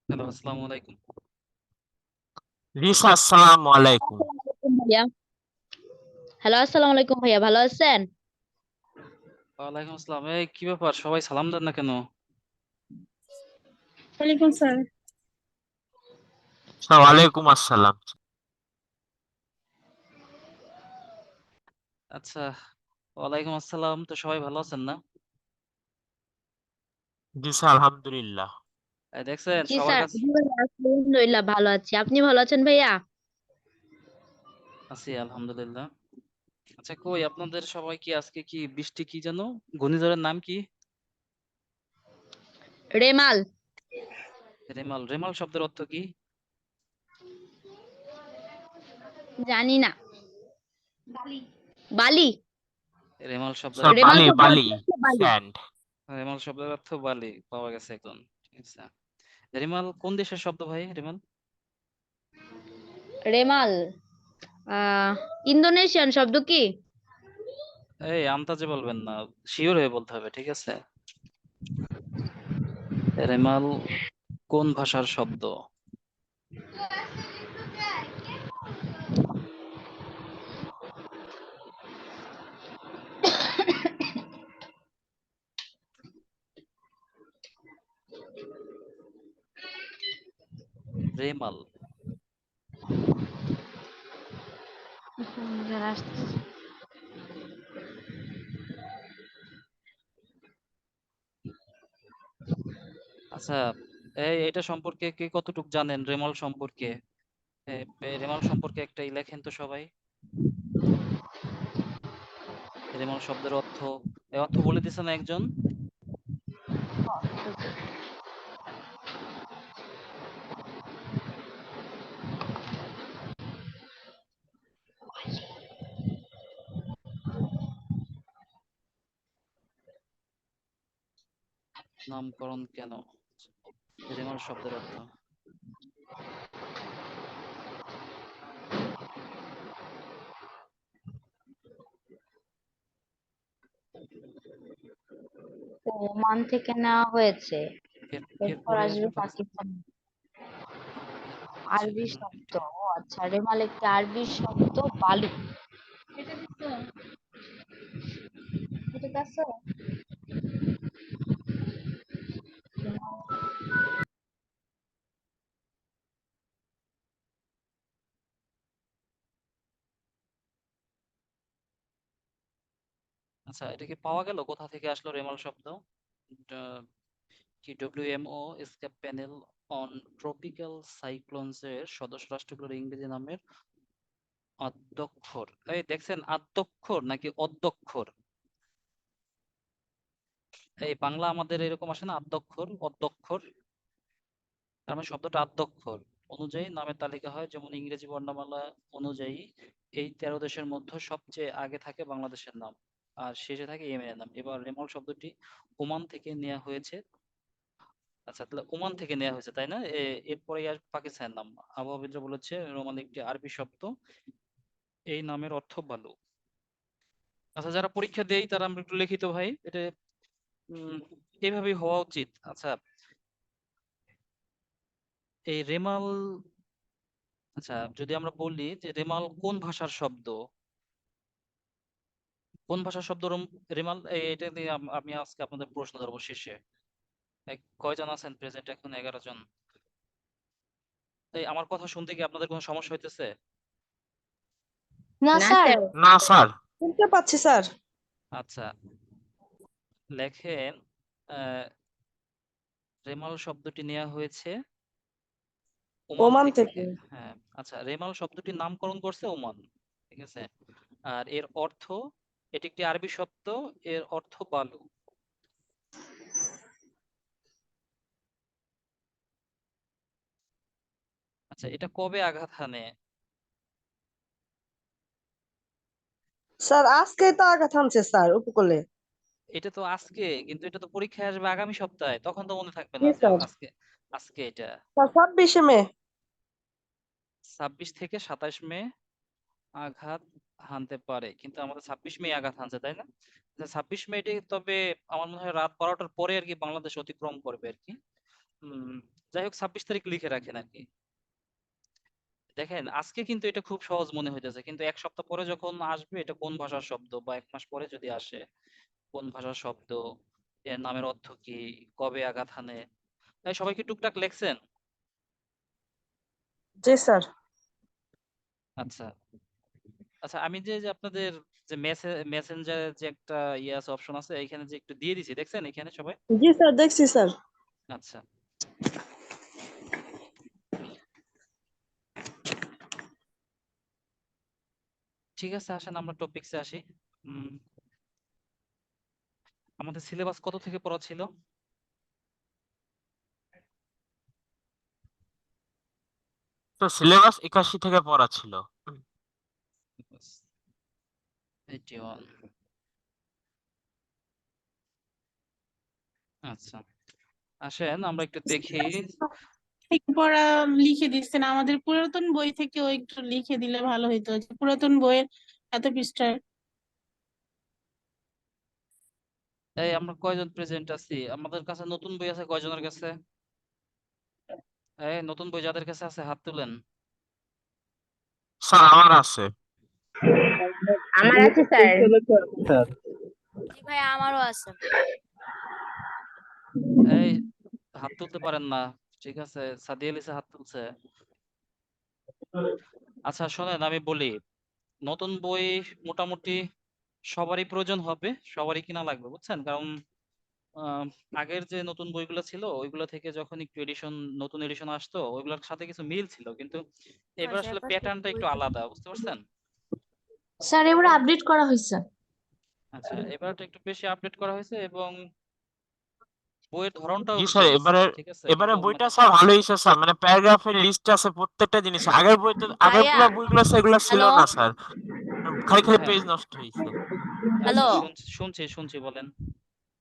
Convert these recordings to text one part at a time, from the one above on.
Hello, আসসালামু আলাইকুম। জি sir, আসসালামু আলাইকুম। আসসালামু আলাইকুম ভাইয়া। হ্যালো, আসসালামু আলাইকুম ভাইয়া, ভালো আছেন? ওয়ালাইকুম আসসালাম। এই কি ব্যাপার, সবাই সালাম দেন না কেন? ওয়ালাইকুম স্যার। স্যার ওয়ালাইকুম আসসালাম। আচ্ছা, ওয়ালাইকুম আসসালাম। তো সবাই ভালো আছেন না? জি স্যার, আলহামদুলিল্লাহ। দেখছেন জি সবার স্যার, কাছে জি ভাইয়া, আলহামদুলিল্লাহ ভালো আছি। আপনি ভালো আছেন ভাইয়া? আছি, আলহামদুলিল্লাহ। আচ্ছা, কই আপনাদের সবাই কি আজকে কি বৃষ্টি কি জানো? ঘূর্ণিঝড়ের নাম কি? রেমাল। রেমাল। রেমাল শব্দের অর্থ কি? জানি না। বালি। রেমাল শব্দের স্যার অর্থ রেমাল বালি শব্দের বালি অর্থ হচ্ছে বালি। স্যান্ড। রেমাল শব্দের অর্থ বালি পাওয়া গেছে এখন। ঠিক আছে। রেমাল কোন দেশের শব্দ ভাই? রেমাল রেমাল আহ ইন্দোনেশিয়ান শব্দ কি? এই আন্দাজে বলবেন না, শিওর হয়ে বলতে হবে, ঠিক আছে? রেমাল কোন ভাষার শব্দ? রেমাল। আচ্ছা, এটা সম্পর্কে কে কতটুকু জানেন? রেমাল সম্পর্কে রেমাল সম্পর্কে একটা লেখেন তো সবাই। রেমাল শব্দের অর্থ, এই অর্থ বলে দিছে না একজন? নামকরণ কেন? রেমাল শব্দের অর্থ ওমান থেকে নেওয়া হয়েছে। এরপর এরপরে আসবে আসবে পাকিস্তান। পাকিস্তান। আচ্ছা, আরবি রেমাল শব্দ। একটা ও আচ্ছা, রেমাল একটি আরবি শব্দ। বালু। এটা কাছে। আচ্ছা, এটা কি পাওয়া গেল? কোথা থেকে আসলো রেমাল শব্দ? এটা কি WMO escape panel on tropical cyclones এর সদস্য রাষ্ট্রগুলোর ইংরেজি নামের আদ্যক্ষর। এই দেখছেন, আদ্যক্ষর নাকি অধ্যক্ষর? এই বাংলা আমাদের এরকম আসে না, আদ্যক্ষর অধ্যক্ষর। তার মানে শব্দটা আদ্যক্ষর অনুযায়ী নামের তালিকা হয়, যেমন ইংরেজি বর্ণমালা অনুযায়ী এই 13 দেশের মধ্যে সবচেয়ে আগে থাকে বাংলাদেশের নাম, আর শেষে থাকে ইয়েমেনের নাম। এবার রেমল শব্দটি ওমান থেকে নেওয়া হয়েছে। আচ্ছা, তাহলে ওমান থেকে নেওয়া হয়েছে, তাই না? এরপরে আর পাকিস্তানের নাম। আবহাওয়াবিদরা বলেছে রোমান একটি আরবি শব্দ, এই নামের অর্থ বালু। আচ্ছা, যারা পরীক্ষা দেয় তারা আমরা একটু লিখিত ভাই, এটা এইভাবেই হওয়া উচিত। আচ্ছা, এই রেমাল, আচ্ছা যদি আমরা বলি যে রেমাল কোন ভাষার শব্দ, কোন ভাষার শব্দ রেমাল, এটা দিয়ে আমি আজকে আপনাদের প্রশ্ন ধরবো শেষে। কয়জন আছেন প্রেজেন্ট? এখন 11 জন। এই আমার কথা শুনতে কি আপনাদের কোনো সমস্যা হইতেছে? না না স্যার, স্যার। না স্যার। শুনতে পাচ্ছি স্যার। আচ্ছা, লেখেন আহ, রেমাল শব্দটি নেওয়া হয়েছে ওমান ওমান থেকে। থেকে। হ্যাঁ। আচ্ছা, রেমাল শব্দটি নামকরণ করছে ওমান, ঠিক আছে। আর এর অর্থ, এটি একটি আরবি শব্দ, এর অর্থ বালু। আচ্ছা, এটা কবে আঘাত হানে? স্যার আজকে তো আঘাত হানছে স্যার উপকূলে। এটা তো আজকে, কিন্তু এটা তো পরীক্ষায় আসবে আগামী সপ্তাহে, তখন তো মনে থাকবে জি না যে স্যার। আজকে। আজকে এটা স্যার 26শে মে। 26 থেকে 27 মে আঘাত হানতে পারে, কিন্তু আমাদের 26 মে আঘাত হানছে, তাই না? 26 মে তবে আমার মনে হয় রাত 12টার পরে আর কি বাংলাদেশ অতিক্রম করবে আর কি। যাই হোক 26 তারিখ লিখে রাখেন আর কি। দেখেন আজকে কিন্তু এটা খুব সহজ মনে হইতেছে, কিন্তু এক সপ্তাহ পরে যখন আসবে এটা কোন ভাষার শব্দ, বা এক মাস পরে যদি আসে কোন ভাষার শব্দ, এর নামের অর্থ কি, কবে আঘাত হানে। তাই সবাই কি টুকটাক লেখছেন? জি স্যার। আচ্ছা আচ্ছা, আমি যে আপনাদের যে মেসেঞ্জারে যে একটা আছে, অপশন আছে, এখানে যে একটু দিয়ে দিছি, দেখছেন এখানে সবাই? জি স্যার, দেখছি স্যার। আচ্ছা ঠিক আছে, আসেন আমরা টপিকসে আসি। উম, আমাদের সিলেবাস কত থেকে পড়া ছিল? তো সিলেবাস 81 থেকে পড়া ছিল। 81। আচ্ছা আসেন আমরা একটু দেখি। থেকে পড়া লিখে দিচ্ছেন, আমাদের পুরাতন বই থেকেও একটু লিখে দিলে ভালো হতো, যে পুরাতন বইয়ের এত পৃষ্ঠার। এই আমরা কয়জন প্রেজেন্ট আছি? আমাদের কাছে নতুন বই আছে কয়জনের কাছে? এই নতুন বই যাদের কাছে আছে হাত তুলেন। স্যার আমার আছে। আমার আছে স্যার। স্যার। জি ভাই, আমারও আছে। এই হাত তুলতে পারেন না? ঠিক আছে, সাদিয়া লিসা হাত তুলছে। আচ্ছা শোনেন আমি বলি, নতুন বই মোটামুটি সবারই প্রয়োজন হবে, সবারই কিনা লাগবে বুঝছেন, কারণ আহ, আগের যে নতুন বইগুলো ছিল ওইগুলো থেকে যখন একটু এডিশন, নতুন এডিশন আসতো ওইগুলোর সাথে কিছু মিল ছিল, কিন্তু এবার আসলে প্যাটার্নটা একটু আলাদা, বুঝতে পারছেন? স্যার এবার আপডেট করা হয়েছে। আচ্ছা এবারটা একটু বেশি আপডেট করা হয়েছে, এবং বইয়ের ধরনটাও জি একটু স্যার, চেঞ্জ। এবারে ঠিক আছে, এবারে একটু বইটা মানে স্যার ভালোই হয়েছে স্যার, মানে প্যারাগ্রাফের লিস্ট আছে প্রত্যেকটা জিনিস। আগের বইতে, আগের ভাইয়া, গুলা বইগুলো সেগুলো ছিল হ্যালো না স্যার, খালি খালি হ্যাঁ পেজ নষ্ট হয়েছে। আচ্ছা হ্যালো। শুনছি শুনছি শুনছি, বলেন।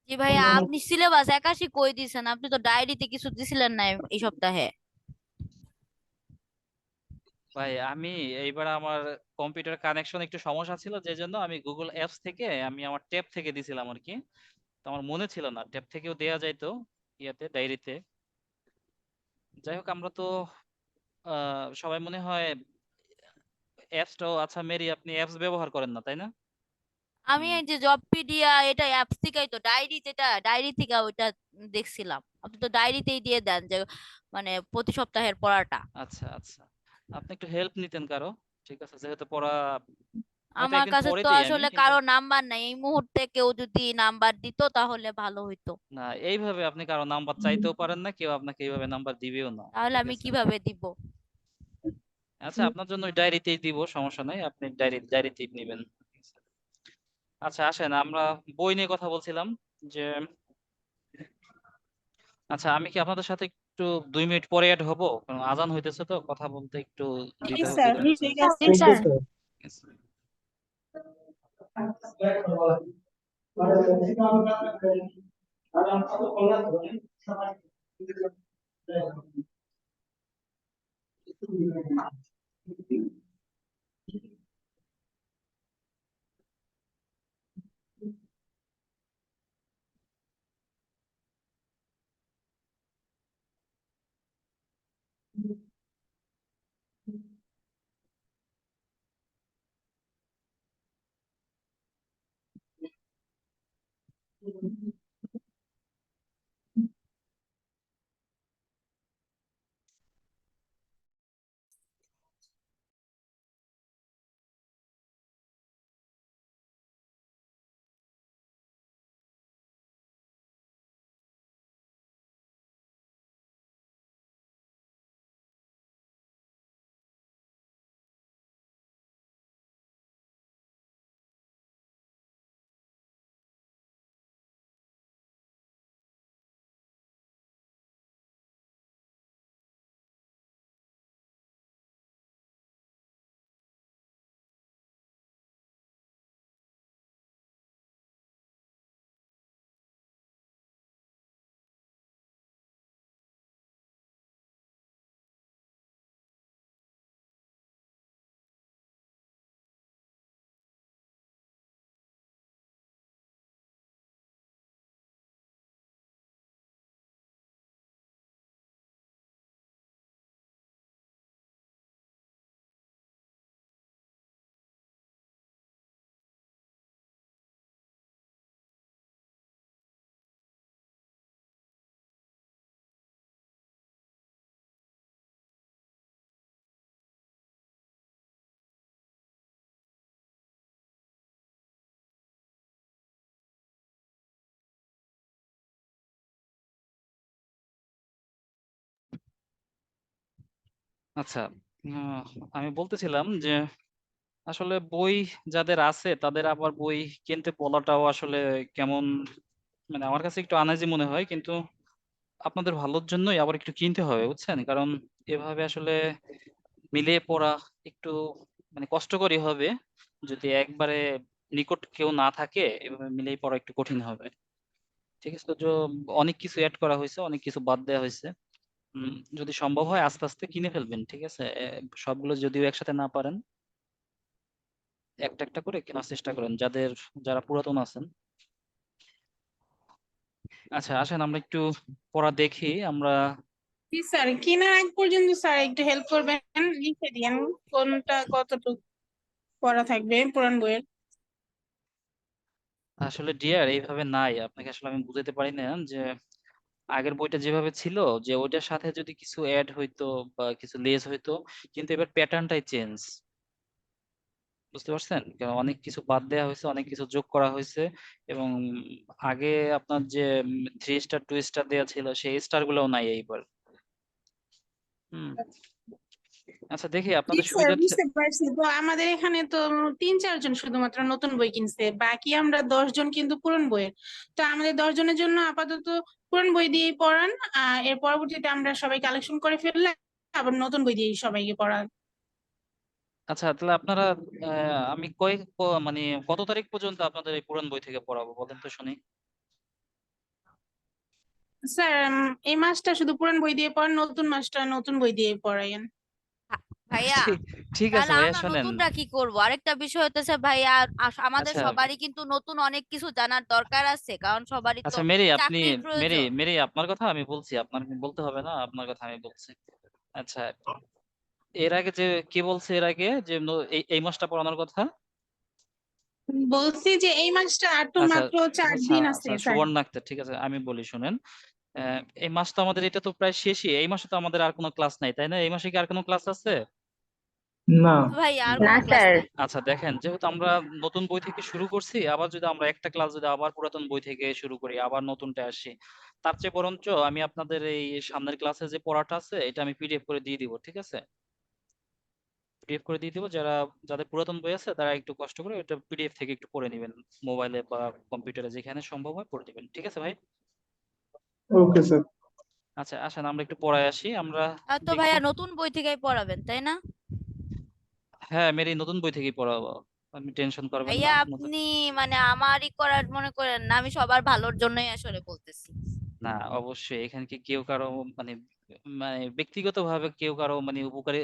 জি ভাইয়া, আপনি সিলেবাস 81 কই দিছেন? আপনি তো ডায়েরিতে কিছু দিছিলেন না এই সপ্তাহে। ভাই আমি এইবার আমার কম্পিউটার কানেকশন একটু সমস্যা ছিল, যে জন্য আমি গুগল অ্যাপস থেকে, আমি আমার ট্যাব থেকে দিছিলাম আর কি। তো আমার মনে ছিল না ট্যাব থেকেও দেয়া যাইতো ইয়াতে, ডায়েরিতে। যাই হোক আমরা তো সবাই মনে হয় অ্যাপসটাও, আচ্ছা মেরি আপনি অ্যাপস ব্যবহার করেন না তাই না? আমি এই যে জবপিডিয়া, এটা অ্যাপস থেকেই তো, ডায়েরি যেটা ডায়েরি থেকে ওইটা দেখছিলাম। আপনি তো ডায়েরিতেই দিয়ে দেন যে মানে প্রতি সপ্তাহের পড়াটা। আচ্ছা আচ্ছা, আপনি একটু হেল্প নিতেন কারো। ঠিক আছে, যেহেতু পড়া হয়তো আমার একদিন কাছে পরে তো দিই আমি, আসলে কিন্তু কারো নাম্বার নাই এই মুহূর্তে, কেউ যদি নাম্বার দিত তাহলে ভালো হইতো। না এইভাবে আপনি কারো নাম্বার চাইতেও পারেন না, কেউ আপনাকে এইভাবে নাম্বার দিবেও না। তাহলে ঠিক আমি আছে, কিভাবে দিব? আচ্ছা আপনার জন্য ওই ডায়েরিতেই দিব, সমস্যা নাই, আপনি ডায়েরিতেই নেবেন। আচ্ছা আসেন আমরা বই নিয়ে কথা বলছিলাম, যে আচ্ছা আমি কি আপনাদের সাথে একটু 2 মিনিট পরে অ্যাড হবো, কারণ আজান হইতেছে তো, কথা বলতে একটু জি দ্বিধা স্যার, দ্বিধা হচ্ছে। ঠিক আছে। জি স্যার। ঠিক আছে। আচ্ছা, আহ, আমি বলতেছিলাম যে আসলে বই যাদের আছে তাদের আবার বই কিনতে বলাটাও আসলে কেমন, মানে আমার কাছে একটু আনাজি মনে হয়, কিন্তু আপনাদের ভালোর জন্যই আবার একটু কিনতে হবে, বুঝছেন? কারণ এভাবে আসলে মিলিয়ে পড়া একটু মানে কষ্টকরই হবে। যদি একবারে নিকট কেউ না থাকে, এভাবে মিলিয়ে পড়া একটু কঠিন হবে। ঠিক আছে, তো অনেক কিছু অ্যাড করা হয়েছে, অনেক কিছু বাদ দেওয়া হয়েছে। যদি সম্ভব হয় আস্তে আস্তে কিনে ফেলবেন, ঠিক আছে? সবগুলো যদিও একসাথে না পারেন, একটা একটা করে কেনার চেষ্টা করেন যারা পুরাতন আছেন। আচ্ছা, আসেন আমরা একটু পড়া দেখি আমরা। জি স্যার, কেনার আগ পর্যন্ত স্যার একটু হেল্প করবেন, লিখে দিয়েন কোনটা কতটুকু পড়া থাকবে পুরান বইয়ের। আসলে ডিয়ার এইভাবে নাই, আপনাকে আসলে আমি বুঝাতে পারি না যে আগের বইটা যেভাবে ছিল, যে ওইটার সাথে যদি কিছু অ্যাড হইতো বা কিছু লেস হইতো, কিন্তু এবার প্যাটার্নটাই চেঞ্জ। বুঝতে পারছেন? কারণ অনেক কিছু বাদ দেওয়া হয়েছে, অনেক কিছু যোগ করা হয়েছে। এবং আগে আপনার যে 3 স্টার 2 স্টার দেওয়া ছিল, সেই স্টার গুলোও নাই এইবার। হুম। আচ্ছা, দেখি জি আপনাদের স্যার, সুবিধার্থে। বুঝতে পারছি। তো আমাদের এখানে তো 3-4 জন শুধুমাত্র নতুন বই কিনছে, বাকি আমরা 10 জন কিন্তু পুরান বইয়ের। তো আমাদের 10 জনের জন্য আপাতত পুরান বই দিয়েই পড়ান, এর পরবর্তীতে আমরা সবাই কালেকশন করে ফেললে আবার নতুন বই দিয়েই সবাইকে পড়ান। আচ্ছা, তাহলে আপনারা আমি মানে কত তারিখ পর্যন্ত আপনাদের এই পুরান বই থেকে পড়াবো বলেন তো শুনি। স্যার, এই মাসটা শুধু পুরান বই দিয়ে পড়ান, নতুন মাসটা নতুন বই দিয়ে পড়াইন। ভাইয়া, ঠিক ঠিক আছে তাহলে ভাইয়া, আমরা শোনেন। নতুনরা কি করব? আরেকটা বিষয় হতেছে ভাইয়া, আমাদের আচ্ছা সবারই কিন্তু নতুন অনেক কিছু জানার দরকার আছে, কারণ সবারই তো আচ্ছা মেরি, চাকরির মেরি প্রয়োজন। মেরি আপনার কথা আমি বলছি, আপনার বলতে হবে না, আপনার কথা আমি বলছি। আচ্ছা, এর আগে যে কি বলছে, এর আগে যে এই এই মাসটা পড়ানোর কথা। বলছি যে এই মাসটা আর তো আচ্ছা মাত্র 4 আচ্ছা দিন আছে আচ্ছা, স্যার। সুবর্ণ আক্তার, ঠিক আছে আমি বলি শুনেন। এই মাস তো আমাদের, এটা তো প্রায় শেষই, এই মাসে তো আমাদের আর কোনো ক্লাস নাই, তাই না? এই মাসে কি আর কোনো ক্লাস আছে? না। ভাইয়া আর না কোনো ক্লাস স্যার। নাই। আচ্ছা দেখেন, যেহেতু আমরা নতুন বই থেকে শুরু করছি, আবার যদি আমরা একটা ক্লাস যদি আবার পুরাতন বই থেকে শুরু করি, আবার নতুনটা আসি, তার চেয়ে বরঞ্চ আমি আপনাদের এই সামনের ক্লাসে যে পড়াটা আছে এটা আমি পিডিএফ করে দিয়ে দিব, ঠিক আছে? পিডিএফ করে দিয়ে দিব, যাদের পুরাতন বই আছে তারা একটু কষ্ট করে এটা পিডিএফ থেকে একটু পড়ে নেবেন, মোবাইলে বা কম্পিউটারে যেখানে সম্ভব হয় পড়ে নেবেন, ঠিক আছে ভাই? Okay sir. আচ্ছা, আসেন আমরা একটু পড়ায় আসি আমরা। তো দেখি। ভাইয়া নতুন বই থেকেই পড়াবেন, তাই না? হ্যাঁ, মেরি নতুন বই থেকেই পড়াবো, আপনি টেনশন করবেন না। ভাইয়া আপনি মানে আমারই করার মনে করেন না, আমি সবার ভালোর জন্যই আসলে বলতেছি। না, অবশ্যই এখানে কি কেউ কারো মানে মানে ব্যক্তিগতভাবে কেউ কারো মানে উপকারী,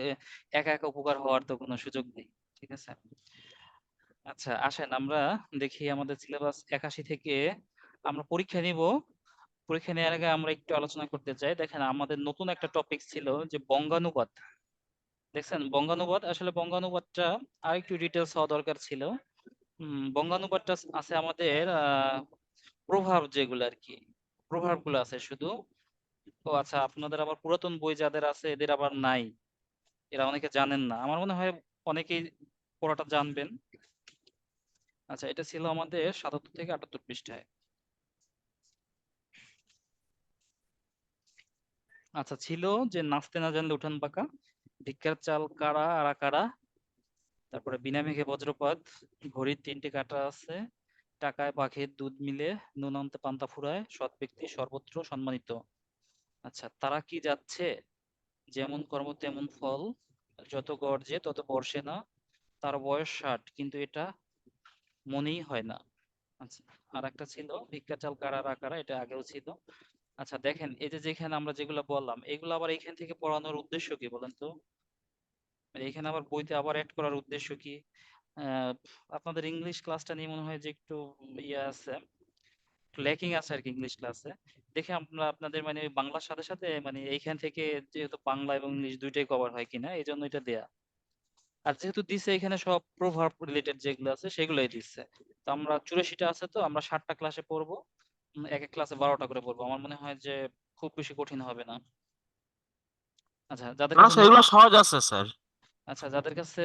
একা একা উপকার হওয়ার তো কোনো সুযোগ নেই, ঠিক আছে? আচ্ছা, আসেন আমরা দেখি আমাদের সিলেবাস 81 থেকে আমরা পরীক্ষা নিব। পরীক্ষা নেওয়ার আগে আমরা একটু আলোচনা করতে চাই। দেখেন, আমাদের নতুন একটা টপিক ছিল যে বঙ্গানুবাদ। দেখছেন, বঙ্গানুবাদ, আসলে বঙ্গানুবাদটা আর একটু ডিটেলস হওয়া দরকার ছিল। বঙ্গানুবাদটা আছে আমাদের প্রভাব যেগুলো আর কি, প্রভাব গুলো আছে শুধু। ও আচ্ছা, আপনাদের আবার পুরাতন বই যাদের আছে এদের আবার নাই, এরা অনেকে জানেন না, আমার মনে হয় অনেকেই পড়াটা জানবেন। আচ্ছা, এটা ছিল আমাদের 77 থেকে 78 পৃষ্ঠায়। আচ্ছা, ছিল যে নাচতে না জানলে উঠান বাঁকা, ভিক্ষার চাল কারা আর কারা, তারপরে বিনা মেঘে বজ্রপাত, ঘড়ির 3টে কাঁটা আছে, টাকায় পাখির দুধ মিলে, নুন আনতে পান্তা ফুরায়, সৎ ব্যক্তি সর্বত্র সম্মানিত। আচ্ছা, তারা কি যাচ্ছে, যেমন কর্ম তেমন ফল, যত গর্জে তত বর্ষে না, তার বয়স 60 কিন্তু এটা মনেই হয় না। আচ্ছা, আর একটা ছিল ভিক্ষা চাল কারা কারা, এটা আগেও ছিল। আচ্ছা দেখেন, এই যে যেখানে আমরা যেগুলো বললাম, এগুলো আবার এখান থেকে পড়ানোর উদ্দেশ্য কি বলেন তো? মানে এখানে আবার বইতে আবার অ্যাড করার উদ্দেশ্য কি? আহ, আপনাদের ইংলিশ ক্লাসটা নিয়ে মনে হয় যে একটু ইয়ে আছে, ল্যাকিং আছে আর কি ইংলিশ ক্লাসে। দেখে আমরা আপনাদের মানে ওই বাংলার সাথে সাথে মানে এইখান থেকে যেহেতু বাংলা এবং ইংলিশ দুইটাই কভার হয় কিনা এই জন্য এটা দেয়া। আর যেহেতু দিছে এখানে সব প্রভাব রিলেটেড যেগুলো আছে সেগুলোই দিচ্ছে। তো আমরা 84টা আছে, তো আমরা 60টা ক্লাসে পড়বো। এক এক ক্লাসে 12টা করে পড়বো, আমার মনে হয় যে খুব বেশি কঠিন হবে না। আচ্ছা, যাদের না কাছে স্যার, এগুলো সহজ আছে স্যার। আচ্ছা, যাদের কাছে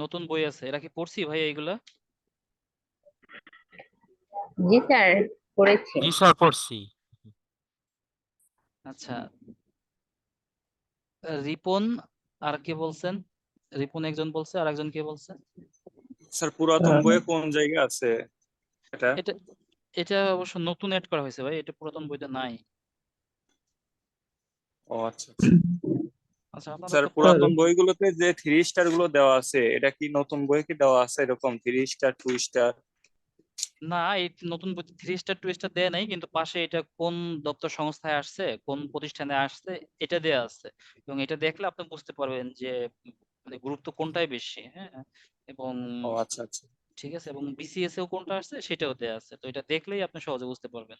নতুন বই আছে, এরা কি পড়ছি ভাই এইগুলা? জি স্যার, করেছি। জি স্যার, পড়ছি। আচ্ছা, রিপন আর কে বলছেন? রিপন একজন বলছে, আর একজন কে বলছে? স্যার পুরাতন আহ, বইয়ে কোন জায়গায় আছে এটা? এটা এটা অবশ্য নতুন অ্যাড করা হয়েছে ভাই, এটা পুরাতন বইতে নাই। ও আচ্ছা আচ্ছা। আচ্ছা আপনাদের স্যার তো পুরাতন বইগুলোতে যে 3 স্টার গুলো দেওয়া আছে, এটা কি নতুন বইয়ে কি দেওয়া আছে এরকম 3 স্টার 2 স্টার? না, এই নতুন বইতে 3 স্টার 2 স্টার দেয়া নাই, কিন্তু পাশে এটা কোন দপ্তর সংস্থায় আসছে, কোন প্রতিষ্ঠানে আসছে, এটা দেয়া আছে। এবং এটা দেখলে আপনি বুঝতে পারবেন যে মানে গুরুত্ব কোনটাই বেশি, হ্যাঁ। এবং ও আচ্ছা আচ্ছা। ঠিক আছে, এবং বিসিএস এও কোনটা আসছে সেটাও দেয়া আছে, তো এটা দেখলেই আপনি সহজে বুঝতে পারবেন।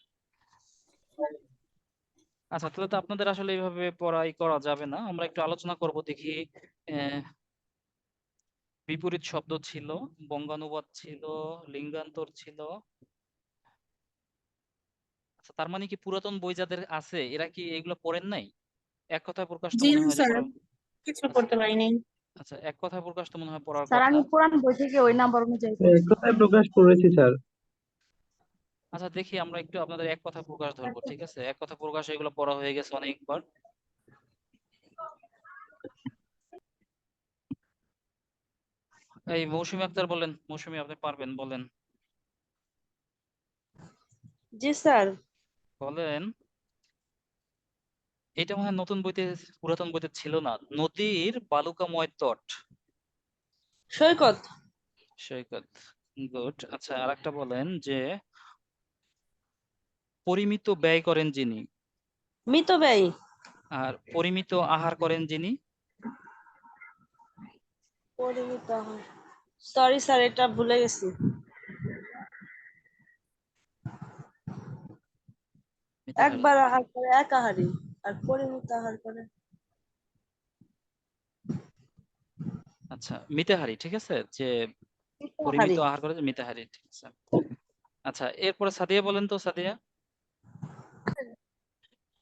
আচ্ছা, তাহলে তো আপনাদের আসলে এইভাবে পড়াই করা যাবে না, আমরা একটু আলোচনা করব দেখি। আহ, বিপরীত শব্দ ছিল, বঙ্গানুবাদ ছিল, লিঙ্গান্তর ছিল। আচ্ছা, তার মানে কি পুরাতন বই যাদের আছে এরা কি এগুলো পড়েন নাই? এক কথায় প্রকাশ তো জি মনে না হয় যে স্যার, পড়া। কিছু আচ্ছা, করতে পারিনি। আচ্ছা, এক কথায় প্রকাশ তো মনে হয় পড়ার স্যার কথা। আমি পুরান বই থেকে ওই নাম্বার অনুযায়ী এক করছি। কথায় প্রকাশ করেছি স্যার। আচ্ছা, দেখি আমরা একটু আপনাদের এক কথা প্রকাশ ধরবো, ঠিক আছে? এক কথা প্রকাশ এগুলো পড়া হয়ে গেছে অনেকবার। এই মৌসুমী আক্তার বলেন, মৌসুমী আপনি পারবেন, বলেন। জি স্যার। বলেন। এটা মনে হয় নতুন বইতে, পুরাতন বইতে ছিল না। নদীর বালুকাময় তট। সৈকত। সৈকত। গুড। আচ্ছা, আরেকটা বলেন যে পরিমিত ব্যয় করেন যিনি, মিতব্যয়ী। আর পরিমিত আহার করেন যিনি। পরিমিত আহার। সরি স্যার, এটা ভুলে গেছি। মিতাহারি। একবার আহার করে একাহারী, আর পরিমিত আহার করে আচ্ছা, মিতাহারি, ঠিক আছে, যে পরিমিত মিতাহারী। আহার করে যে মিতাহারি, ঠিক আছে। আচ্ছা, এরপরে সাদিয়া বলেন তো, সাদিয়া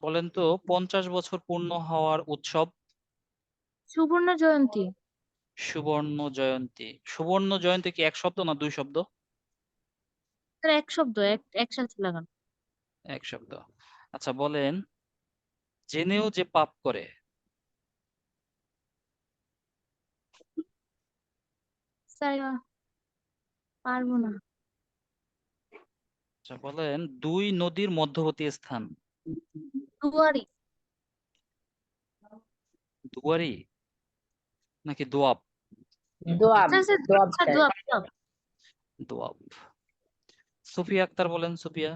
বলেন তো 50 বছর পূর্ণ হওয়ার উৎসব। সুবর্ণ জয়ন্তী। সুবর্ণ জয়ন্তী। সুবর্ণ জয়ন্তী কি এক শব্দ না দুই শব্দ? স্যার এক শব্দ, একসাথে লাগানো। এক শব্দ। আচ্ছা, বলেন জেনেও যে পাপ করে। স্যার পারবো না। আচ্ছা, বলেন দুই নদীর মধ্যবর্তী স্থান। দুয়ারি। দুয়ারি নাকি Doab? Doab. Sir sir Doab sir sir. Doab Doab. Doab. Sufia Akter বলেন, সুফিয়া।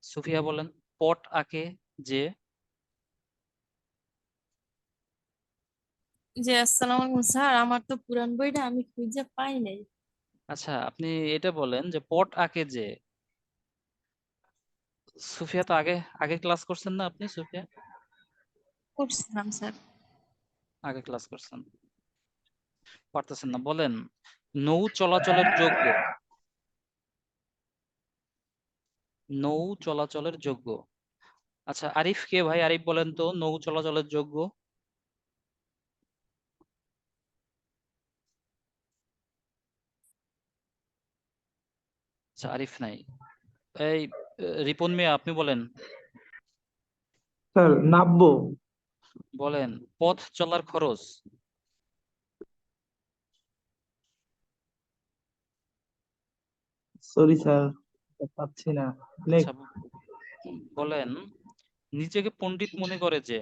সুফিয়া বলেন পট আঁকে যে। জি আসসালামু আলাইকুম স্যার, আমার তো পুরান বইটা আমি খুঁজে পাই নাই। আচ্ছা, আপনি এটা বলেন যে পট আঁকে যে। সুফিয়া তো আগে আগে ক্লাস করছেন না আপনি, সুফিয়া? করছিলাম স্যার। আগে ক্লাস করছেন, পারতেছেন না। বলেন নৌ চলাচলের যোগ্য। নৌ চলাচলের যোগ্য। আচ্ছা, আরিফ কে ভাই? আরিফ বলেন তো নৌ চলাচলের যোগ্য। আচ্ছা, আরিফ নাই। এই রিপন মিয়া আপনি বলেন। স্যার নাব্য। বলেন পথ চলার খরচ। সরি স্যার, পাচ্ছি না। আচ্ছা, বলেন নিজেকে পণ্ডিত মনে করে যে।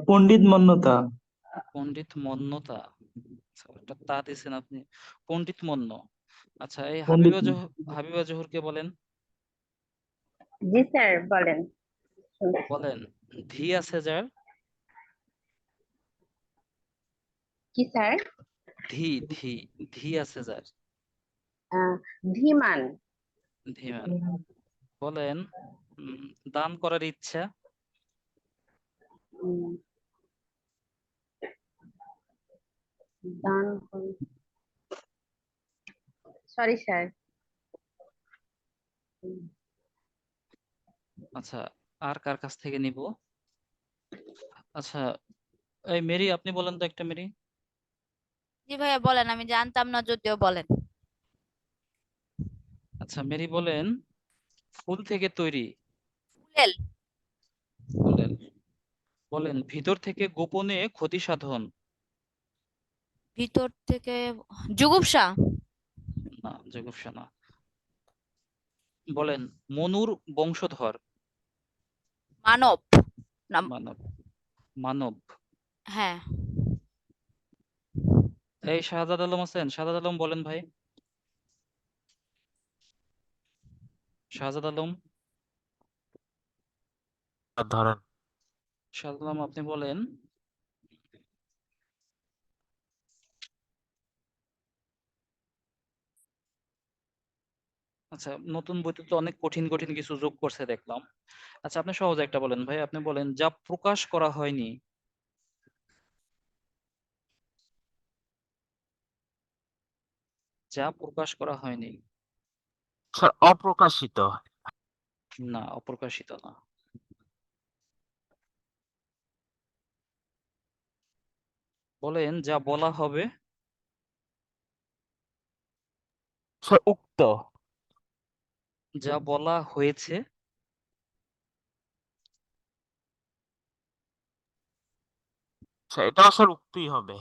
পণ্ডিত মন্যতা। পণ্ডিত মন্যতা। আচ্ছা, একটা তা দিয়েছেন আপনি, পণ্ডিত মন্য। আচ্ছা, এই পণ্ডিত। হাবিবা জহুরকে বলেন। জি স্যার বলেন। শুনছি। বলেন ধী আছে যার। কি স্যার? ধী ধী ধী আছে যার। আহ, ধীমান। ধীমান। বলেন দান করার ইচ্ছা। উম, দান। Sorry sir. আচ্ছা, আর কার কাছ থেকে নিব? আচ্ছা, এই মেরি আপনি বলেন তো একটা, মেরি। জি ভাইয়া বলেন, আমি জানতাম না যদিও, বলেন। আচ্ছা, মেরি বলেন ফুল থেকে তৈরি। ফুলেল। বলেন বলেন ভিতর থেকে গোপনে ক্ষতি সাধন। ভিতর থেকে জুগুপ্সা। না, জগুপ্সা না। বলেন মনুর বংশধর। মানব। না, মানব। মানব। হ্যাঁ। এই শাহজাদ আলম আছেন? শাহজাদ আলম বলেন ভাই। শাহজাদ আলম। ধরেন শাহজাদ আলম আপনি বলেন। আচ্ছা, নতুন বইতে তো অনেক কঠিন কঠিন কিছু যোগ করছে দেখলাম। আচ্ছা, আপনি সহজ একটা বলেন ভাই, আপনি বলেন যা প্রকাশ করা হয়নি। যা প্রকাশ করা হয়নি। স্যার অপ্রকাশিত। না, অপ্রকাশিত না। বলেন যা বলা হবে। স্যার উক্ত। যা বলা হয়েছে। স্যার এটাও স্যার উক্তই হবে।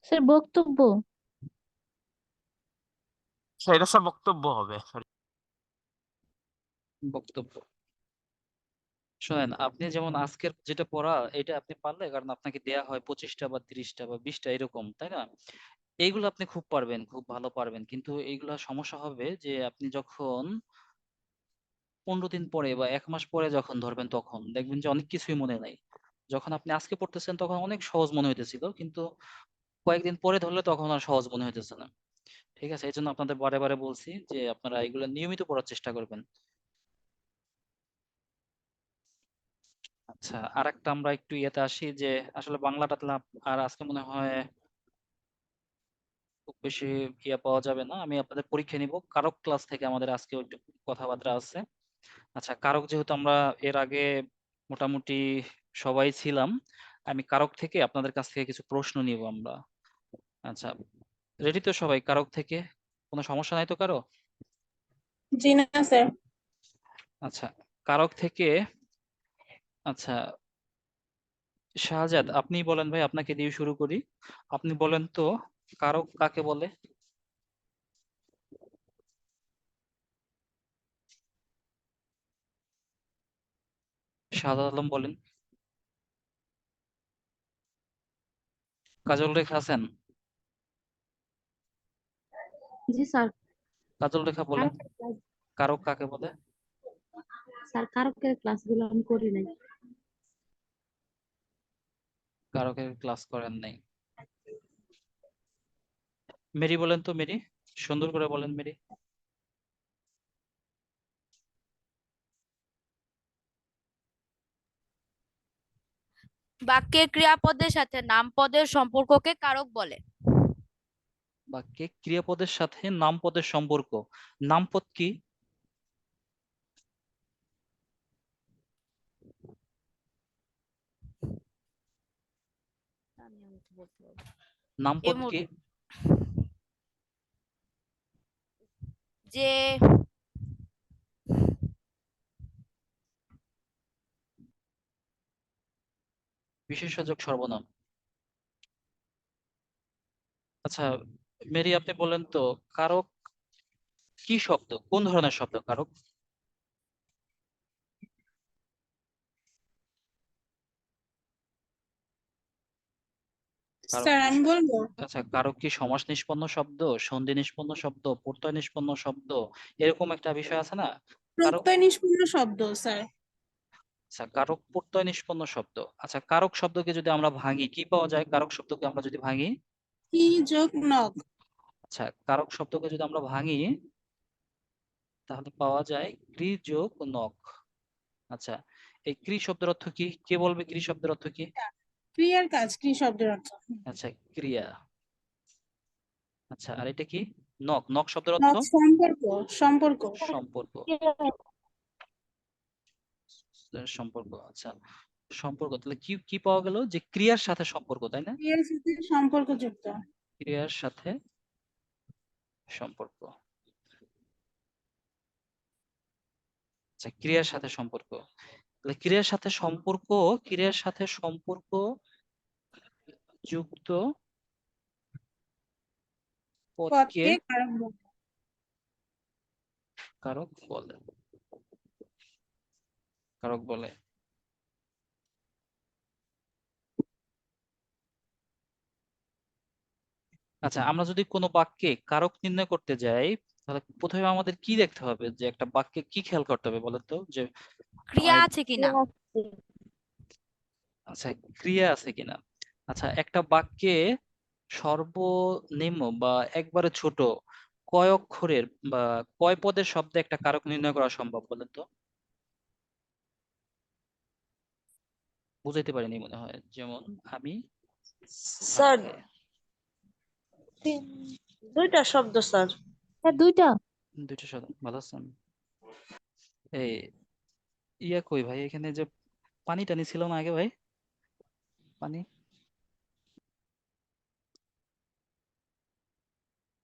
স্যার বক্তব্য। স্যার এটা স্যার বক্তব্য হবে। বক্তব্য। শোনেন, আপনি যেমন আজকের যেটা পড়া এটা আপনি পারলে, কারণ আপনাকে দেয়া হয় 25টা বা 30টা বা 20টা এরকম, তাই না? এইগুলো আপনি খুব পারবেন, খুব ভালো পারবেন, কিন্তু এইগুলা সমস্যা হবে যে আপনি যখন 15 দিন পরে বা 1 মাস পরে যখন ধরবেন তখন দেখবেন যে অনেক কিছুই মনে নাই। যখন আপনি আজকে পড়তেছেন তখন অনেক সহজ মনে হইতেছিল, কিন্তু কয়েকদিন পরে ধরলে তখন আর সহজ মনে হইতেছে না। ঠিক আছে, এই জন্য আপনাদের বারে বারে বলছি যে আপনারা এগুলো নিয়মিত পড়ার চেষ্টা করবেন। আচ্ছা, আর একটা আমরা একটু ইয়েতে আসি যে আসলে বাংলাটা আর আজকে মনে হয় খুব বেশি ইয়ে পাওয়া যাবে না। আমি আপনাদের পরীক্ষা নিব কারক ক্লাস থেকে, আমাদের আজকে একটু কথাবার্তা আছে। আচ্ছা, কারক যেহেতু আমরা এর আগে মোটামুটি সবাই ছিলাম, আমি কারক থেকে আপনাদের কাছ থেকে কিছু প্রশ্ন নিব আমরা। আচ্ছা, রেডি তো সবাই কারক থেকে? কোনো সমস্যা নাই তো কারো? জি না স্যার। আচ্ছা, কারক থেকে। আচ্ছা, শাহজাদ আপনি বলেন ভাই, আপনাকে দিয়ে শুরু করি। আপনি বলেন তো কারক কাকে বলে? শাহজাদ আলম বলেন। কাজল রেখা আছেন? জি স্যার। কাজল রেখা বলেন কারক কাকে বলে? স্যার কারকের ক্লাসগুলো আমি করি নাই। কারকের ক্লাস করেন নাই। মেরি বলেন তো, মেরি সুন্দর করে বলেন মেরি। বাক্যের ক্রিয়াপদের সাথে নামপদের সম্পর্ককে কারক বলে। বাক্যে ক্রিয়াপদের সাথে নামপদের সম্পর্ক। নামপদ কি? আমি তো বলতে পারবো। নামপদ এমন কি? যে বিশেষযোগ সর্বনাম। আচ্ছা, মেরি আপনি বলেন তো কারক কি শব্দ, কোন ধরনের শব্দ কারক? কারক স্যার কি আমি বলবো। আচ্ছা, কারক কি সমাস নিষ্পন্ন শব্দ, সন্ধি নিষ্পন্ন শব্দ, প্রত্যয় নিষ্পন্ন শব্দ, এরকম একটা বিষয় আছে না? কারক। প্রত্যয় নিষ্পন্ন শব্দ স্যার। আচ্ছা, কারক প্রত্যয় নিষ্পন্ন শব্দ। আচ্ছা, কারক শব্দকে যদি আমরা ভাঙি কি পাওয়া যায়? কারক শব্দকে আমরা যদি ভাঙি। কি যোগ নগ। আচ্ছা, কারক শব্দকে যদি আমরা ভাঙি তাহলে পাওয়া যায় ক্রি যোগ নক। আচ্ছা, এই ক্রি শব্দের অর্থ কি? কে বলবে ক্রি শব্দের অর্থ কি? ক্রিয়ার কাজ ক্রি শব্দের অর্থ। আচ্ছা, ক্রিয়া। আচ্ছা, আর এটা কি? নখ। নখ শব্দের অর্থ সম্পর্ক সম্পর্ক সম্পর্ক। সম্পর্ক, আচ্ছা সম্পর্ক। তাহলে কি কি পাওয়া গেল? যে ক্রিয়ার সাথে সম্পর্ক, তাই না? ক্রিয়ার সাথে সম্পর্কযুক্ত। ক্রিয়ার সাথে সম্পর্ক। আচ্ছা, ক্রিয়ার সাথে সম্পর্ক। তাহলে ক্রিয়ার সাথে সম্পর্ক, ক্রিয়ার সাথে সম্পর্ক যুক্ত পদকে পদকে কারক বলে। কারক বলে। কারক বলে। আচ্ছা, আমরা যদি কোনো বাক্যে কারক নির্ণয় করতে যাই, তাহলে প্রথমে আমাদের কি দেখতে হবে? যে একটা বাক্যে কি খেয়াল করতে হবে বলেন তো? যে ক্রিয়া আমার- আছে কিনা। আচ্ছা, ক্রিয়া আছে কিনা। আচ্ছা, একটা বাক্যে সর্বনিম্ন বা একবারে ছোট কয় অক্ষরের বা কয় পদের শব্দে একটা কারক নির্ণয় করা সম্ভব বলেন তো? বুঝাইতে পারিনি মনে হয়। যেমন আমি ভাত স্যার খাই। দুইটা শব্দ স্যার। হ্যাঁ, দুইটা। দুইটা শব্দ। ভালো আছেন? এই ইয়া কই ভাই? এখানে যে পানি টানি ছিল না আগে ভাই? পানি,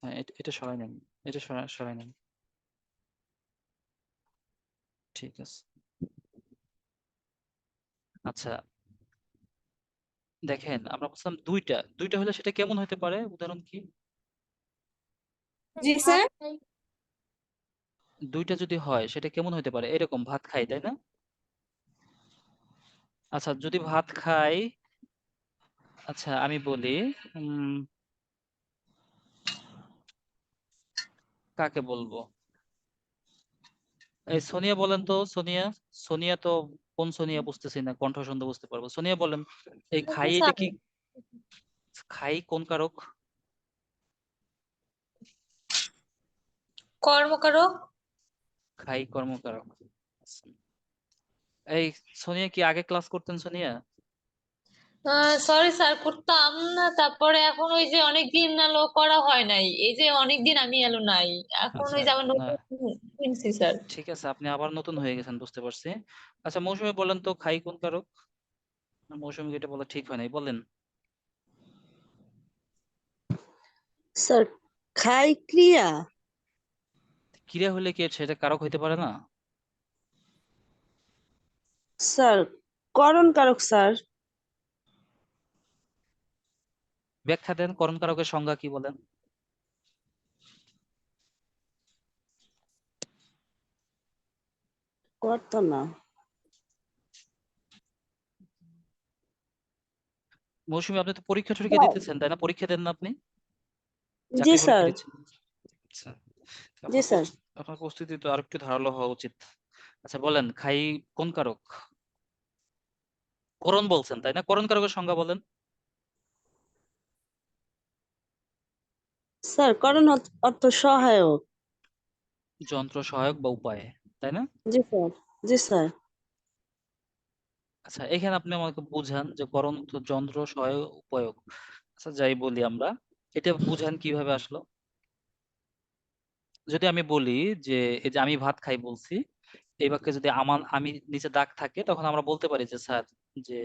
হ্যাঁ এটা সরাই নেন। এটা সরাই নেন। ঠিক আছে। আচ্ছা, দেখেন আমরা বলছিলাম দুইটা। দুইটা হলে সেটা কেমন হতে পারে? উদাহরণ কি? জি স্যার। দুইটা যদি হয় সেটা কেমন হতে পারে? এরকম, ভাত খাই, তাই না? আচ্ছা, যদি ভাত খাই, আচ্ছা আমি বলি উম কাকে বলবো? এই সোনিয়া বলেন তো। সোনিয়া, সোনিয়া তো কোন সোনিয়া বুঝতেছি না, কণ্ঠ শুনতে বুঝতে পারবো। সোনিয়া বলেন, এই খাই এটা কি? খাই কোন কারক? কর্মকারক। খাই কর্মকারক। আচ্ছা। এই সোনিয়া কি আগে ক্লাস করতেন সোনিয়া? সরি স্যার, করতাম না, তারপরে এখন ওই যে অনেকদিন এলো করা হয় নাই, এই যে অনেকদিন আমি এলো নাই, এখন আচ্ছা, ওই যে আবার না নতুন কিনছি স্যার। ঠিক আছে, আপনি আবার নতুন হয়ে গেছেন, বুঝতে পারছি। আচ্ছা, মৌসুমী বলেন তো খাই কোন কারক? মৌসুমী এটা বলা ঠিক হয় নাই, বলেন। স্যার খাই ক্রিয়া। ক্রিয়া হলে কি সেটা কারক হইতে পারে না? স্যার করণ কারক স্যার। ব্যাখ্যা দেন, করণ কারকের সংজ্ঞা কি বলেন? করতো না। মৌসুমী, আপনি তো পরীক্ষা টরীক্ষা দিতেছেন তাই না? পরীক্ষা দেন না আপনি? জি চাকরি পরীক্ষা স্যার। দিচ্ছেন? আচ্ছা, জি স্যার। আপনার প্রস্তুতি তো আরেকটু ধারালো হওয়া উচিত। আচ্ছা বলেন, খাই কোন কারক? করণ বলছেন তাই না? করণ কারকের সংজ্ঞা বলেন। স্যার করণ অর্থ সহায়ক। যন্ত্র, সহায়ক বা উপায়, তাই না? জি স্যার। জি স্যার। আচ্ছা, এখানে আপনি আমাকে বুঝান যে করণ তো যন্ত্র, সহায়ক, উপায়ক। আচ্ছা, যাই বলি আমরা, এটা বুঝান কিভাবে আসলো? যদি আমি বলি যে এই যে আমি ভাত খাই বলছি, এই বাক্যে যদি আমি নিচে দাগ থাকে, তখন আমরা বলতে পারি যে স্যার, যে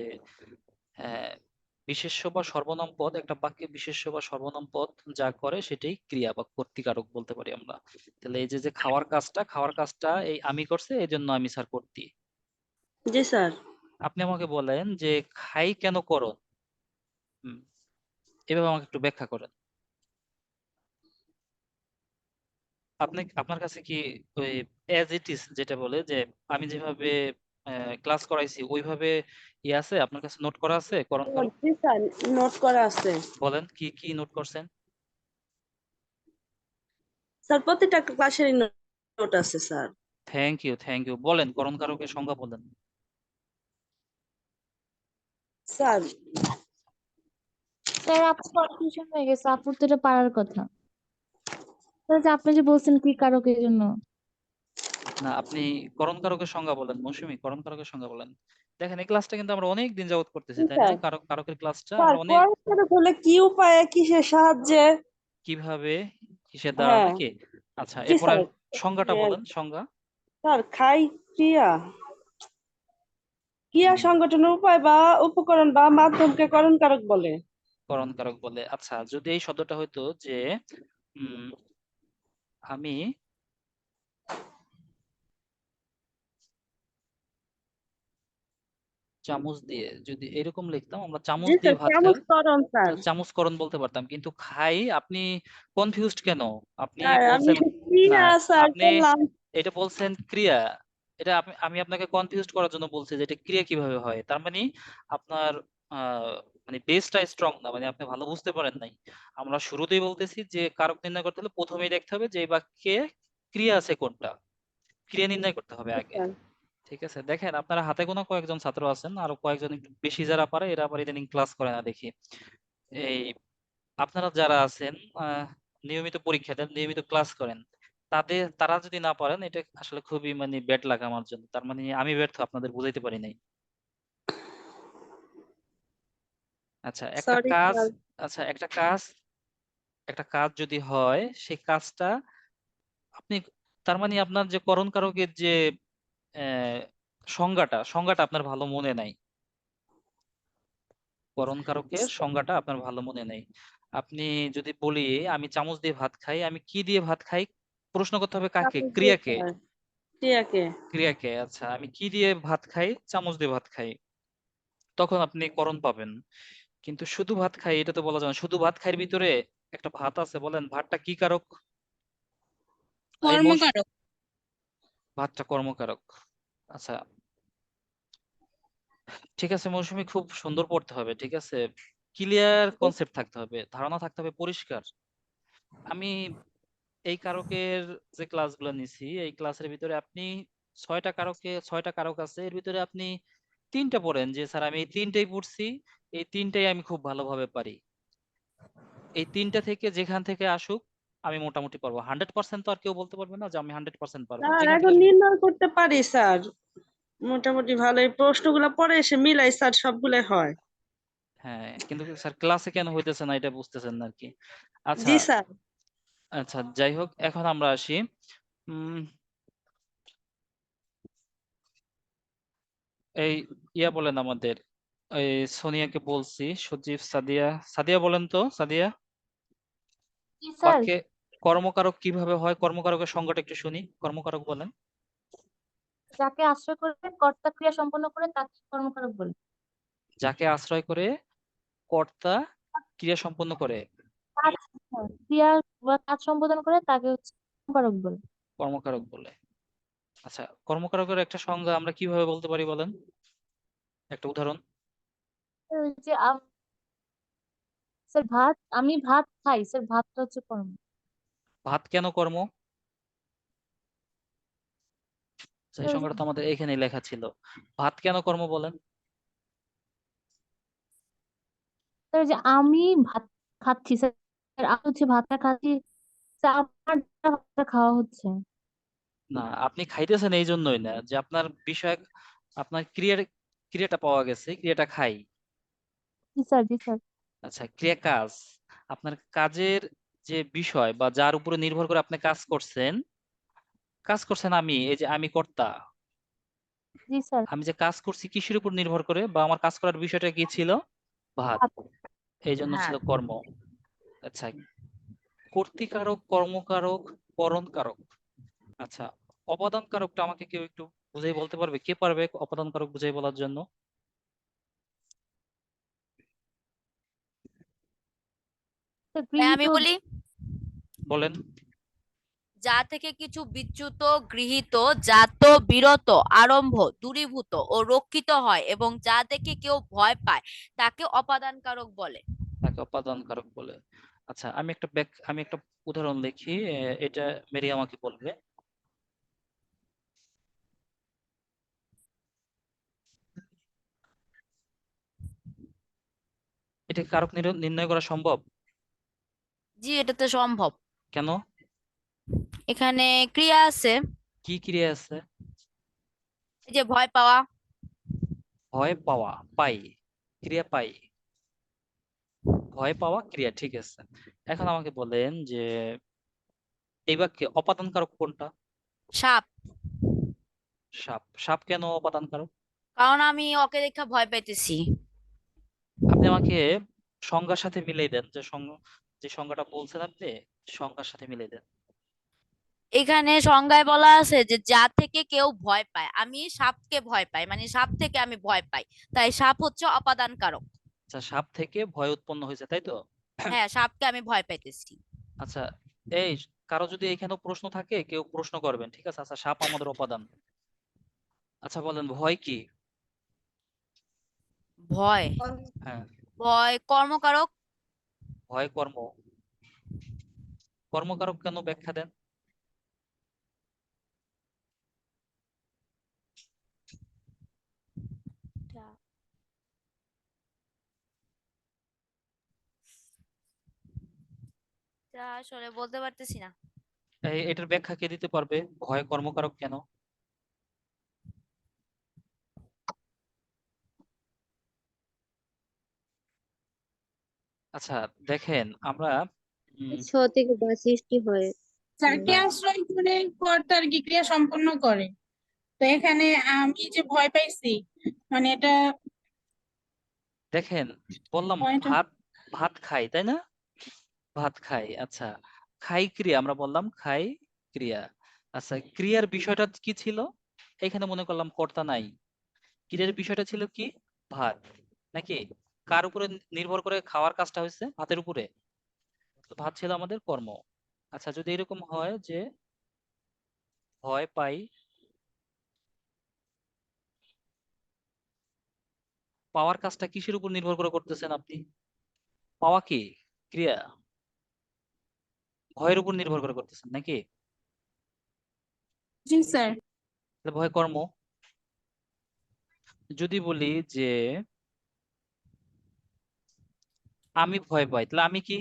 বিশেষ্য বা সর্বনাম পদ, একটা বাক্যে বিশেষ্য বা সর্বনাম পদ যা করে সেটাই ক্রিয়া বা কর্তৃকারক বলতে পারি আমরা। তাহলে এই যে যে খাওয়ার কাজটা এই আমি করছে, এই জন্য আমি স্যার কর্তৃ। জি স্যার। আপনি আমাকে বলেন যে খাই কেন করণ? হুম, এভাবে আমাকে একটু ব্যাখ্যা করেন। আপনার কাছে কি ওই অ্যাজ ইট ইজ যেটা বলে যে আমি যেভাবে ক্লাস করাইছি ওইভাবে আছে? আপনার কাছে নোট করা আছে করণ কারক? জি স্যার নোট করা আছে। বলেন কি কি নোট করছেন? স্যার প্রতিটা ক্লাসেরই নোট আছে sir. Thank you, thank you. বলেন করণ কারকের সংজ্ঞা বলেন। স্যার স্যার আপু কনফিউশন হয়ে গেছে, আপুর তো এটা পারার কথা। স্যার যে আপনি যে বলছেন কি কারক এই জন্য। না, আপনি করণ কারকের সংজ্ঞা বলেন। মৌসুমী, করণ কারকের সংজ্ঞা বলেন। দেখেন, এই ক্লাসটা কিন্তু আমরা অনেক দিন যাবত করতেছি, জি তাই না? স্যার। কারকের ক্লাসটা স্যার আমরা অনেক। করণ কারক হলে কি উপায়ে কিসের সাহায্যে? কিভাবে কিসের দ্বারা হ্যাঁ নাকি? আচ্ছা, জি এরপর স্যার সংজ্ঞাটা বলেন, সংজ্ঞা। স্যার খাই ক্রিয়া ক্রিয়া হুম, সংগঠনের উপায় বা উপকরণ বা মাধ্যমকে করণ কারক বলে। করণকারক বলে। আচ্ছা, যদি এই শব্দটা হইতো যে উম, আমি চামচ দিয়ে, যদি এরকম লিখতাম, আমরা চামচ জি দিয়ে স্যার ভাত খাই, চামচকরণ স্যার। চামচকরণ বলতে পারতাম, কিন্তু খাই আপনি কনফিউজড কেন? আপনি স্যার আমি বলছেন না, ক্রিয়া স্যার আপনি বললাম। এটা বলছেন ক্রিয়া। এটা আমি আপনাকে কনফিউজড করার জন্য বলছি যে এটা ক্রিয়া কিভাবে হয়। তার মানে আপনার মানে বেসটা স্ট্রং না, মানে আপনি ভালো বুঝতে পারেন নাই। আমরা শুরুতেই বলতেছি যে কারক নির্ণয় করতে হলে প্রথমেই দেখতে হবে যে এই বাক্যে ক্রিয়া আছে কোনটা, ক্রিয়া নির্ণয় করতে হবে জি আগে। স্যার ঠিক আছে, দেখেন আপনারা হাতে গোনা কয়েকজন ছাত্র আছেন, আরো কয়েকজন একটু বেশি যারা পারে এরা আবার ইদানিং ক্লাস করে না দেখি। এই আপনারা যারা আছেন নিয়মিত পরীক্ষা দেন, নিয়মিত ক্লাস করেন, তারা যদি না পারেন, এটা আসলে খুবই মানে ব্যাড লাগে আমার জন্য। তার মানে আমি ব্যর্থ, আপনাদের বুঝাইতে পারি নাই। আচ্ছা একটা সরি কাজ, স্যার। আচ্ছা একটা কাজ যদি হয়, সেই কাজটা আপনি, তার মানে আপনার যে করণ কারকের যে আহ, সংজ্ঞাটা আপনার ভালো মনে নাই। করণ কারকের সংজ্ঞাটা আপনার ভালো মনে নেই। আপনি যদি বলি আমি চামচ দিয়ে ভাত খাই, আমি কি দিয়ে ভাত খাই, প্রশ্ন করতে হবে কাকে? চামচ দিয়ে ক্রিয়াকে। স্যার ক্রিয়াকে। ক্রিয়াকে। আচ্ছা, আমি কি দিয়ে ভাত খাই? চামচ দিয়ে ভাত খাই। তখন আপনি করণ পাবেন। কিন্তু শুধু ভাত খাই এটা তো বলা যায় না। শুধু ভাত খাইয়ের ভিতরে একটা ভাত আছে, বলেন ভাতটা কি কারক? এই কর্মকারক। ভাতটা কর্মকারক। আচ্ছা, ঠিক আছে মৌসুমী, খুব সুন্দর পড়তে হবে, ঠিক আছে? ক্লিয়ার কনসেপ্ট থাকতে হবে, ধারণা থাকতে হবে পরিষ্কার। আমি এই কারকের যে ক্লাসগুলো নিছি, এই ক্লাসের ভিতরে আপনি 6টা কারক আছে, এর ভিতরে আপনি 3টা পড়েন যে স্যার আমি এই 3টাই পড়ছি, এই 3টাই আমি খুব ভালোভাবে পারি। এই 3টা থেকে যেখান থেকে আসুক আমি মোটামুটি পারবো। 100% তো আর কেউ বলতে পারবে না যে আমি 100% পারবো, স্যার যেখান এখন থেকে নির্ণয় করতে পারি স্যার মোটামুটি ভালো। এই প্রশ্নগুলো পরে এসে মিলাই স্যার সবগুলাই হয়। হ্যাঁ, কিন্তু স্যার ক্লাসে কেন হইতেছে না এটা বুঝতেছেন না আর কি। আচ্ছা, জি স্যার। আচ্ছা যাই হোক, এখন আমরা আসি উম এই বলেন আমাদের, এই সোনিয়াকে বলছি, সজীব, সাদিয়া, সাদিয়া বলেন তো, সাদিয়া জি স্যার। বাক্যে কর্মকারক কিভাবে হয়? কর্মকারকের সংজ্ঞাটা একটু শুনি, কর্মকারক বলেন। যাকে আশ্রয় করে কর্তা ক্রিয়া সম্পন্ন করে তাকে কর্মকারক বলে। যাকে আশ্রয় করে কর্তা ক্রিয়া সম্পন্ন করে কাজ ক্রিয়া বা কাজ সম্পাদন করে তাকে হচ্ছে কর্মকারক বলে। কর্মকারক বলে। আচ্ছা, কর্মকারকের একটা সংজ্ঞা আমরা কিভাবে বলতে পারি বলেন, একটা উদাহরণ। ওই যে স্যার আমি ভাত খাই স্যার, ভাতটা হচ্ছে কর্ম। ভাত কেন কর্ম? সেই স্যার, সংজ্ঞাটা তো আমাদের এখানেই লেখা ছিল। ভাত কেন কর্ম বলেন? স্যার যে আমি ভাত খাচ্ছি স্যার, আমি হচ্ছে ভাতটা খাচ্ছি স্যার, আমার দ্বারা ভাতটা খাওয়া হচ্ছে। না, আপনি খাইতেছেন এই জন্যই না যে আপনার বিষয়, আপনার ক্রিয়াটা পাওয়া গেছে, ক্রিয়াটা খাই। জি স্যার, জি স্যার। আচ্ছা, ক্রিয়া কাজ, আপনার কাজের যে বিষয় বা যার উপরে নির্ভর করে আপনি কাজ করছেন আমি, এই যে আমি কর্তা, জি স্যার। আমি যে কাজ করছি কিসের উপর নির্ভর করে, বা আমার কাজ করার বিষয়টা কি ছিল? ভাত। ভাত। এই জন্য ছিল কর্ম। আচ্ছা, কর্তৃকারক, কর্মকারক, করণকারক। আচ্ছা, অপাদান কারকটা আমাকে কেউ একটু বুঝাই বলতে পারবে? কে পারবে অপাদান কারক বুঝাই বলার জন্য? স্যার, আমি বলি, বলেন। যা থেকে কিছু বিচ্যুত, গৃহীত, জাত, বিরত, আরম্ভ, দূরীভূত ও রক্ষিত হয় এবং যা দেখে কেউ ভয় পায় তাকে অপাদান কারক বলে। তাকে অপাদান কারক বলে। আচ্ছা, আমি একটা উদাহরণ লিখি, এটা মেরি আমাকে বলবে। এটা কি কারক নির্ণয় করা সম্ভব? জি, এটা তো সম্ভব। কেন? এখানে ক্রিয়া আছে, কি ক্রিয়া আছে? এই যে ভয় পাওয়া। ভয় পাওয়া, পাই, ক্রিয়া পাই, ভয় পাওয়া ক্রিয়া, ঠিক আছে। এখন আমাকে বলেন যে এই বাক্যে অপাদান কারক কোনটা? সাপ। সাপ। সাপ কেন অপাদান কারক? কারণ আমি ওকে দেখে ভয় পাইতেছি। আপনি আমাকে সংজ্ঞার সাথে মিলিয়ে দেন, যে সংজ্ঞাটা বলছেন আপনি সংজ্ঞার সাথে মিলিয়ে দেন। এখানে সংজ্ঞায় বলা আছে যে যা থেকে কেউ ভয় পায়, আমি সাপকে ভয় পাই, মানে সাপ থেকে আমি ভয় পাই, তাই সাপ হচ্ছে অপাদান কারক। আচ্ছা, সাপ থেকে ভয় উৎপন্ন হয়েছে, তাই তো? হ্যাঁ, সাপকে আমি ভয় পাইতেছি। আচ্ছা, এই কারো যদি এখানেও প্রশ্ন থাকে কেউ প্রশ্ন করবেন, ঠিক আছে? আচ্ছা, সাপ আমাদের অপাদান। আচ্ছা বলেন, ভয় কি? ভয়, হ্যাঁ, ভয় কর্মকারক। ভয় কর্ম। কর্মকারক কেন, ব্যাখ্যা দেন। তা আসলে বলতে পারতেছি না। এটার ব্যাখ্যা কে দিতে পারবে, ভয় কর্মকারক কেন? আচ্ছা দেখেন, আমরা থেকে বা সৃষ্টি হয়। যাকে আশ্রয় করে কর্তার কি ক্রিয়া সম্পন্ন করে। তো এখানে আমি যে ভয় পাইছি, মানে এটা দেখেন, বললাম পয়েন্ট। ভাত ভাত খাই, তাই না? ভাত খাই। আচ্ছা, খাই ক্রিয়া, আমরা বললাম খাই ক্রিয়া। আচ্ছা, ক্রিয়ার বিষয়টা কি ছিল? এখানে মনে করলাম কর্তা নাই, ক্রিয়ার বিষয়টা ছিল কি? ভাত। নাকি কার উপরে নির্ভর করে খাওয়ার কাজটা হয়েছে? ভাতের উপরে। তো ভাত ছিল আমাদের কর্ম। আচ্ছা, যদি এরকম হয় যে ভয় পাই, পাওয়ার কাজটা কিসের উপর নির্ভর করে করতেছেন আপনি? পাওয়া কি ক্রিয়া? ভয়ের উপর নির্ভর করে করতেছেন নাকি? জি স্যার। তাহলে ভয় কর্ম। যদি বলি যে আমি ভয় পাই, তাহলে আমি কি?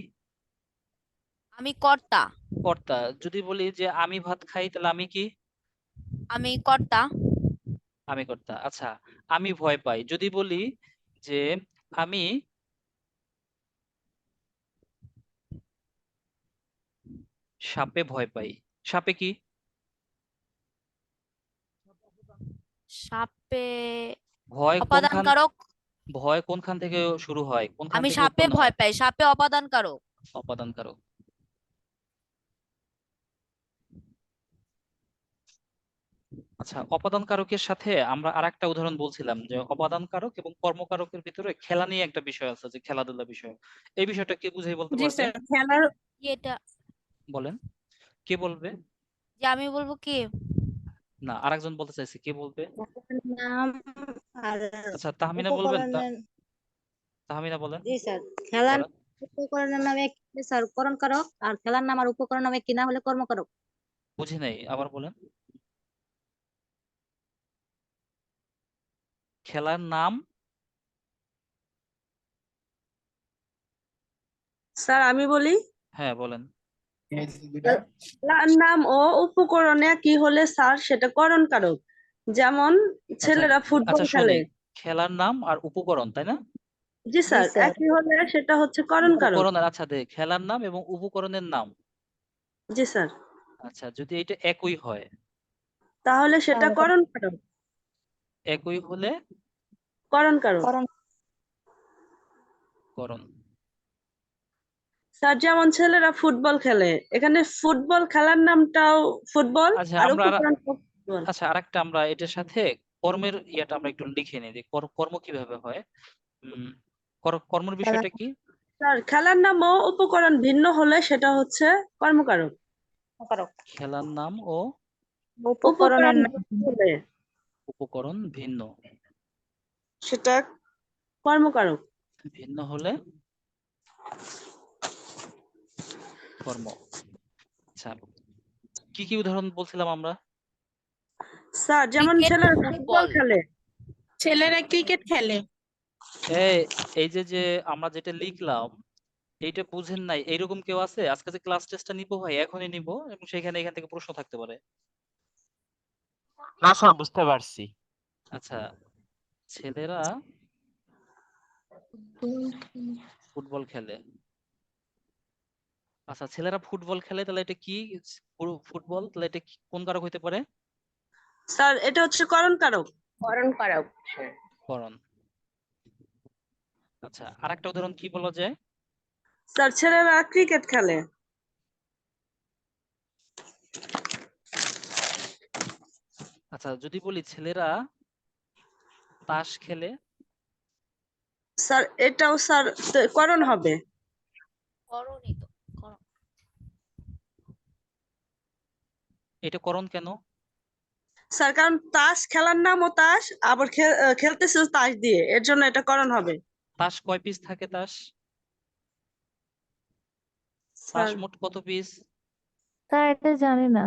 আমি কর্তা। কর্তা। যদি বলি যে আমি ভাত খাই, তাহলে আমি কি? আমি কর্তা। আমি কর্তা। আচ্ছা, আমি ভয় পাই, যদি বলি যে আমি সাপে ভয় পাই, সাপে কি? সাপে ভয় অপাদান কারক। ভয় কোনখান থেকে শুরু হয়, কোনখান আমি থেকে সাপে উৎপন্ন ভয় হয়? পাই, সাপে অপাদান কারক। অপাদান কারক। আচ্ছা, অপাদান কারকের সাথে আমরা আরেকটা উদাহরণ বলছিলাম যে অপাদান কারক এবং কর্মকারকের ভিতরে খেলা নিয়ে একটা বিষয় আছে, যে খেলাধুলা বিষয়। এই বিষয়টা কে বুঝাই বলতে জি পারবে? স্যার, খেলার এটা বলেন, কে বলবে? যে আমি বলবো কি? না, আরেকজন বলতে চাইছে, কে বলবে? নাম আর আচ্ছা, তাহমিনা বলবেন। উপকরণের। তাহমিনা বলেন। জি স্যার, খেলার বলেন। উপকরণের নাম এক স্যার করণ কারক, আর খেলার নাম আর উপকরণ নাম একই না হলে কর্মকারক। বুঝি নাই, আবার বলেন। খেলার নাম। স্যার আমি বলি, হ্যাঁ বলেন। খেলার নাম ও উপকরণ একই হলে স্যার সেটা করণ কারক। যেমন আচ্ছা, ছেলেরা ফুটবল আচ্ছা খেলে। শুনি, খেলার নাম আর উপকরণ, তাই না? জি স্যার, একই হলে সেটা হচ্ছে করণ কারক। উপকরণের, আচ্ছা খেলার নাম এবং উপকরণের নাম। জি স্যার, আচ্ছা, যদি এটা একই হয়, তাহলে সেটা করণ কারক। একই হলে করণ কারক। করণ। স্যার যেমন ছেলেরা ফুটবল খেলে, এখানে ফুটবল খেলার নামটাও ফুটবল আচ্ছা, আর আমরা উপকরণ ফুটবল। আচ্ছা আরেকটা, আমরা এটার সাথে কর্মের ইয়েটা আমরা একটু লিখে নিই যে কর্ম কিভাবে হয়। কর্মের বিষয়টা কি? স্যার খেলার নাম ও উপকরণ ভিন্ন হলে সেটা হচ্ছে কর্মকারক। খেলার নাম ও উপকরণ ভিন্ন হলে উপকরণ ভিন্ন। সেটা কর্মকারক। ভিন্ন হলে কর্ম। আচ্ছা, কি কি উদাহরণ বলছিলাম আমরা? স্যার যেমন ক্রিকেট, ছেলেরা ফুটবল ফুটবল। খেলে। ছেলেরা ক্রিকেট খেলে। এই যে আমরা যেটা লিখলাম, এইটা বুঝেন নাই এইরকম কেউ আছে? আজকে যে ক্লাস টেস্টটা নিবো ভাই, এখনই নিব, এবং সেখানে এখান থেকে প্রশ্ন থাকতে পারে। না স্যার, বুঝতে পারছি। আচ্ছা, ছেলেরা ফুটবল খেলে, আচ্ছা, ছেলেরা ফুটবল খেলে, তাহলে এটা কি? ফুটবল, তাহলে এটা কোন কারক হইতে পারে? স্যার এটা হচ্ছে করণ কারক। করণ। আচ্ছা, আরেকটা উদাহরণ কি বলা যায়? স্যার ছেলেরা ক্রিকেট খেলে। আচ্ছা, যদি বলি ছেলেরা তাস খেলে? স্যার এটাও স্যার করণ হবে। করণই তো করণ। এটা করণ কেন? স্যার কারণ তাস খেলার নামও তাস, আবার খেলতেছে তাস দিয়ে, এর জন্য এটা করণ হবে। তাস কয় পিস থাকে? তাস স্যার মোট কত পিস? স্যার এটা জানি না।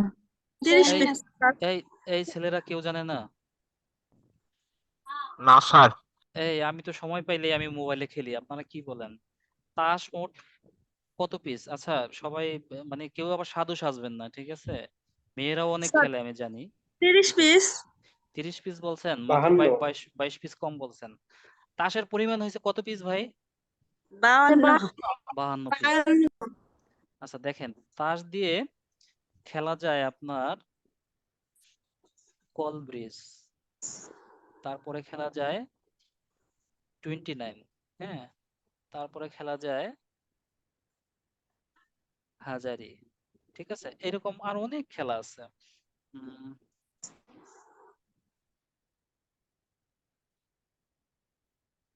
30 এই পিস স্যার। এই এই ছেলেরা কেউ জানে না? না স্যার। এই আমি তো সময় পাইলে আমি মোবাইলে খেলি, আপনারা কি বলেন? তাস মোট কত পিস? আচ্ছা সবাই মানে কেউ আবার সাধু সাজবেন না, ঠিক আছে? মেয়েরাও অনেক স্যার খেলে আমি জানি। 30 পিস। 30 পিস বলছেন? মাত্র 22 পিস কম বলছেন। তাসের পরিমাণ হয়েছে কত পিস ভাই? 52। 52 পিস। আচ্ছা দেখেন, তাস দিয়ে খেলা যায় আপনার কল ব্রিজ, তারপরে খেলা যায় 29, হ্যাঁ, তারপরে খেলা যায় হাজারি, ঠিক আছে? এরকম আর অনেক খেলা আছে। উম,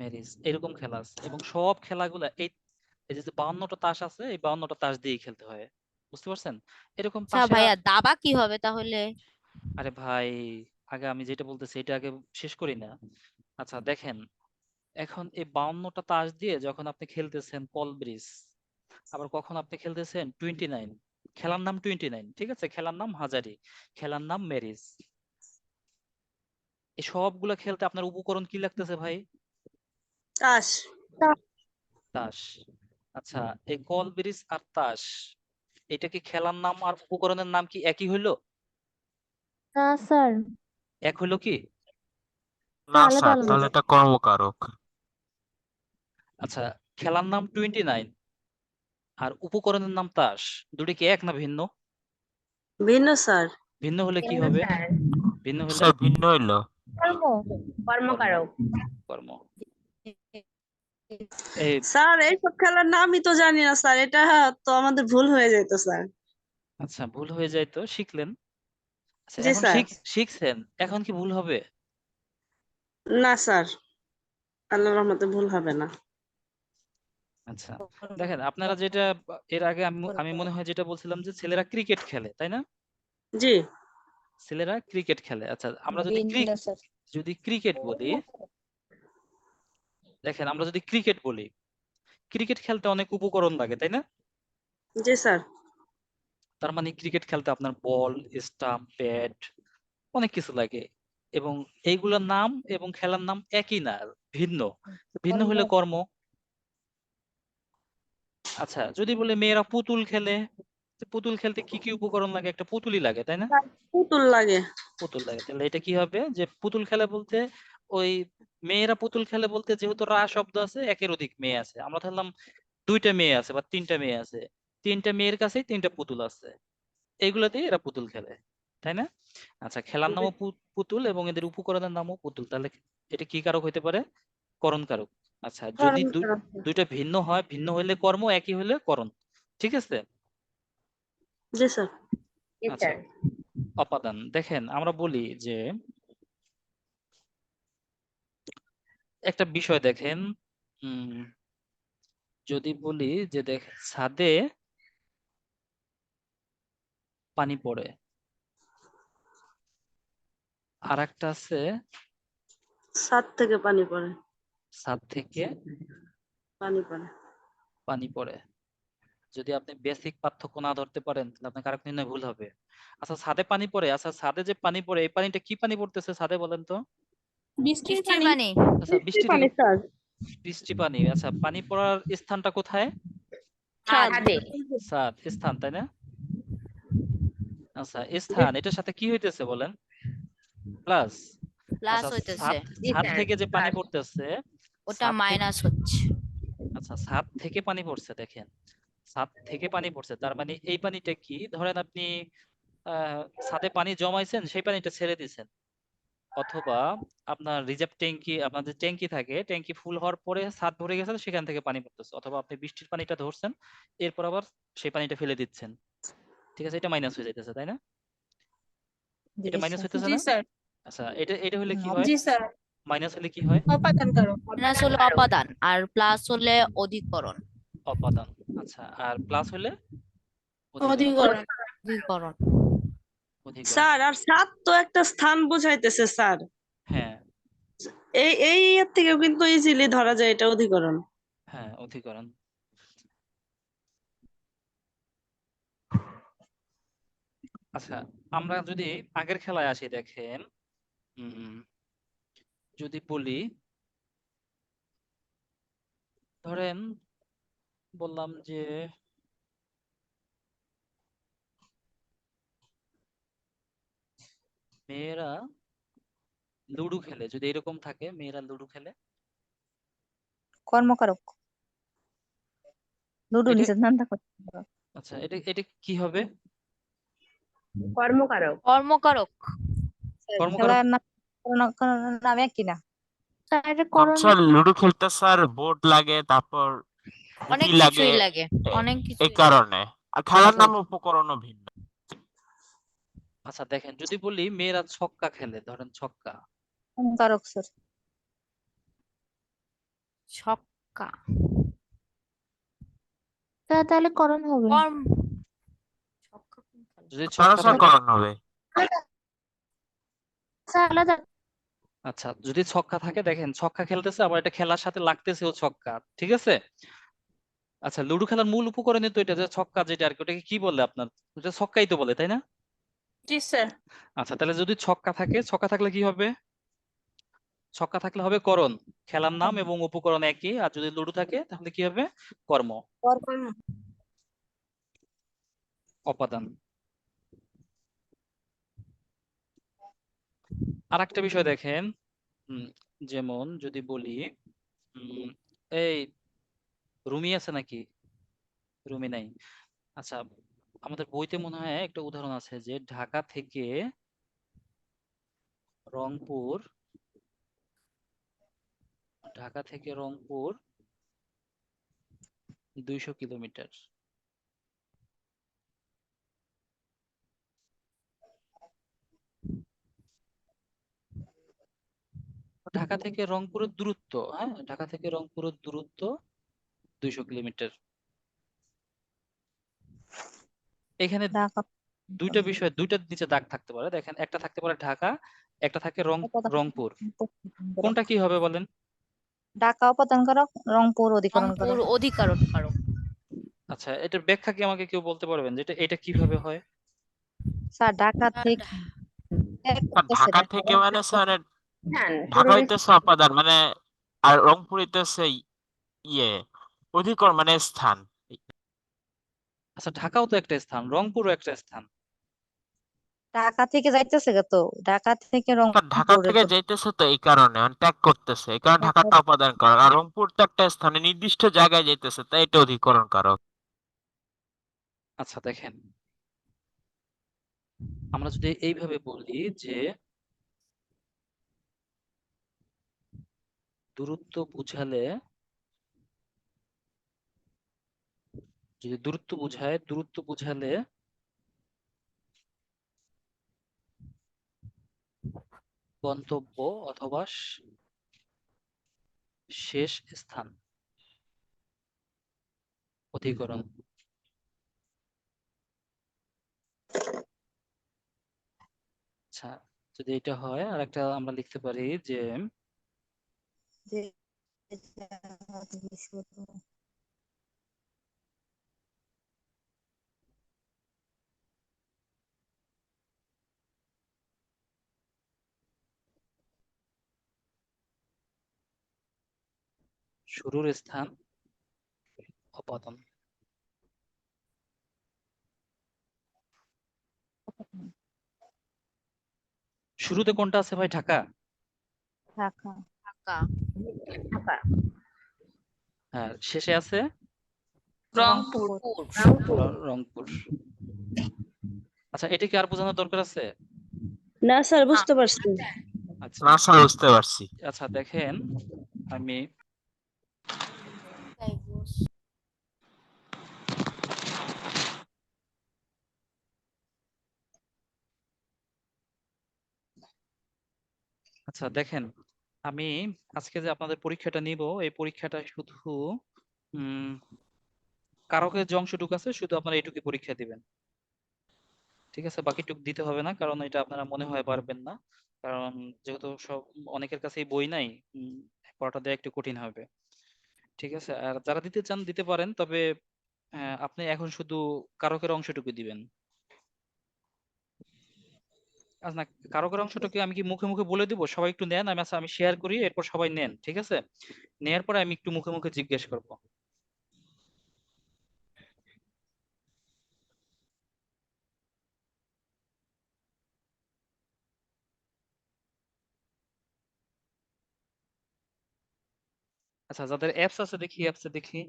ম্যারিজ, এরকম খেলা আছে, এবং সব খেলাগুলা এই যে 52টা তাস আছে, এই 52টা তাস দিয়েই খেলতে হয়, বুঝতে পারছেন? এরকম আচ্ছা তাসের ভাইয়া, দাবা কি হবে তাহলে? আরে ভাই, আগে আমি যেটা বলতেছি এটা আগে শেষ করি না। আচ্ছা দেখেন, এখন এই 52টা তাস দিয়ে যখন আপনি খেলতেছেন কল ব্রিজ, আবার কখন আপনি খেলতেছেন 29, খেলার নাম 29, ঠিক আছে? খেলার নাম হাজারি, খেলার নাম ম্যারিজ, এই সবগুলা খেলতে আপনার উপকরণ কি লাগতেছে ভাই? তাস। তাস। আচ্ছা, এই কল ব্রিজ আর তাস, এটা কি খেলার নাম আর উপকরণের নাম কি একই হইলো? না স্যার, এক হইলো কি? না আলাদা স্যার, আলাদা। তাহলে এটা কর্মকারক। আচ্ছা, খেলার নাম 29 আর উপকরণের নাম তাস, দুটি কি এক না ভিন্ন? ভিন্ন স্যার। ভিন্ন হলে কি হবে? ভিন্ন হলে স্যার ভিন্ন হইলো। কর্ম। কর্মকারক। কর্ম। এই স্যার এইসব খেলার নামই তো জানি না স্যার, এটা তো আমাদের ভুল হয়ে যেত স্যার। আচ্ছা, ভুল হয়ে যায় তো শিখলেন। আচ্ছা, জি এখন স্যার। শিখছেন, এখন কি ভুল হবে? না স্যার, আল্লাহর রহমতে ভুল হবে না। আচ্ছা দেখেন, আপনারা যেটা এর আগে আমি মনে হয় যেটা বলছিলাম যে ছেলেরা ক্রিকেট খেলে, তাই না? জি ছেলেরা ক্রিকেট খেলে। আচ্ছা, আমরা যদি ক্রিকেট বলি, দেখেন আমরা যদি ক্রিকেট বলি, ক্রিকেট খেলতে অনেক উপকরণ লাগে, তাই না? জি স্যার। তার মানে ক্রিকেট খেলতে আপনার বল, স্টাম্প, ব্যাট, অনেক কিছু লাগে, এবং এইগুলোর নাম এবং খেলার নাম একই না, ভিন্ন। ভিন্ন হলে কর্ম। আচ্ছা, যদি বলে মেয়েরা পুতুল খেলে, তো পুতুল খেলতে কি কি উপকরণ লাগে? একটা পুতুলই লাগে, তাই না? পুতুল লাগে। পুতুল লাগে, তাহলে এটা কি হবে? যে পুতুল খেলে বলতে ওই মেয়েরা পুতুল খেলে বলতে, যেহেতু রা শব্দ আছে, একের অধিক মেয়ে আছে, আমরা ধরলাম 2টা মেয়ে আছে বা 3টা মেয়ে আছে, 3টা মেয়ের কাছেই 3টা পুতুল আছে, এইগুলাতেই এরা পুতুল খেলে, তাই না? আচ্ছা, খেলার নামও পুতুল এবং এদের উপকরণের নামও পুতুল, তাহলে এটা কি কারক হইতে পারে? করণ কারক। আচ্ছা, যদি দুইটা ভিন্ন হয়, ভিন্ন হইলে কর্ম, একই হইলে করণ, ঠিক আছে? জি স্যার। আচ্ছা, অপাদান দেখেন, আমরা বলি যে একটা বিষয় দেখেন, উম যদি বলি যে ছাদে পানি পড়ে, আর একটা আছে ছাদ থেকে পানি পড়ে। ছাদ থেকে পানি পড়ে। পানি পড়ে। যদি আপনি বেসিক পার্থক্য না ধরতে পারেন, তাহলে আপনার কারক নির্ণয় ভুল হবে। আচ্ছা, ছাদে পানি পড়ে, আচ্ছা ছাদে যে পানি পড়ে, এই পানিটা কি পানি পড়তেছে ছাদে বলেন তো? বৃষ্টির বৃষ্টির পানি। পানি। আচ্ছা, বৃষ্টি পানি থেকে স্যার। বৃষ্টি পানি। আচ্ছা, পানি পড়ার স্থানটা কোথায়? ছাদ। ছাদ, স্থান, তাই না? আচ্ছা, স্থান, এটার সাথে কি হইতেছে বলেন? প্লাস। প্লাস আচ্ছা, হইতেছে, ছাদ থেকে যে পানি পড়তেছে, ওটা ছাদ থেকে, মাইনাস হচ্ছে। আচ্ছা ছাদ থেকে পানি পড়ছে, দেখেন ছাদ থেকে পানি পড়ছে, তার মানে এই পানিটা কি, ধরেন আপনি ছাদে পানি জমাইছেন, সেই পানিটা ছেড়ে দিছেন, অথবা আপনার রিজার্ভ ট্যাঙ্কি, আপনাদের ট্যাঙ্কি থাকে, ট্যাঙ্কি ফুল হওয়ার পরে ছাদ ভরে গেছে, সেখান থেকে পানি পড়তেছে, অথবা আপনি বৃষ্টির পানিটা ধরছেন, এরপর আবার সেই পানিটা ফেলে দিচ্ছেন। ঠিক আছে, এটা মাইনাস হয়ে যাইতেছে, তাই না? এটা মাইনাস হইতেছে জি না? স্যার। আচ্ছা, এটা হলে কি হয়? জি স্যার। মাইনাস হলে কি হয়? অপাদান কারক। মাইনাস হলে অপাদান, আর প্লাস হলে অধিকরণ। অপাদান। আচ্ছা, আর প্লাস হলে অধিকরণ। অধিকরণ। অধিকরণ। অধিকরণ। স্যার আর ছাদ তো একটা স্থান বুঝাইতেছে স্যার, হ্যাঁ এই এর থেকেও কিন্তু ইজিলি ধরা যায় এটা অধিকরণ। হ্যাঁ, অধিকরণ। আচ্ছা, আমরা যদি আগের খেলায় আসি, দেখেন যদি বলি, ধরেন বললাম যে মেয়েরা লুডো খেলে, যদি এরকম থাকে মেয়েরা লুডো খেলে, কর্মকারক, লুডো এটা নিচে নামটা করতে হবে। আচ্ছা, এটা কি হবে? কর্মকারক। কর্মকারক। কর্মকারক। খেলার নাম একই না? স্যার এটা করণ, স্যার লুডো খেলতে স্যার বোর্ড লাগে, তারপর অনেক গুটি লাগে, কিছুই লাগে, অনেক এই কিছুই লাগে। কারণে। আর খেলার নাম উপকরণও ভিন্ন। আচ্ছা দেখেন, যদি বলি মেয়েরা ছক্কা খেলে, ধরেন ছক্কা, কর্মকারক স্যার। ছক্কা। তাহলে করণ হবে। ছক্কা কোন খেলা? যদি তারা ছক্কা স্যার থাকে, করণ হবে। স্যার আলাদা। আচ্ছা যদি ছক্কা থাকে, দেখেন ছক্কা খেলতেছে, আবার এটা খেলার সাথে লাগতেছেও ছক্কা, ঠিক আছে? আচ্ছা, লুডো খেলার মূল উপকরণই তো এটা, যে ছক্কা যেটা আর কি, ওটাকে কি বলে আপনার? ওটা ছক্কাই তো বলে, তাই না? জি স্যার। আচ্ছা, তাহলে যদি ছক্কা থাকে, ছক্কা থাকলে কি হবে? ছক্কা থাকলে হবে করণ, খেলার নাম এবং উপকরণ একই। আর যদি লুডো থাকে তাহলে কি হবে? কর্ম, অপাদান। আর একটা বিষয় দেখেন, যেমন যদি বলি এই রুমি আছে নাকি? রুমি নাই। আচ্ছা, আমাদের বইতে মনে হয় একটা উদাহরণ আছে, যে ঢাকা থেকে রংপুর, ঢাকা থেকে রংপুর 200 কিলোমিটার। ঢাকা থেকে রংপুরের দূরত্ব, হ্যাঁ, ঢাকা থেকে রংপুরের দূরত্ব 200 কিলোমিটার। এখানে ঢাকা দুইটা বিষয়, দুইটার নিচে দাগ থাকতে পারে, দেখেন একটা থাকতে পারে ঢাকা, একটা থাকে রংপুর। কোনটা কি হবে বলেন? ঢাকা উপাদান কারক, রংপুর অধিকরণ রংপুর কারক। অধিকরণ কারক। আচ্ছা, এটার ব্যাখ্যা কি আমাকে কেউ বলতে পারবেন, যে এটা কিভাবে হয়? স্যার ঢাকা থেকে ঢাকা থেকে মানে স্যার ঢাকা হইতেছে অপাদান মানে, আর রংপুর হইতেছে ইয়ে অধিকরণ মানে স্থান। আচ্ছা, ঢাকাও তো একটা স্থান, রংপুরও একটা স্থান। ঢাকা থেকে যাইতেছে তো, ঢাকা থেকে ঢাকা রংপুর থেকে যাইতেছে তো এই কারণে, মানে ত্যাগ করতেছে, এই কারণে ঢাকাটা অপাদান কারক। আর রংপুর তো একটা স্থানে নির্দিষ্ট জায়গায় যাইতেছে, তাই এটা অধিকরণ কারক। আচ্ছা দেখেন, আমরা যদি এইভাবে বলি যে দূরত্ব বুঝালে, যদি দূরত্ব বুঝালে গন্তব্য অথবা শেষ স্থান, অধিকরণ। আচ্ছা, যদি এটা হয়, আর একটা আমরা লিখতে পারি যে শুরুর স্থান অপাদান। শুরুতে কোনটা আছে ভাই? ঢাকা। ঢাকা। ঢাকা। হ্যাঁ, শেষে আছে রংপুর। রংপুর। আচ্ছা, এটা কি আর বোঝানোর দরকার আছে? না স্যার, বুঝতে পারছি। আচ্ছা না স্যার বুঝতে পারছি। আচ্ছা, দেখেন আমি আচ্ছা দেখেন, আমি আজকে যে আপনাদের পরীক্ষাটা নিব, এই পরীক্ষাটা শুধু উম কারকের যে অংশটুকু আছে শুধু আপনারা এইটুকু পরীক্ষা দিবেন, ঠিক আছে? বাকিটুকু দিতে হবে না, কারণ এটা আপনারা মনে হয় পারবেন না, কারণ যেহেতু সব অনেকের কাছেই বই নাই, পড়াটা দেওয়া একটু কঠিন হবে, ঠিক আছে? আর যারা দিতে চান দিতে পারেন, তবে আপনি এখন শুধু কারকের অংশটুকু দিবেন। আচ্ছা না, কারকের অংশটুকু আমি কি মুখে মুখে বলে দিব? সবাই একটু নেন, আমি শেয়ার করি, এরপর সবাই নেন, ঠিক আছে? নেয়ার পরে আমি একটু মুখে মুখে জিজ্ঞেস করব। আচ্ছা, যাদের অ্যাপস আছে দেখি, অ্যাপসে দেখি।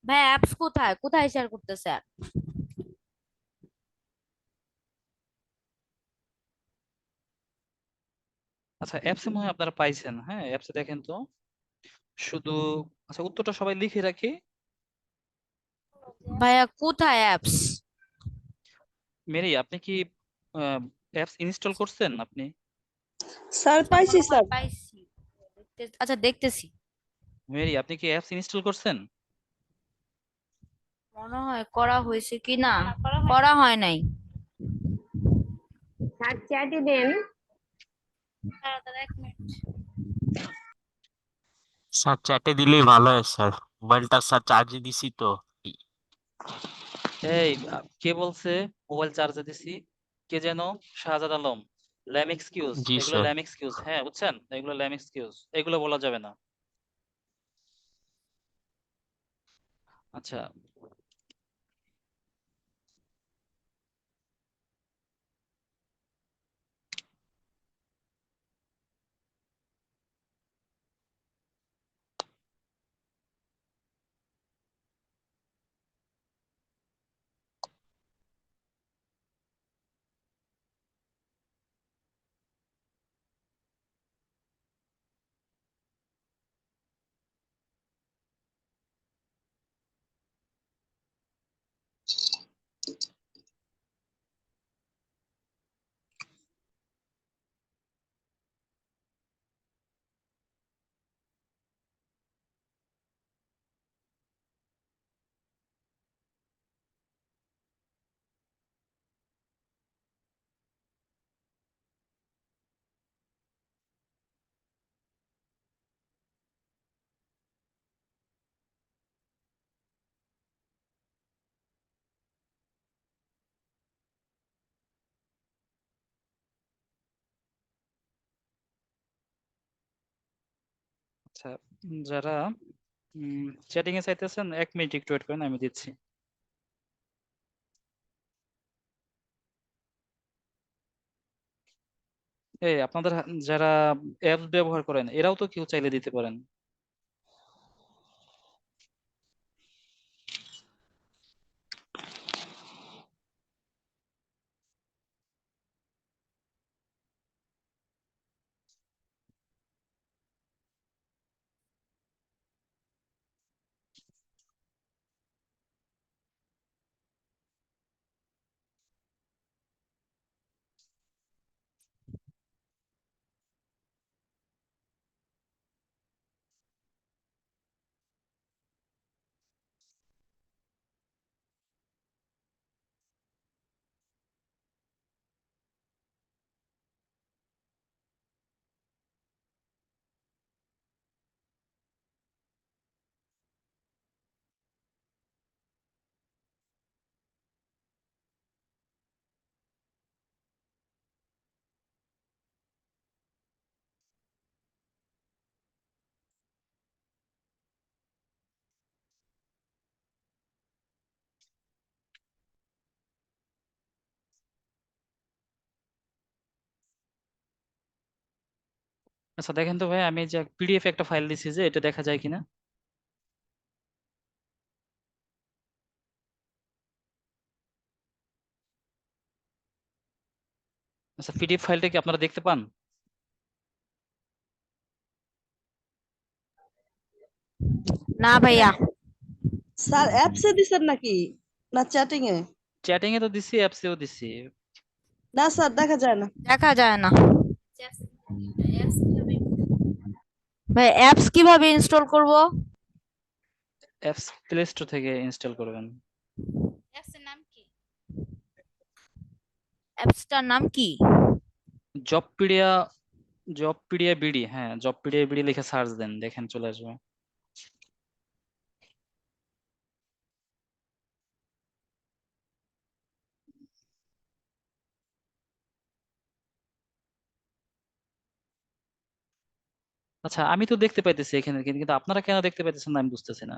ভাই অ্যাপস কোথায় কোথায় শেয়ার করতেছে? আচ্ছা, অ্যাপসে মনে হয় আপনারা পাইছেন। হ্যাঁ, অ্যাপসে দেখেন তো শুধু। আচ্ছা, উত্তরটা সবাই লিখে রাখি। ভাইয়া কোথায় অ্যাপস? মেরি, আপনি কি অ্যাপস ইনস্টল করছেন আপনি? স্যার আচ্ছা পাইছি মনে হয় স্যার। পাইছি। আচ্ছা দেখতেছি। মেরি, আপনি কি অ্যাপস ইনস্টল করছেন? মনে হয় করা হয়েছে কি না, করা হয় নাই। স্যার চ্যাটে দেন। দাঁড়া, দাঁড়া, 1 মিনিট। স্যার চ্যাটে দিলেই ভালো হয় স্যার, মোবাইলটা স্যার চার্জে দিছি তো। এই কে বলছে মোবাইল চার্জে দিছি? কে যেন? শাহজাদ আলম। ল্যাম এক্সকিউজ, জি এগুলো স্যার। ল্যাম এক্সকিউজ, হ্যাঁ বুঝছেন, এগুলো ল্যাম এক্সকিউজ, এগুলো বলা যাবে না। আচ্ছা, আচ্ছা, যারা চ্যাটিং এ চাইতেছেন 1 মিনিট একটু ওয়েট করেন, আমি দিচ্ছি। এই আপনাদের যারা অ্যাপস ব্যবহার করেন এরাও তো কেউ চাইলে দিতে পারেন। আচ্ছা দেখেন তো ভাই, আমি যে পিডিএফ একটা ফাইল দিছি, যে এটা দেখা যায় কিনা। আচ্ছা, পিডিএফ ফাইলটা কি আপনারা দেখতে পান? না ভাইয়া, স্যার অ্যাপসে দিছেন নাকি না চ্যাটিং এ? চ্যাটিং এ তো দিছি, অ্যাপসেও দিছি। না স্যার দেখা যায় না। দেখা যায় না। ভাই অ্যাপস কিভাবে ইনস্টল করব? অ্যাপস প্লে স্টোর থেকে ইনস্টল করবেন। অ্যাপসটার নাম কি? জবপিডিয়া, জবপিডিয়া বিডি, হ্যাঁ জবপিডিয়া বিডি লিখে সার্চ দেন, দেখেন চলে আসবে। আচ্ছা, আমি তো দেখতে পাইতেছি এখানে, কিন্তু আপনারা কেন দেখতে পাইতেছেন না আমি বুঝতেছি না।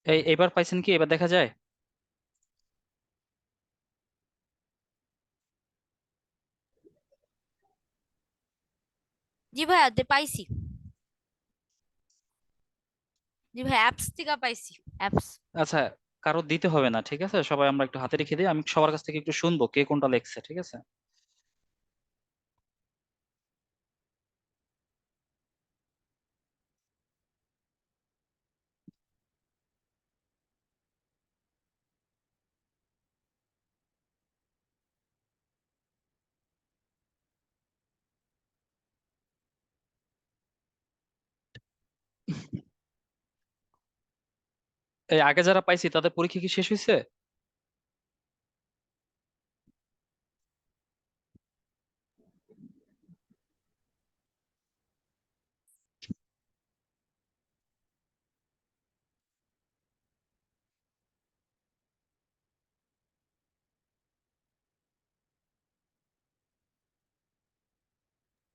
দেখা যায়। এবার পাইছেন কি? এবার দেখা যায়? জি ভাইয়া পাইছি। জি ভাই অ্যাপস থেকে পাইছি, অ্যাপস। আচ্ছা, কারো দিতে হবে না, ঠিক আছে? সবাই আমরা একটু হাতে রেখে দিই, আমি সবার কাছ থেকে একটু শুনবো কে কোনটা লেখছে, ঠিক আছে? এই আগে যারা পাইছি তাদের পরীক্ষা কি শেষ হয়েছে?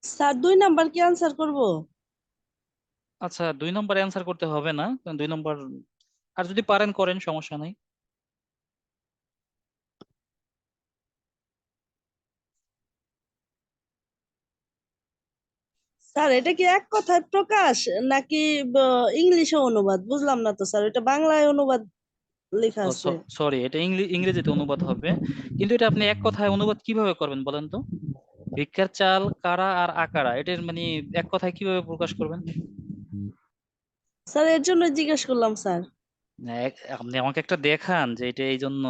স্যার 2 নাম্বার কি আনসার করব? আচ্ছা, 2 নম্বর অ্যান্সার করতে হবে না, কারণ 2 নম্বর আর যদি পারেন করেন, সমস্যা নাই। স্যার এটা কি এক কথায় প্রকাশ নাকি ইংলিশে অনুবাদ? বুঝলাম না তো স্যার, এটা বাংলায় অনুবাদ লেখা ও আছে। সরি, এটা ইংরেজিতে অনুবাদ হবে, কিন্তু এটা আপনি এক কথায় অনুবাদ কিভাবে করবেন বলেন তো? ভিক্ষার চাল কারা আর আকারা, এটার মানে এক কথায় কিভাবে প্রকাশ করবেন? স্যার এর জন্য জিজ্ঞেস করলাম স্যার। আপনি আমাকে একটা দেখান যে এটা এই জন্য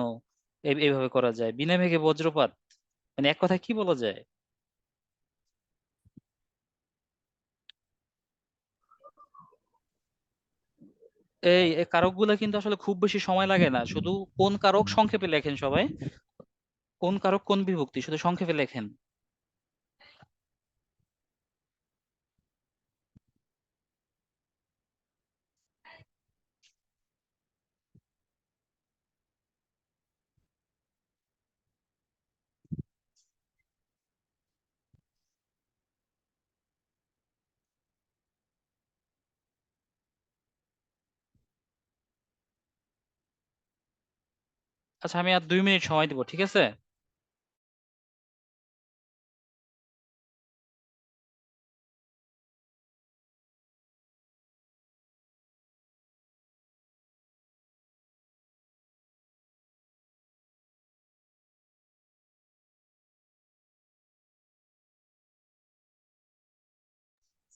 এইভাবে করা যায়, বিনা মেঘে বজ্রপাত, মানে এক কথায় কি বলা যায়? এই কারক গুলা কিন্তু আসলে খুব বেশি সময় লাগে না, শুধু কোন কারক সংক্ষেপে লেখেন সবাই, কোন কারক কোন বিভক্তি শুধু সংক্ষেপে লেখেন। আচ্ছা, আমি আর 2 মিনিট সময় দিব, ঠিক আছে?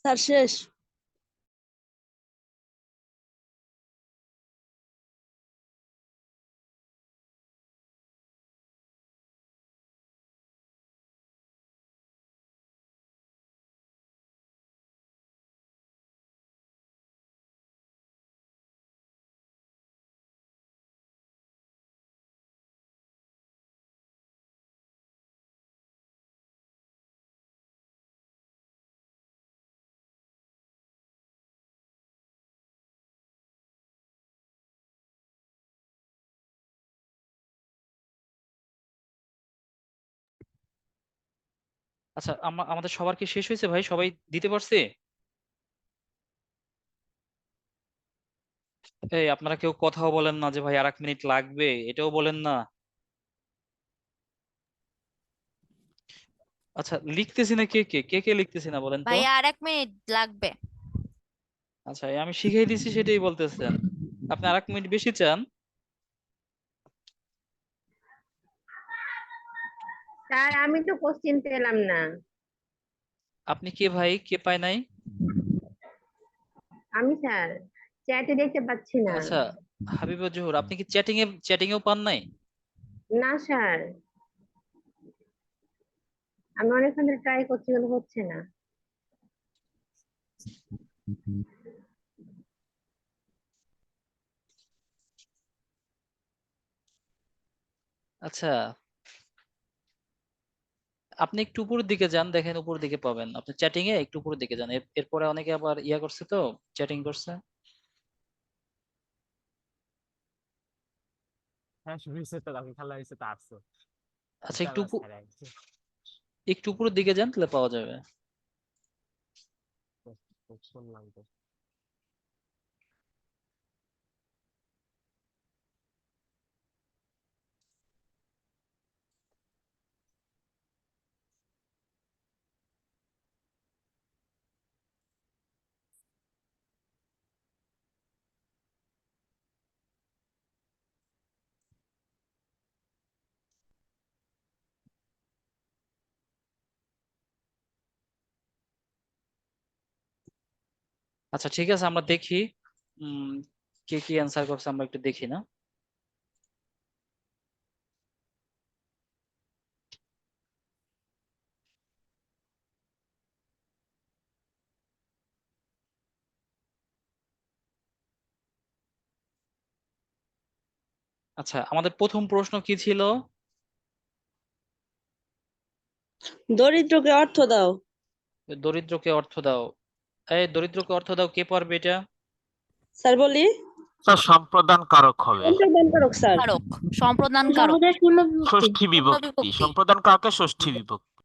স্যার শেষ। আচ্ছা, আমাদের সবার কি শেষ হয়েছে ভাই? সবাই দিতে পারছে? এই আপনারা কেউ কথাও বলেন না যে ভাই আর 1 মিনিট লাগবে, এটাও বলেন না। আচ্ছা, লিখতেছি না, কে কে কে কে লিখতেছি না বলেন তো? ভাইয়া আর 1 মিনিট লাগবে। আচ্ছা, আমি শিখিয়ে দিচ্ছি সেটাই বলতেছেন, আপনি আর 1 মিনিট বেশি চান? স্যার আমি তো কোশ্চিন পেলাম না। আপনি কে ভাই, কে পায় নাই? আমি স্যার চ্যাটে দেখতে পাচ্ছি না। আচ্ছা, হাবিবুর জহুর, আপনি কি চ্যাটিংয়েও পান নাই? না স্যার, আমি অনেকক্ষণ ধরে ট্রাই করছি কিন্তু হচ্ছে না। আচ্ছা, আপনি একটু উপরের দিকে যান, দেখেন উপরের দিকে পাবেন, আপনি চ্যাটিং এ একটু উপরের দিকে যান, এরপরে অনেকে আবার ইয়া করছে তো, চ্যাটিং করছে। হ্যাঁ শুনছে তো, আমি খেলা হয়েছে তো আসছো। আচ্ছা, একটু উপরের দিকে যান, তাহলে পাওয়া যাবে। শুনলাম তো। আচ্ছা, ঠিক আছে, আমরা দেখি উম কে কি অ্যান্সার করছে, আমরা একটু দেখি না। আচ্ছা, আমাদের প্রথম প্রশ্ন কি ছিল? দরিদ্রকে অর্থ দাও। দরিদ্রকে অর্থ দাও। এই দরিদ্রকে অর্থ দাও, কে পারবে এটা? স্যার বলি, স্যার সম্প্রদান কারক হবে। সম্প্রদান কারক স্যার। কারক, সম্প্রদান কারক, সমাজের পূর্ণ বিভক্তি। ষষ্ঠী বিভক্তি, বিভক্তি। সম্প্রদান কারকে ষষ্ঠী বিভক্তি।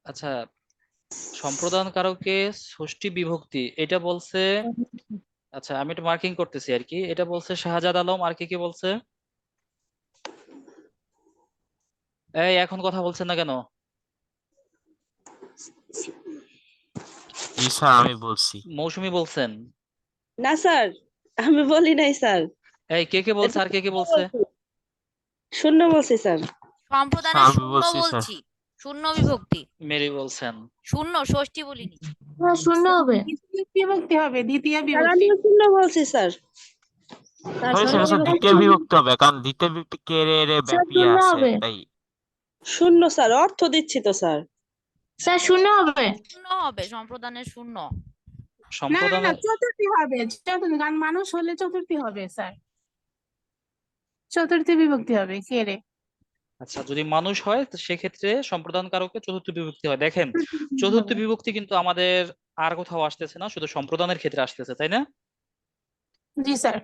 আচ্ছা, সম্প্রদান কারকে ষষ্ঠী বিভক্তি এটা বলছে। আচ্ছা, আমি একটু মার্কিং করতেছি আর কি, এটা বলছে শাহজাদ আলম, আর কে কে বলছে? এই এখন কথা বলছেন না কেন? জি স্যার আমি বলছি। মৌসুমী বলছেন? না স্যার, আমি বলি নাই স্যার। এই কে কে বলছে, আর কে কে বলছে? শূন্য বলছি স্যার। সম্প্রদানের আমি শূন্য বলছি স্যার। বলছি, শূন্য বিভক্তি। মেরি বলছেন। শূন্য, ষষ্ঠী বলিনি। হ্যাঁ শূন্য হবে। বিভক্তি হবে, দ্বিতীয় স্যার বিভক্তি। আমিও শূন্য বলছি স্যার। সরি স্যার, স্যার দ্বিতীয় বিভক্তি হবে, কারণ দ্বিতীয় বিভক্তি কে রে রে স্যার ব্যাপী শূন্য আছে, হবে। তাই। শূন্য স্যার, অর্থ দিচ্ছি তো স্যার। স্যার শূন্য হবে। শূন্য হবে, সম্প্রদানের শূন্য। না না না, সম্প্রদানের চতুর্থী হবে, চতুর্থী, কারণ মানুষ হলে চতুর্থী হবে স্যার, চতুর্থী বিভক্তি হবে, কে রে। আচ্ছা, যদি মানুষ হয় তো সেক্ষেত্রে সম্প্রদান কারকে চতুর্থ বিভক্তি হয়। দেখেন, চতুর্থ হবে। বিভক্তি কিন্তু আমাদের আর কোথাও আসতেছে না, শুধু সম্প্রদানের ক্ষেত্রে আসতেছে, তাই না? জি স্যার।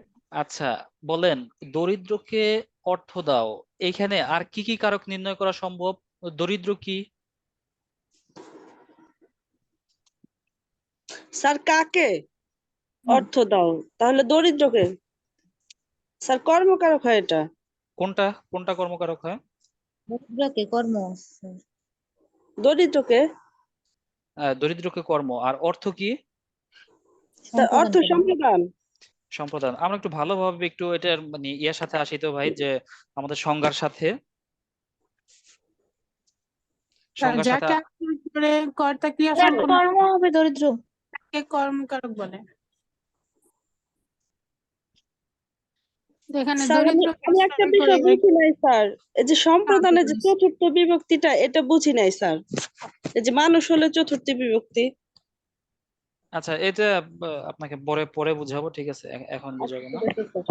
আচ্ছা, বলেন দরিদ্রকে অর্থ দাও, এইখানে আর কি কি কারক নির্ণয় করা সম্ভব? দরিদ্র কি? স্যার কাকে অর্থ দাও, তাহলে দরিদ্রকে। স্যার কর্মকারক হয় এটা। কোনটা কোনটা কর্মকারক হয়? দরিদ্রকে কর্ম। দরিদ্রকে দরিদ্রকে কর্ম, আর অর্থ কি? স্যার অর্থ সম্প্রদান। সম্প্রদান। আমরা একটু ভালোভাবে একটু এটার মানে ইয়ার সাথে আসি তো ভাই, যে আমাদের সংজ্ঞার সাথে স্যার সংজ্ঞার সাথে যাকে আশ্রয় করে কর্তা ক্রিয়া স্যার সম্পন্ন কর্ম হবে দরিদ্র। তাকে কর্মকারক বলে। এখানে স্যার আমি দরিদ্র আমি একটা বিষয় বুঝি নাই স্যার, এই যে সম্প্রদানের যে চতুর্থ বিভক্তিটা, এটা বুঝি নাই স্যার। এই যে মানুষ হলে চতুর্থ বিভক্তি। আচ্ছা, এটা আপনাকে পরে পরে বুঝাবো, ঠিক আছে? এখন বুঝাবো না। ঠিক আছে স্যার।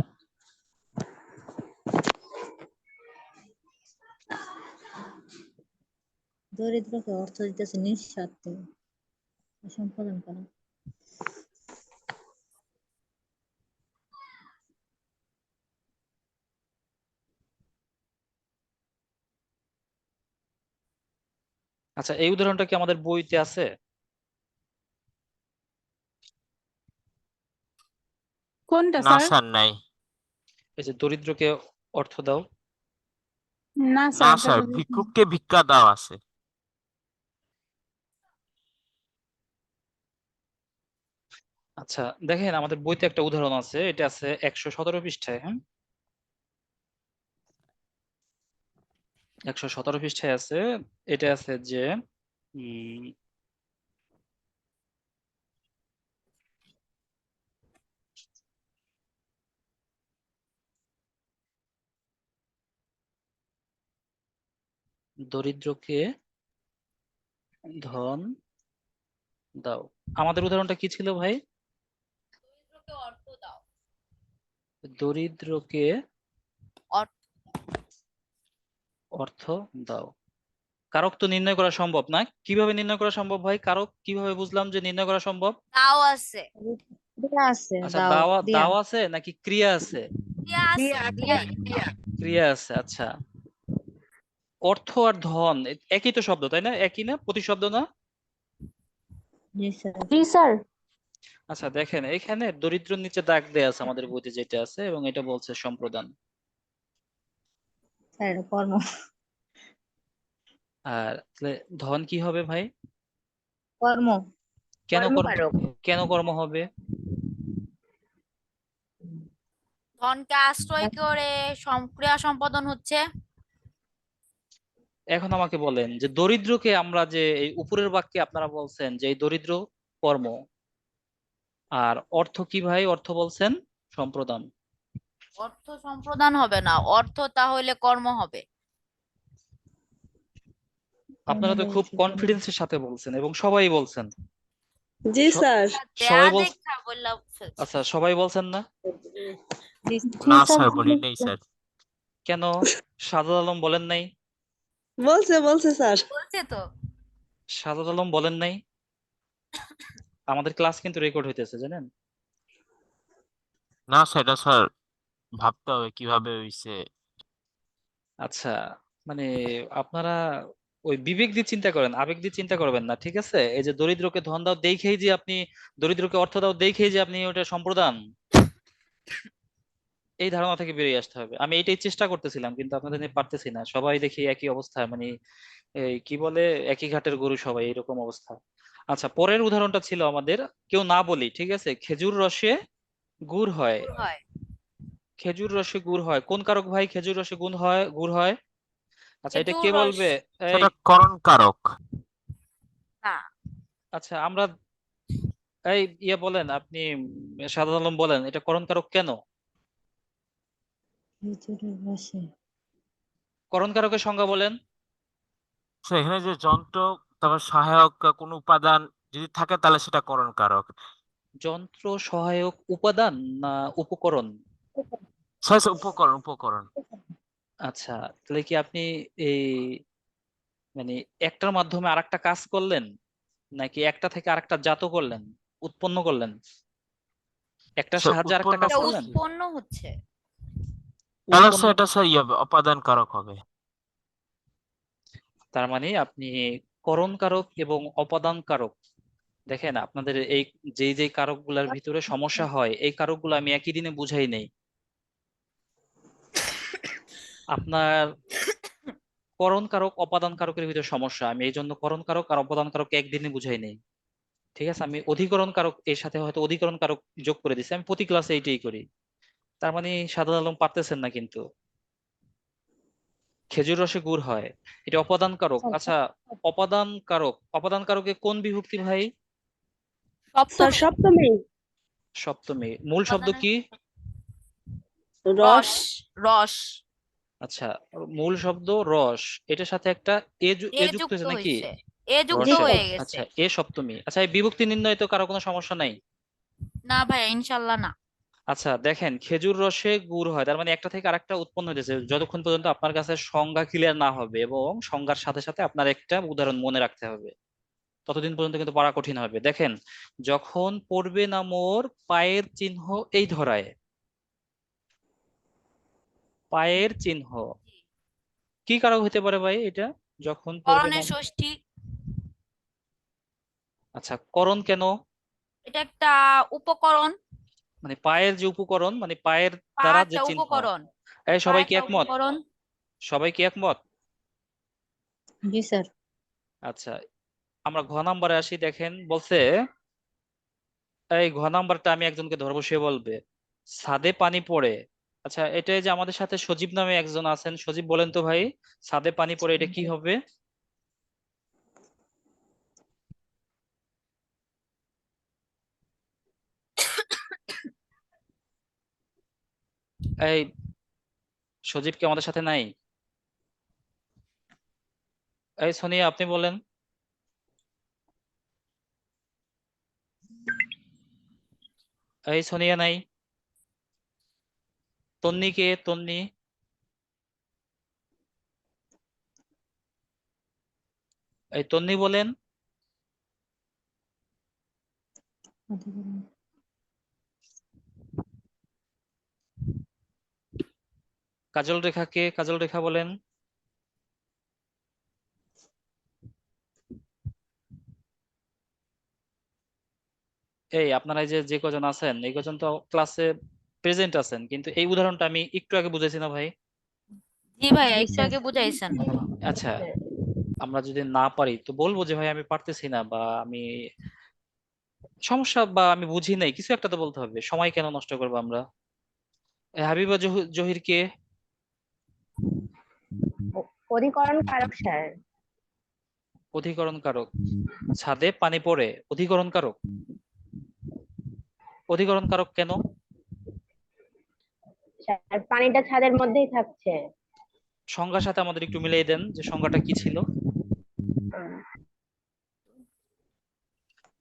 দরিদ্রকে অর্থ দিতেছে নিঃস্বার্থ সম্পাদন করা। আচ্ছা, এই উদাহরণটা কি আমাদের বইতে আছে? কোনটা না স্যার? স্যার নাই। এই যে দরিদ্রকে অর্থ দাও। না না স্যার, স্যার, ভিক্ষুককে ভিক্ষা দাও আছে। আচ্ছা, দেখেন আমাদের বইতে একটা উদাহরণ আছে, এটা আছে 117 পৃষ্ঠায়। হ্যাঁ, 117 পৃষ্ঠায় আছে। এটা আছে যে উম, দরিদ্রকে ধন দাও। আমাদের উদাহরণটা কি ছিল ভাই? দরিদ্রকে অর্থ দাও। দরিদ্রকে অর্থ অর্থ দাও। কারক তো নির্ণয় করা সম্ভব না। কিভাবে নির্ণয় করা সম্ভব ভাই? কারক কিভাবে বুঝলাম যে নির্ণয় করা সম্ভব? দাও আছে। দেয়া আছে, আচ্ছা, দাও দাওয়া দেয়া। দাও আছে নাকি ক্রিয়া আছে? ক্রিয়া আছে, ক্রিয়াই। ক্রিয়া আছে। আচ্ছা, অর্থ আর ধন একই তো শব্দ, তাই না? একই না, প্রতিশব্দ না? জি স্যার। জি স্যার। আচ্ছা, দেখেন এখানে দরিদ্র নিচে দাগ দেয়া আছে আমাদের বইতে যেটা আছে, এবং এটা বলছে সম্প্রদান। স্যার এটা কর্ম। আর তাহলে ধন কি হবে ভাই? কর্ম। কেন কর্ম? কর্মকারক। কেন কর্ম হবে? ধনকে আশ্রয় করে ক্রিয়া সম্পাদন হচ্ছে। এখন আমাকে বলেন যে দরিদ্রকে আমরা যে এই উপরের বাক্যে আপনারা বলছেন যে এই দরিদ্র কর্ম, আর অর্থ কি ভাই? অর্থ বলছেন সম্প্রদান। অর্থ সম্প্রদান হবে না, অর্থ তাহলে কর্ম হবে। আপনারা তো খুব কনফিডেন্সের সাথে বলছেন এবং সবাই বলছেন। জি স্যার। সবাই দেয়া বল দেখা বললাম। আচ্ছা, সবাই বলছেন না? না স্যার, বলি নাই স্যার। কেন সাজাদ আলম বলেন নাই? বলছে বলছে স্যার। বলছে তো। সাজাদ আলম বলেন নাই? আমাদের ক্লাস কিন্তু রেকর্ড হইতেছে, জানেন? না স্যার, এটা স্যার ভাবতে হবে কিভাবে হইছে। আচ্ছা, মানে আপনারা ওই বিবেক দিয়ে চিন্তা করেন, আবেগ দিয়ে চিন্তা করবেন না, ঠিক আছে? এই যে দরিদ্রকে ধন দাও দেখেই যে আপনি, দরিদ্রকে অর্থ দাও দেখেই যে আপনি ওটা সম্প্রদান, এই ধারণা থেকে বেরিয়ে আসতে হবে। আমি এইটাই চেষ্টা করতেছিলাম, কিন্তু আপনাদের নিয়ে পারতেছি না। সবাই দেখি একই অবস্থা, মানে এই কি বলে, একই ঘাটের গরু সবাই, এরকম অবস্থা। আচ্ছা, পরের উদাহরণটা ছিল আমাদের, কেউ না বলি, ঠিক আছে? খেজুর রসে গুড় হয়। হয়। খেজুর রসে গুড় হয়, কোন কারক ভাই? খেজুর রসে গুড় হয়, গুড় হয় আচ্ছা এটা খেজুর কে রস বলবে? এই সেটা করণ কারক। না, আচ্ছা আমরা এই ইয়ে বলেন আপনি, সাদা আলম বলেন এটা করণ কারক কেন? করণ কারকের সংজ্ঞা বলেন। এখানে যে যন্ত্র, তারপর সহায়ক কোন উপাদান যদি থাকে তাহলে সেটা করণ কারক। যন্ত্র সহায়ক উপাদান না উপকরণ? সরি, উপকরণ, উপকরণ। আচ্ছা তাহলে কি আপনি এই মানে একটার মাধ্যমে আরেকটা কাজ করলেন, নাকি একটা থেকে আরেকটা জাত করলেন, উৎপন্ন করলেন? একটার সাহায্যে আরেকটা উৎপন্ন কাজ এটা করলেন, উৎপন্ন হচ্ছে। তাহলে উৎপন্ন। সেটা স্যার ইয়ে হবে, অপাদান কারক হবে। তার মানে আপনি করণ কারক এবং অপাদান কারক, দেখেন আপনাদের এই যেই যেই কারকগুলোর ভিতরে সমস্যা হয় এই কারকগুলো আমি একই দিনে বুঝাই নেই। আপনার করণ কারক অপাদান কারকের ভিতরে সমস্যা, আমি এই জন্য করণ কারক আর অপাদান কারক একদিনে বুঝাই নেই। ঠিক আছে, আমি অধিকরণ কারক এর সাথে হয়তো অধিকরণ কারক যোগ করে দিচ্ছি, আমি প্রতি ক্লাসে এইটাই করি। তার মানে সাদা আলম পারতেছেন না কিন্তু। খেজুর রসে গুড় হয়, এটা অপাদান কারক। আচ্ছা অপাদান কারক, অপাদান কারকে কোন বিভক্তি ভাই? স্যার সপ্তমী। সপ্তমী। সপ্তমী। মূল শব্দ উপাদানের কি? রস। রস। আচ্ছা মূল শব্দ রস, এটার সাথে একটা এ এ যুক্ত যুক্ত হয়েছে নাকি? হয়েছে, এ যুক্ত রসে, হয়ে গেছে। আচ্ছা এ সপ্তমী। আচ্ছা এই বিভক্তি নির্ণয় তো কারো কোনো সমস্যা নাই? না ভাইয়া, ইনশাল্লাহ না। আচ্ছা দেখেন খেজুর রসে গুড় হয়, তার মানে একটা থেকে আরেকটা উৎপন্ন হয়েছে, যতক্ষণ পর্যন্ত আপনার কাছে সংজ্ঞা ক্লিয়ার না হবে এবং সংজ্ঞার সাথে সাথে আপনার একটা উদাহরণ মনে রাখতে হবে, ততদিন পর্যন্ত কিন্তু পড়া কঠিন হবে। দেখেন যখন পড়বে না মোর পায়ের চিহ্ন এই ধরায়, পায়ের চিহ্ন কি কারক হতে পারে ভাই এটা? যখন পড়বে না, করণের ষষ্ঠী। আচ্ছা করণ কেন? এটা একটা উপকরণ। মানে পায়ের যে উপকরণ, মানে পায়ের পা দ্বারা যে একটা চিহ্ন। উপকরণ। এই পা সবাই কি একটা একমত? উপকরণ। সবাই কি একমত? জি স্যার। আচ্ছা আমরা ঘ নাম্বারে আসি। দেখেন বলছে, এই ঘ নাম্বারটা আমি একজনকে ধরবো, সে বলবে ছাদে পানি পড়ে। আচ্ছা এটা যে আমাদের সাথে সজীব নামে একজন আছেন, সজীব বলেন তো ভাই ছাদে পানি পড়ে এটা কি হবে? এই সজীব কি আমাদের সাথে নাই? এই সোনিয়া আপনি বলেন। এই সোনিয়া নাই? তন্নি কে? তন্নি? এই তন্নি বলেন। কাজল রেখা কে? কাজল রেখা বলেন। এই আপনারা এই যে যে কজন আছেন এই কজন তো ক্লাসে প্রেজেন্ট আছেন, কিন্তু এই উদাহরণটা আমি একটু আগে বুঝাইছি না ভাই? জি ভাইয়া, একটু আগে বুঝাইছেন। আচ্ছা আমরা যদি না পারি তো বলবো যে ভাই আমি পারতেছি না, বা আমি সমস্যা, বা আমি বুঝি নাই, কিছু একটা তো বলতে হবে, সময় কেন নষ্ট করবো আমরা। হাবিবা জহির কে? অধিকরণ কারক স্যার। অধিকরণ কারক। ছাদে পানি পড়ে অধিকরণ কারক। অধিকরণ কারক কেন? স্যার পানিটা ছাদের মধ্যেই থাকছে। সংজ্ঞার সাথে আমাদের একটু মিলিয়ে দেন যে সংজ্ঞাটা কি ছিল।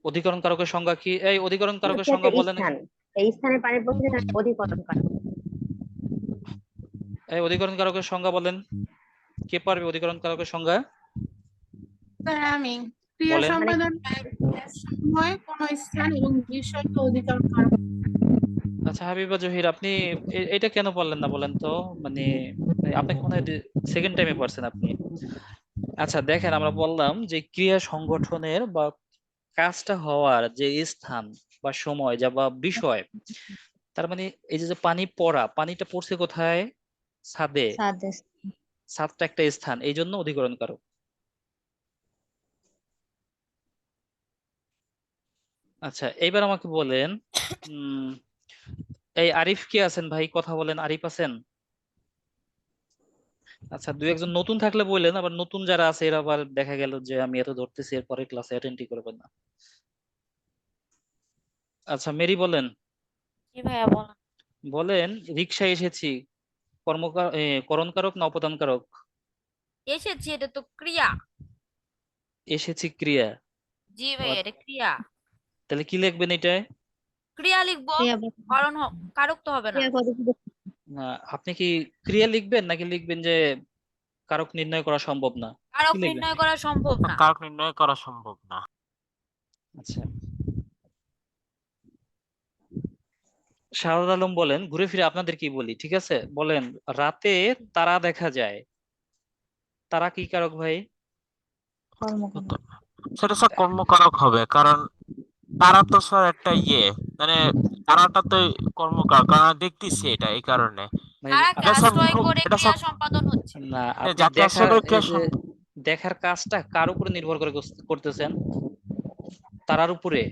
অধিকরণ কারকের সংজ্ঞা কি? এই অধিকরণ কারকের হচ্ছে সংজ্ঞা একটা বলেন। স্থান, এই স্থানে পানি পড়ছে তার অধিকরণ কারক। এই অধিকরণ কারকের সংজ্ঞা বলেন, কে পারবে অধিকরণ কারকের সংজ্ঞা? স্যার আমি ক্রিয়া বলেন। সম্পাদন সময় কোন স্থান এবং বিষয়কে অধিকরণ কারক। আচ্ছা হাবিবা জহির আপনি এটা কেন পারলেন না বলেন তো? মানে আপনাকে মনে হয় সেকেন্ড টাইমে পারছেন আপনি। আচ্ছা দেখেন আমরা বললাম যে ক্রিয়া সংগঠনের বা কাজটা হওয়ার যে স্থান বা সময় যা বা বিষয়, তার মানে এই যে যে পানি পড়া, পানিটা পড়ছে কোথায়? ছাদে। ছাদটা একটা স্থান, এই জন্য অধিকরণ কারক। আচ্ছা এইবার আমাকে বলেন, এই আরিফ কে আছেন ভাই? কথা বলেন, আরিফ আছেন? আচ্ছা, দুই একজন নতুন থাকলে বললেন, আবার নতুন যারা আছে এরা আবার দেখা গেল যে আমি এত ধরতেছি এরপরে ক্লাসে অ্যাটেন্ডই করবেন না। আচ্ছা মেরি বলেন, জি ভাইয়া বলেন। বলেন রিক্সায় এসেছি, করণকারক না অপদানকারক? এসেছি, এটা তো ক্রিয়া। এসেছি ক্রিয়া। জি ভাইয়া, এটা ক্রিয়া। তাহলে কি লিখবেন এটায়? ক্রিয়া লিখবো, কারণ কারক তো হবে না। না, আপনি কি ক্রিয়া লিখবেন নাকি লিখবেন যে কারক নির্ণয় করা সম্ভব না? কারক কি লিখবেন? নির্ণয় করা সম্ভব না। কারক নির্ণয় করা সম্ভব না। আচ্ছা, শাহাদাত আলম বলেন, ঘুরে ফিরে আপনাদের কি বলি, ঠিক আছে? বলেন রাতে তারা দেখা যায়, তারা কি কারক ভাই? সেটা স্যার কর্মকারক হবে, কারণ তারা তো স্যার একটা মানে তারাটা তো কর্মকারক, কারণ আমি দেখতেছি এটা, এই কারণে। ভাই তারা এটা কাজ স্যার করে এটা ক্রিয়া স্যার সম্পাদন হচ্ছে। না, আপনি যাকে দেখা, আসলে এই যে দেখার কাজটা কার উপরে নির্ভর করে করতেছেন? তারার উপরে?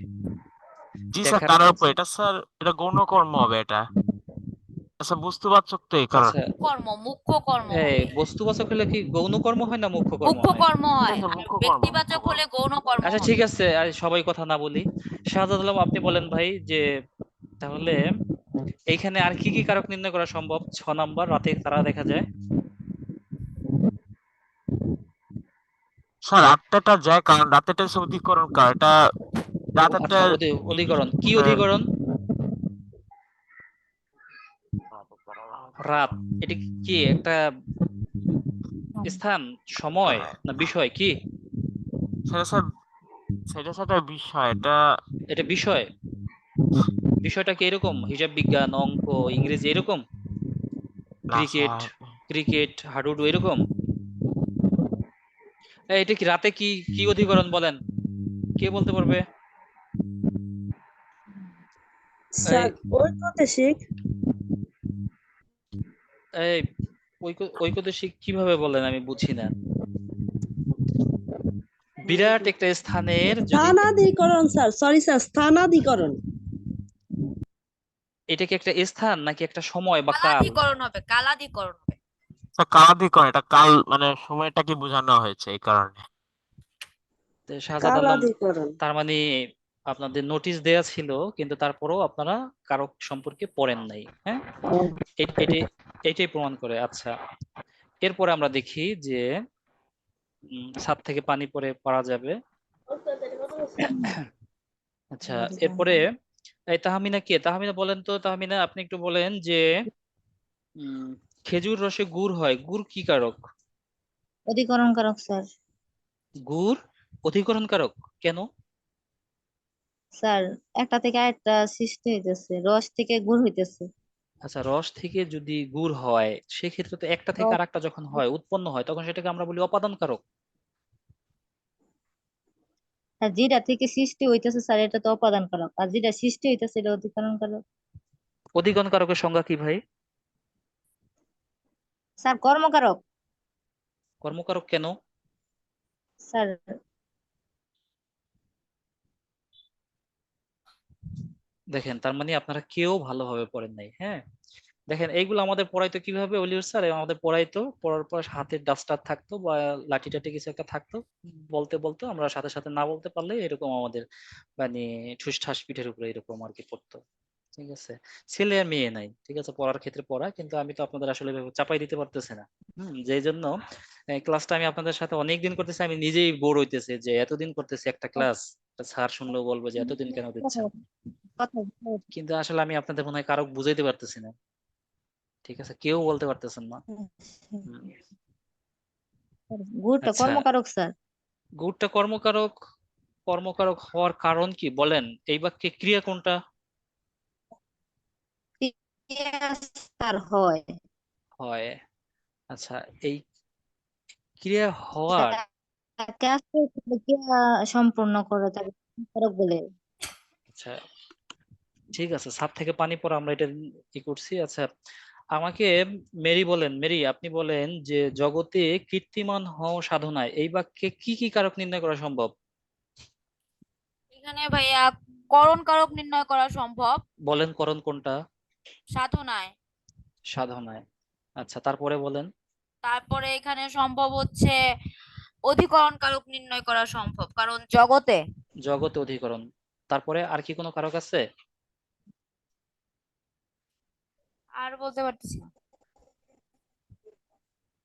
জি স্যার দেখার তার কাজ, উপর, এটা স্যার এটা গৌণ কর্ম হবে এটা। আচ্ছা বস্তুবাচক তো এই কারণে। আচ্ছা কর্ম, মুখ্য কর্ম এই হবে। বস্তুবাচক হলে কি গৌণ কর্ম হয় না মুখ্য কর্ম মুখ্য হয়? কর্ম হয়, এটা আর মুখ্য কর্ম, ব্যক্তিবাচক হলে গৌণ কর্ম আচ্ছা হবে। ঠিক আছে, আর সবাই কথা না বলি। শাহাদাত আলম আপনি বলেন ভাই, যে তাহলে এইখানে আর কি কি কারক নির্ণয় করা সম্ভব? 6 নাম্বার, রাতে তারা দেখা যায়। স্যার রাতটা যায়, কারণ রাতেটা হচ্ছে অধিকরণ কার, এটা রাতেরটা আচ্ছা, অধিকরণ কি অধিকরণ? রাত, এটা কি একটা স্থান, সময়, না বিষয় কি? সেটা স্যার একটা বিষয়, এটা এটা বিষয়। বিষয়টা কি এরকম হিসাব বিজ্ঞান, অঙ্ক, ইংরেজি এরকম? না ক্রিকেট, স্যার। হাডুডু এরকম? এটা কি রাতে কি কি অধিকরণ বলেন? কে বলতে পারবে? স্যার ঐকদেশিক। এই ঐকদেশিক কিভাবে বলেন আমি বুঝি না। বিরাট একটা স্থানের যদি, স্থানাধিকরণ স্যার, সরি স্যার, স্থানাধিকরণ। এটা কি একটা স্থান নাকি একটা সময় বা কাল? কালাধিকরণ হবে, কালাধিকরণ হবে। স্যার কালাধিকরণ, এটা কাল মানে সময়টাকে বোঝানো হয়েছে এই কারণে। শাহজাদ আলম, কালাধিকরণ। তার মানে আপনাদের নোটিশ দেয়া ছিল কিন্তু তারপরেও আপনারা কারক সম্পর্কে পড়েন নাই, হ্যাঁ? এটাই প্রমাণ করে। আচ্ছা, এরপরে আমরা দেখি যে ছাদ থেকে পানি পড়ে পড়া যাবে। আচ্ছা, এরপরে এই তাহমিনা কে? তাহমিনা বলেন তো, তাহমিনা আপনি একটু বলেন যে খেজুর রসে গুড় হয়, গুড় কি কারক? অধিকরণ কারক স্যার। গুড় অধিকরণ কারক কেন? স্যার একটা থেকে আরেকটা সৃষ্টি হইতেছে, রস থেকে গুড় হইতেছে। আচ্ছা, রস থেকে যদি গুড় হয় সেক্ষেত্রে তো একটা থেকে আরেকটা যখন হয়, উৎপন্ন হয়, তখন সেটাকে আমরা বলি অপাদান কারক। আর যেটা থেকে সৃষ্টি হইতেছে স্যার এটা তো অপাদান কারক, আর যেটা সৃষ্টি হইতেছে এটা অধিকরণ কারক। অধিকরণ কারকের সংজ্ঞা কি ভাই? স্যার কর্মকারক। কর্মকারক কেন? স্যার দেখেন, তার মানে আপনারা কেউ ভালোভাবে পড়েন নাই, হ্যাঁ? দেখেন এইগুলো আমাদের পড়াইতো কিভাবে অলিউর স্যার, আমাদের পড়াইতো, পড়ার পর হাতে ডাস্টার থাকতো বা লাঠি টাঠি কিছু একটা থাকতো, বলতে বলতো আমরা সাথে সাথে না বলতে পারলে এরকম আমাদের মানে ঠুস ঠাস পিঠের উপরে এরকম আর কি পড়তো, ঠিক আছে? ছেলে আর মেয়ে নাই, ঠিক আছে, পড়ার ক্ষেত্রে পড়া, কিন্তু আমি তো আপনাদের আসলে এভাবে চাপাই দিতে পারতেছি না। যেই জন্য ক্লাসটা আমি আপনাদের সাথে অনেকদিন করতেছি, আমি নিজেই বোর হইতেছি যে এতদিন করতেছি একটা ক্লাস, স্যার শুনলেও বলবো যে এতদিন কেন দিচ্ছেন, কিন্তু আসলে আমি আপনাদের মনে হয় কারো বুঝাইতে পারতেছি না, ঠিক আছে? কেউ বলতে পারতেছেন না। গুড়টা আচ্ছা, কর্মকারক স্যার। গুড়টা কর্মকারক, কর্মকারক হওয়ার কারণ কি বলেন? এই বাক্যে ক্রিয়া কোনটা? স্যার হয়। হয়। আচ্ছা, এই ক্রিয়া হওয়ার, কাজ ক্রিয়া সম্পূর্ণ করে তাকে কর্মকারক বলে। আচ্ছা ঠিক আছে, ছাদ থেকে পানি পড়া আমরা এটা কি করছি। আচ্ছা, আমাকে মেরি বলেন, মেরি আপনি বলেন যে জগতে কীর্তিমান হও সাধনায়, এই বাক্যে কি কি কারক নির্ণয় করা সম্ভব? এখানে ভাইয়া করণ কারক নির্ণয় করা সম্ভব। বলেন করণ কোনটা? সাধনায়। সাধনায়। আচ্ছা, তারপরে বলেন। তারপরে এখানে সম্ভব হচ্ছে অধিকরণ কারক নির্ণয় করা সম্ভব, কারণ জগতে জগতে অধিকরণ। তারপরে আর কি কোনো কারক আছে? আর বলতে পারতেছি না।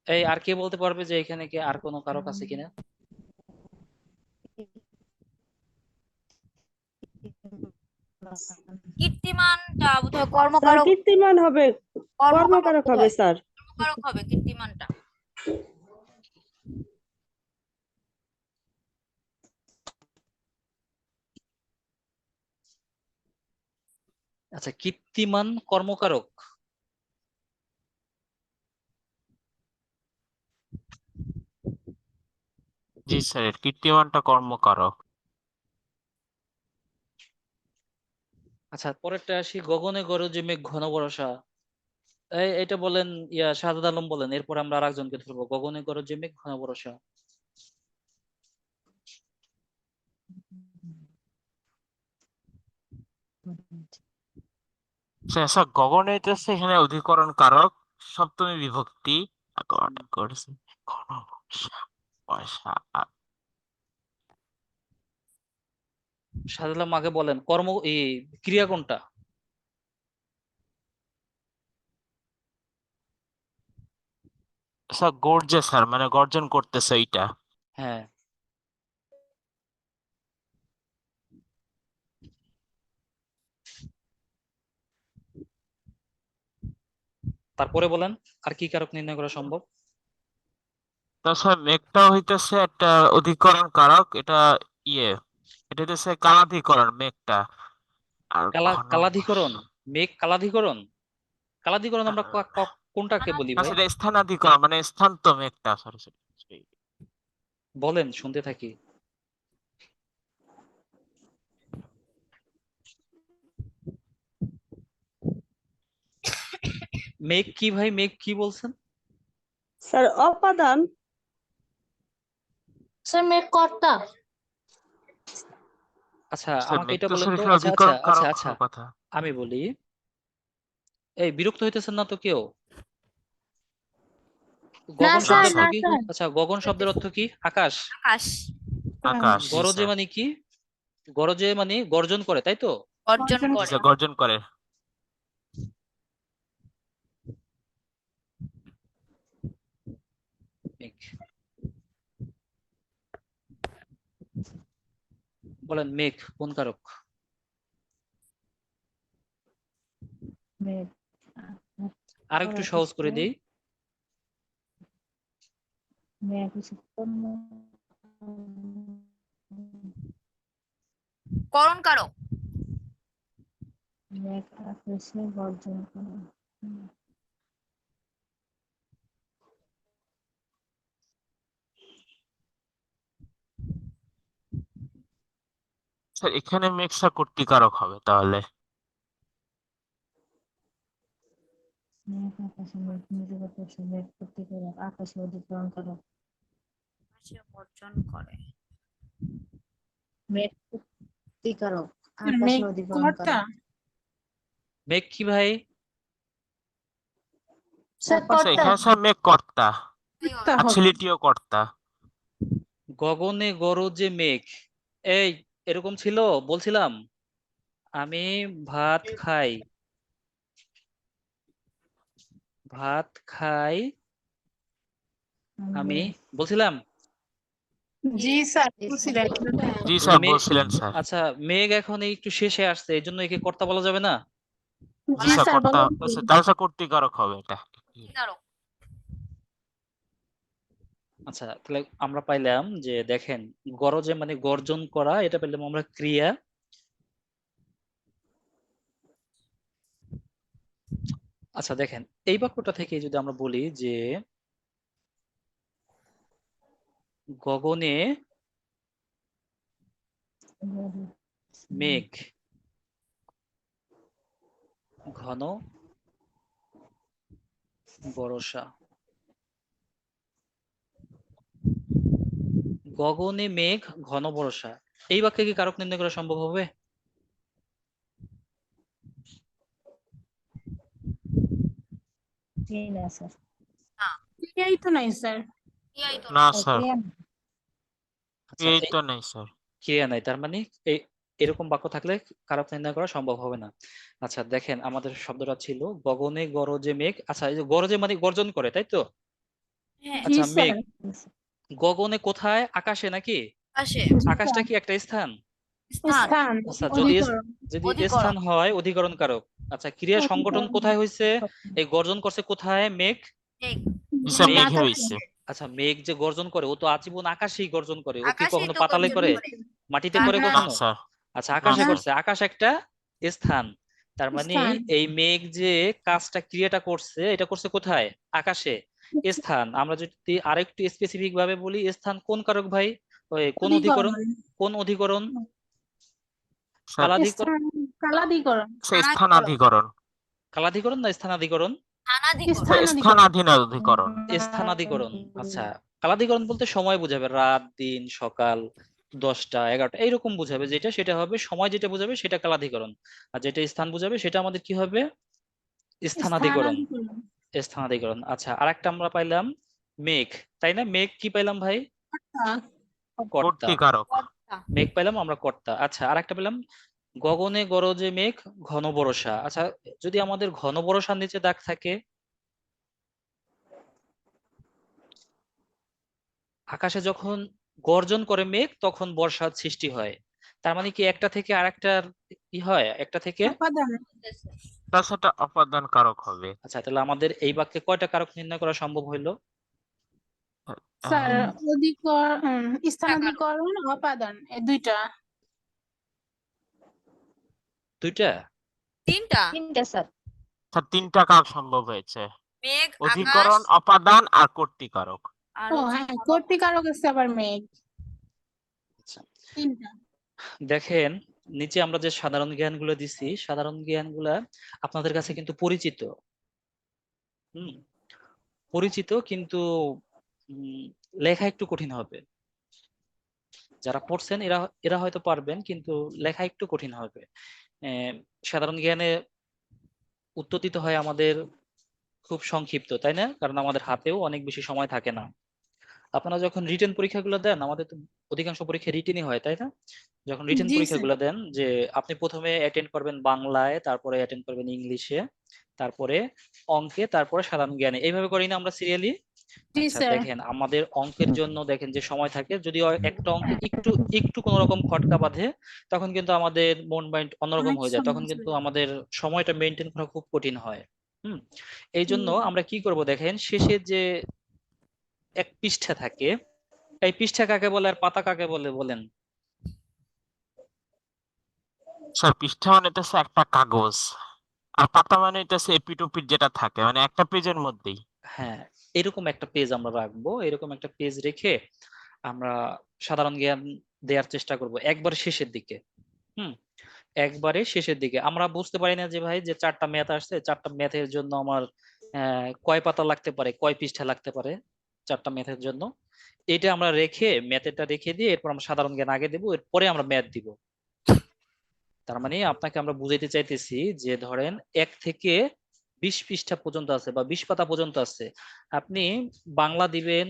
এই আর কে বলতে পারবে যে এখানে কি আর কোনো কারক আছে কিনা? কীর্তিমানটা বোধহয় স্যার কর্মকারক, কীর্তিমান হবে, কর্মকারক হবে বোধহয়। স্যার। কর্মকারক হবে কীর্তিমানটা। আচ্ছা, কীর্তিমান কর্মকারক। জি স্যার, কীর্তিমানটা কর্মকারক। আচ্ছা, পরেরটা আসি, গগনে গরজে মেঘ ঘন বর্ষা। এটা বলেন, শাহাদাত আলম বলেন, এরপর আমরা আরেকজনকে ধরবো। গগনে গরজে মেঘ ঘন বর্ষা। স্যার গগনে হইতেছে এখানে অধিকরণ কারক, সপ্তমী বিভক্তি। গগনে গরজে ঘন বর্ষা। শাহাদাত আলম আগে বলেন, ক্রিয়া কোনটা? স্যার গর্জে স্যার, মানে গর্জন করতেছে এইটা। হ্যাঁ। তারপরে বলেন আর কি কারক নির্ণয় করা সম্ভব? তাছাড়া মেঘটা হইতেছে একটা অধিকরণ কারক, এটা এটা হইতেছে কালাধিকরণ মেঘটা। আর ঘন কালাধিকরণ, মেঘ কালাধিকরণ। কালাধিকরণ আমরা কোনটাকে বলি ভাই? সেটা স্থানাধিকরণ, মানে স্থান তো মেঘটা। Sorry sorry. বলেন, শুনতে থাকি। মেঘ কি ভাই, মেঘ কি বলছেন? স্যার অপাদান। স্যার মেঘ কর্তা। আচ্ছা, স্যার আমাকে মেঘ এটা তো বলেন স্যার তো। এখানে আচ্ছা আচ্ছা অধিকরণ আচ্ছা কারক আচ্ছা হওয়ার কথা। আমি বলি, এই বিরক্ত হইতেছেন না তো কেউ? না গগন স্যার, শব্দের না অর্থ কি? স্যার। আচ্ছা, গগন শব্দের অর্থ কি? আকাশ। আকাশ। আকাশ, জি গরজে স্যার। মানে কি? গরজে মানে গর্জন করে, তাই তো? অর্জন জি করে। স্যার, গর্জন করে। মেঘ। বলেন, মেঘ কোন কারক? মেঘ আর একটু সহজ করে দিই। মেঘ করণ কারক। মেঘ আকাশে গর্জন করে। স্যার এখানে মেঘসা কর্তৃকারক হবে তাহলে। মেঘ আকাশে মেঘ নিজে করতেছে, মেঘ কর্তৃকারক, আকাশে অধিকরণ কারক। আকাশে অর্জন করে। মেঘ কর্তৃকারক, মেঘ আকাশে অধিকরণ কর্তা। কারক। মেঘ কি ভাই? স্যার স্যার কর্তা। এখানে স্যার মেঘ কর্তা, কর্তা আর হবে। ছেলেটিও কর্তা। গগনে গরজে মেঘ, এই এরকম ছিল, বলছিলাম আমি ভাত খাই, ভাত খাই আমি, বলছিলাম। জি স্যার বলছিলেন। জি স্যার মে- বলছিলেন স্যার। আচ্ছা, মেঘ এখন একটু শেষে আসছে, এই জন্য একে কর্তা বলা যাবে না? জি জি স্যার স্যার কর্তা, বলেন। তাহলে স্যার কর্তৃকারক হবে এটা। কারক। আচ্ছা, তাহলে আমরা পাইলাম যে, দেখেন, গরজে মানে গর্জন করা, এটা পেলাম আমরা ক্রিয়া। আচ্ছা দেখেন, এই বাক্যটা থেকে যদি আমরা বলি যে গগনে মেঘ ঘন বর্ষা। গগনে মেঘ ঘন বর্ষা, এই বাক্যে কি কারক নির্ণয় করা সম্ভব হবে? জি না স্যার। এই তো নাই স্যার। না স্যার, আচ্ছা এই তো নাই স্যার। ক্রিয়া নাই, তার মানে এই এরকম বাক্য থাকলে কারক নির্ণয় করা সম্ভব হবে না। আচ্ছা দেখেন, আমাদের শব্দটা ছিল গগনে গরজে মেঘ। আচ্ছা এই যে গরজে মানে গর্জন করে, তাই তো? হ্যাঁ, জি আচ্ছা মেঘ স্যার। গগনে কোথায়? আকাশে নাকি? আসে জি আকাশটা স্যার। কি একটা স্থান? স্থান, স্থান, আচ্ছা অধিকরণ। যদি অধিকরণ, স্থান হয় অধিকরণ কারক। আচ্ছা ক্রিয়া সংগঠন অধিকরণ। কোথায় হয়েছে? এই গর্জন করছে কোথায়? মেঘ। মেঘ, জি স্যার, মেঘ মেঘে হইছে। আচ্ছা মেঘ যে গর্জন করে, ও তো আজীবন আকাশেই গর্জন করে। ও কি আকাশেই কখনো তো পাতালে গর্জন করে? করে। মাটিতে না করে না না কখনো? স্যার, আচ্ছা না আকাশে না, স্যার। করছে। আকাশ একটা স্থান, তার মানে স্থান। এই মেঘ যে কাজটা ক্রিয়াটা করছে, এটা করছে কোথায়? আকাশে। স্থান আমরা যদি আরেকটু স্পেসিফিক ভাবে বলি, স্থান কোন কারক ভাই? ওই কোন অধিকরণ? অধিকরণ। কোন অধিকরণ? স্যার, কালাধিকরণ। স্থান, কালাধিকরণ। স্থানাধিকরণ। কালাধিকরণ না স্থানাধিকরণ? স্থানাধিকরণ, স্যার, স্থানাধিকরণ। স্থানাধীনাধিকরণ। স্থানাধিকরণ। আচ্ছা কালাধিকরণ বলতে সময় বোঝাবে, রাত দিন সকাল 10টা 11টা এইরকম বোঝাবে। যেটা সেটা হবে সময়, যেটা বোঝাবে সেটা কালাধিকরণ। আর যেটা স্থান বোঝাবে সেটা আমাদের কি হবে? স্থানাধিকরণ। স্থানাধিকরণ। স্থানাধিকরণ। আচ্ছা আরেকটা আমরা পাইলাম মেঘ, তাই না? মেঘ কি পাইলাম ভাই? আহ, কর্তা। কর্তৃকারক। কর্তা, মেঘ পাইলাম আমরা কর্তা। আচ্ছা আরেকটা পেলাম গগনে গরজে মেঘ ঘন বর্ষা। আচ্ছা যদি আমাদের ঘন বর্ষার নিচে দাগ থাকে, আকাশে যখন গর্জন করে মেঘ তখন বর্ষার সৃষ্টি হয়, তার মানে কি একটা থেকে আরেকটার ই হয়? একটা থেকে। উপাদান। তার সাথে অপাদান কারক হবে। আচ্ছা তাহলে আমাদের এই বাক্যে কয়টা কারক নির্ণয় করা সম্ভব হইলো? স্যার আহ, অধিকরণ, টাকার, স্থানাধিকরণ, অপাদান, এই দুইটা। দুইটা। তিনটা, স্যার, তিনটা কারক সম্ভব হয়েছে: মেঘ, আকাশ অধিকরণ, অপাদান আর কর্তৃকারক। আর ও হচ্ছে হ্যাঁ, কর্তৃকারক আছে আবার মেঘ। আচ্ছা তিনটা। দেখেন, নিচে আমরা যে সাধারণ জ্ঞানগুলো দিছি, সাধারণ জ্ঞানগুলা আপনাদের কাছে কিন্তু পরিচিত। হুম, পরিচিত কিন্তু উম, লেখা একটু কঠিন হবে। যারা পড়ছেন এরা এরা হয়তো পারবেন, কিন্তু লেখা একটু কঠিন হবে। সাধারণ জ্ঞানে উত্তর দিতে হয় আমাদের খুব সংক্ষিপ্ত, তাই না? কারণ আমাদের হাতেও অনেক বেশি সময় থাকে না। আপনারা যখন রিটেন পরীক্ষাগুলো দেন, আমাদের তো অধিকাংশ পরীক্ষা রিটেনই হয়, তাই না? যখন রিটেন জি স্যার। পরীক্ষাগুলো দেন, যে আপনি প্রথমে অ্যাটেন্ড করবেন বাংলায়, তারপরে অ্যাটেন্ড করবেন ইংলিশে, তারপরে অঙ্কে, তারপরে সাধারণ জ্ঞানে, এইভাবে করি না আমরা সিরিয়ালি? জি আচ্ছা স্যার। দেখেন, আমাদের অঙ্কের জন্য দেখেন যে সময় থাকে, যদি একটা অঙ্কে একটু একটু কোনো রকম খটকা বাঁধে, তখন কিন্তু আমাদের মন মাইন্ড অন্যরকম অনেক হয়ে যায়, তখন সময় কিন্তু চলে। আমাদের সময়টা মেনটেন করা খুব কঠিন হয়। হুম, এই জন্য হুম। আমরা কি করব দেখেন, শেষে যে এক পৃষ্ঠা থাকে, এই পৃষ্ঠা কাকে বলে আর পাতা কাকে বলে বলেন? স্যার, পৃষ্ঠা মানে হইতেছে একটা কাগজ, আর পাতা মানে হইতেছে এপিট যেটা থাকে, মানে একটা পেজের মধ্যেই। হ্যাঁ, এরকম একটা পেজ আমরা রাখবো, এরকম একটা পেজ রেখে আমরা সাধারণ জ্ঞান দেওয়ার চেষ্টা করব একবার শেষের দিকে। হুম, একবারে শেষের দিকে আমরা বুঝতে পারি না যে ভাই যে 4টা ম্যাথ আসছে, 4টা ম্যাথের জন্য আমার কয় পাতা লাগতে পারে, কয় পৃষ্ঠা লাগতে পারে 4টা ম্যাথের জন্য। এটা আমরা রেখে ম্যাথেরটা রেখে দিয়ে এরপর আমরা সাধারণ জ্ঞান আগে দেবো, এরপরে আমরা ম্যাথ দিব। তার মানে আপনাকে আমরা বুঝাইতে চাইতেছি যে ধরেন 1 থেকে 20 পৃষ্ঠা পর্যন্ত আছে বা 20 পাতা পর্যন্ত আছে, আপনি বাংলা দিবেন,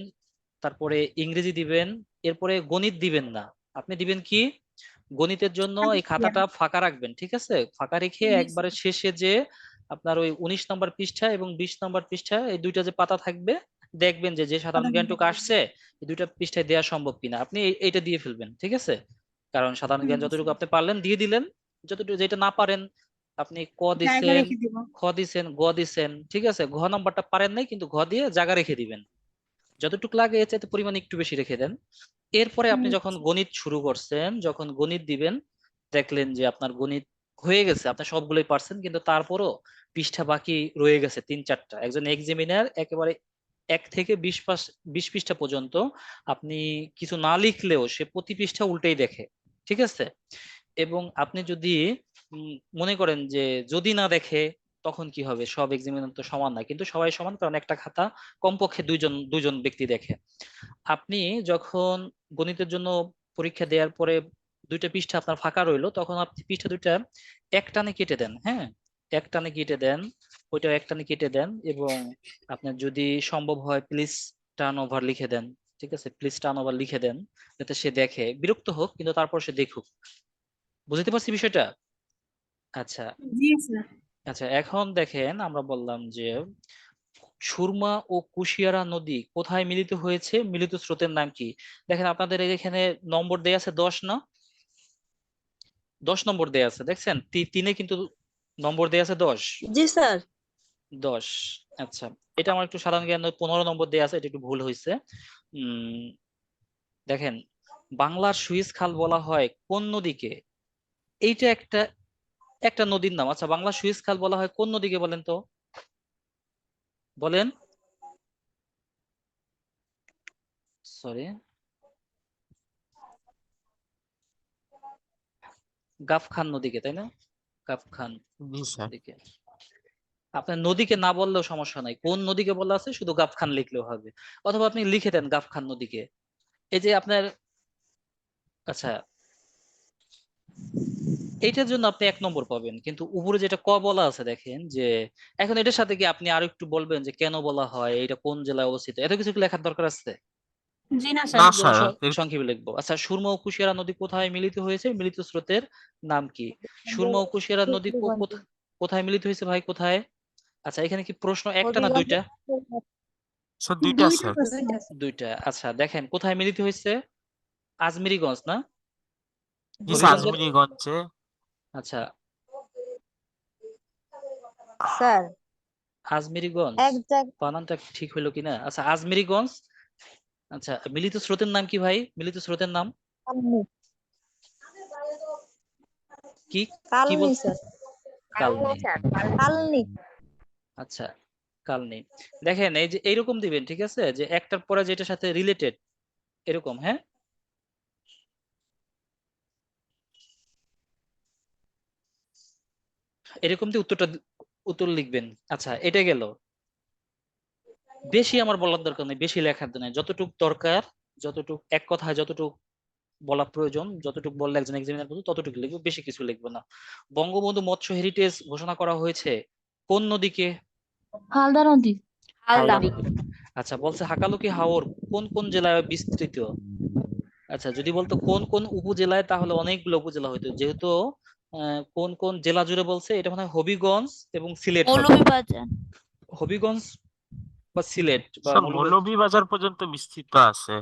তারপরে ইংরেজি দিবেন, এরপরে গণিত দিবেন না। আপনি দিবেন কি? গণিতের জন্য এই খাতাটা ফাঁকা রাখবেন, ঠিক আছে? ফাঁকা রেখে জি একবারে স্যার। শেষে যে আপনার ওই 19 নম্বর পৃষ্ঠা এবং 20 নম্বর পৃষ্ঠা, এই দুইটা যে পাতা থাকবে, দেখবেন যে যে সাধারণ জ্ঞানটুকু আসছে এই দুইটা পৃষ্ঠায় দেওয়া সম্ভব কিনা, আপনি এইটা দিয়ে ফেলবেন, ঠিক আছে? কারণ সাধারণ জ্ঞান যতটুকু আপনি পারলেন দিয়ে দিলেন, যতটুকু যেটা না পারেন আপনি ক জায়গা দিছেন, রেখে দিব। খ দিছেন, গ দিছেন, ঠিক আছে? ঘ নাম্বারটা পারেন নাই, কিন্তু ঘ দিয়ে জায়গা রেখে দিবেন। যতটুকু লাগে এর চাইতে পরিমাণ একটু বেশি রেখে দেন। এরপরে আপনি যখন গণিত শুরু করছেন, যখন গণিত দিবেন, দেখলেন যে আপনার গণিত হয়ে গেছে, আপনি সবগুলোই পারছেন, কিন্তু তারপরও পৃষ্ঠা বাকি রয়ে গেছে 3-4টা। একজন এক্সামিনার একেবারে 1 থেকে 20 পৃষ্ঠা পর্যন্ত আপনি কিছু না লিখলেও সে প্রতি পৃষ্ঠা উল্টেই দেখে, ঠিক আছে? এবং আপনি যদি মনে করেন যে যদি না দেখে, তখন কি হবে? সব এক্সামিনার তো সমান না, কিন্তু সবাই সমান, কারণ একটা খাতা কমপক্ষে দুইজন দুইজন ব্যক্তি দেখে। আপনি যখন গণিতের জন্য পরীক্ষা দেওয়ার পরে 2টা পৃষ্ঠা আপনার ফাঁকা রইলো, তখন আপনি পৃষ্ঠা 2টা এক টানে কেটে দেন। হ্যাঁ, এক টানে কেটে দেন, ওইটাও এক টানে কেটে দেন, এবং আপনার যদি সম্ভব হয় প্লিজ টার্ন ওভার লিখে দেন। ঠিক আছে, প্লিজ টার্ন ওভার লিখে দেন, যাতে সে দেখে, বিরক্ত হোক কিন্তু তারপর সে দেখুক। বুঝতে পারছি বিষয়টা? আচ্ছা জি স্যার। আচ্ছা, এখন দেখেন আমরা বললাম যে সুরমা ও কুশিয়ারা নদী কোথায় মিলিত হয়েছে, মিলিত স্রোতের নাম কি? দেখেন আপনাদের এখানে নম্বর দেয়া আছে 10 না, 10 নম্বর দেয়া আছে, দেখছেন তিনে কিন্তু নম্বর দেয়া আছে 10। জি স্যার। 10। আচ্ছা, এটা আমার একটু সাধারণ জ্ঞান 15 নম্বর দেয়া আছে, এটা একটু ভুল হয়েছে। দেখেন বাংলার সুইস খাল বলা হয় কোন নদীকে? এইটা একটা একটা নদীর নাম। আচ্ছা, বাংলার সুইস খাল বলা হয় কোন নদীকে বলেন তো, বলেন। সরি, গাফখান নদীকে, তাই না? গাফখান জি স্যার। নদীকে। আপনার নদীকে না বললেও সমস্যা নাই, কোন নদীকে বলা আছে শুধু গাফখান লিখলেও হবে, অথবা আপনি লিখে দেন গাফখান নদীকে। এই যে আপনার, আচ্ছা এইটার জন্য আপনি 1 নম্বর পাবেন, কিন্তু উপরে যেটা ক বলা আছে দেখেন যে, এখন এটার সাথে কি আপনি আরো একটু বলবেন যে কেন বলা হয়, এটা কোন জেলায় অবস্থিত, এত কিছু কি লেখার দরকার আছে? জি না না স্যার। স্যার, সংক্ষেপে লিখবো। আচ্ছা, সুরমা ও কুশিয়ারা নদী কোথায় মিলিত হয়েছে, মিলিত স্রোতের নাম কি? সুরমা ও কুশিয়ারা নদী কোথায় মিলিত হয়েছে ভাই, কোথায়? আচ্ছা, এখানে কি প্রশ্ন একটা না দুইটা? স্যার দুইটা স্যার। দুইটা। আচ্ছা দেখেন কোথায় মিলিত হয়েছে, আজমিরিগঞ্জ না, জি স্যার, হবিগঞ্জের? আজমিরিগঞ্জে। আচ্ছা, স্যার আজমিরিগঞ্জ, এক জায়গায় বানানটা ঠিক হইলো কিনা? আচ্ছা, আজমিরিগঞ্জ। আচ্ছা, মিলিত স্রোতের নাম কি ভাই, মিলিত স্রোতের নাম কি? কি কালনি বল? স্যার। কালনি। কালনি। আচ্ছা, কালনি। দেখেন এই যে এইরকম দিবেন, ঠিক আছে, যে একটার পরে যেটার সাথে রিলেটেড এরকম, হ্যাঁ। এরকম দিয়ে উত্তর লিখবেন। আচ্ছা, এটা গেল। বেশি আমার বলার দরকার নেই, বেশি লেখার নেই, যতটুক দরকার, যতটুক এক কথায় যতটুক বলা প্রয়োজন, যতটুকু বললে একজন এক্সামিনার বুঝবে ততটুকু লিখবো, বেশি কিছু লিখবো না। বঙ্গবন্ধু মৎস্য হেরিটেজ ঘোষণা করা হয়েছে কোন নদীকে? হালদা নদী। হালদা নদী। আচ্ছা, বলছে হাকালুকি হাওর কোন কোন জেলায় বিস্তৃত? আচ্ছা, যদি বলতো কোন কোন উপজেলায়, তাহলে অনেকগুলো উপজেলা হইতো, যেহেতু কোন কোন জেলা জুড়ে বলছে, এটা মনে হয় হবিগঞ্জ এবং সিলেট হবে। মৌলভীবাজার। হবিগঞ্জ বা সিলেট বা স্যার মৌলভীবাজার। মৌলভীবাজার পর্যন্ত বিস্তৃত আছে।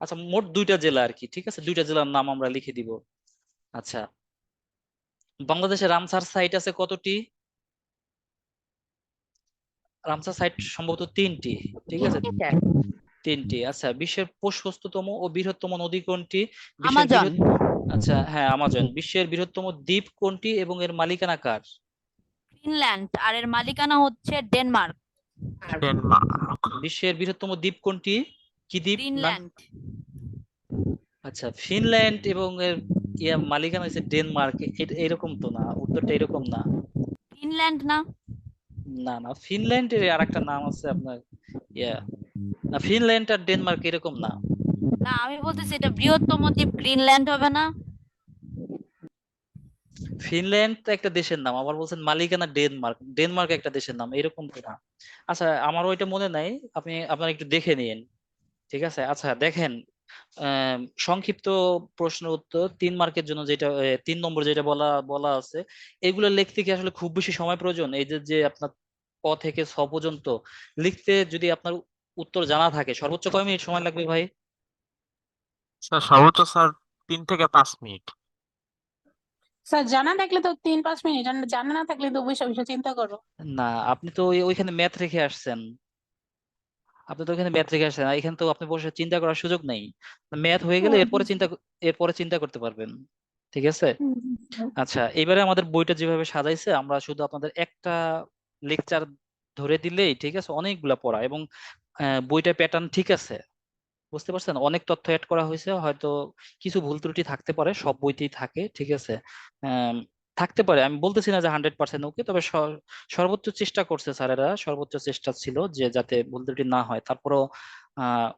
আচ্ছা, মোট 2টা জেলা আর কি, ঠিক আছে, 2টা জেলার নাম আমরা লিখে দিব। আচ্ছা, বাংলাদেশে রামসার সাইট আছে কতটি? রামসার সাইট সম্ভবত 3টি, ঠিক আছে, 3টি। আচ্ছা, বিশ্বের প্রশস্ততম ও বৃহত্তম নদী কোনটি? আমাজন। আচ্ছা হ্যাঁ, আমাজন। বিশ্বের বৃহত্তম দ্বীপ কোনটি এবং এর মালিকানা কার? গ্রিনল্যান্ড, আর এর মালিকানা হচ্ছে ডেনমার্ক। ডেনমার্ক। বিশ্বের বৃহত্তম দ্বীপ কোনটি, কি দ্বীপ নাম? গ্রিনল্যান্ড। আচ্ছা, ফিনল্যান্ড এবং এর মালিকানা হচ্ছে ডেনমার্ক, এরকম তো না, উত্তরটা এরকম না। গ্রিনল্যান্ড না? না না, ফিনল্যান্ডের আর একটা নাম আছে আপনার, না, ফিনল্যান্ড আর ডেনমার্ক এরকম না। না, আমি বলতেছি এটা বৃহত্তম দ্বীপ গ্রিনল্যান্ড হবে না? ফিনল্যান্ড তো একটা দেশের নাম, আবার বলছেন মালিকানা ডেনমার্ক, ডেনমার্ক একটা দেশের নাম, এরকম তো না। আচ্ছা, আমার ওইটা মনে নাই, আপনারা একটু দেখে নিন, ঠিক আছে। আচ্ছা দেখেন, সংক্ষিপ্ত প্রশ্ন উত্তর 3 মার্কের জন্য, যেটা 3 নম্বর যেটা বলা বলা আছে, এগুলো লিখতে কি আসলে খুব বেশি সময় প্রয়োজন? এই যে যে আপনার ক থেকে ছ পর্যন্ত লিখতে, যদি আপনার উত্তর জানা থাকে, সর্বোচ্চ কয় মিনিট সময় লাগবে ভাই? স্যার সর্বোচ্চ স্যার 3 থেকে 5 মিনিট। স্যার জানা থাকলে তো 3-5 মিনিট, আর জানা না থাকলে তো বসে বসে চিন্তা করো। না, আপনি তো ওইখানে ম্যাথ রেখে আসছেন, আপনি তো ওখানে ম্যাথ রেখে আসছেন, আর এখানে তো আপনি বসে চিন্তা করার সুযোগ নেই। ম্যাথ হয়ে গেলে এরপরে চিন্তা করতে পারবেন, ঠিক আছে। আচ্ছা, এবারে আমাদের বইটা যেভাবে সাজাইছে, আমরা শুধু আপনাদের একটা লেকচার ধরে দিলেই ঠিক আছে, অনেকগুলা পড়া, এবং বইটা প্যাটার্ন ঠিক আছে, বুঝতে পারছেন, অনেক তথ্য অ্যাড করা হয়েছে, হয়তো কিছু ভুল ত্রুটি থাকতে পারে, সব বইতেই থাকে, ঠিক আছে। আম, থাকতে পারে, আমি বলতেছি না যে 100% ওকে, তবে সর্বোচ্চ চেষ্টা করছে স্যারেরা, সর্বোচ্চ চেষ্টা ছিল যে যাতে ভুল ত্রুটি না হয়। তারপরও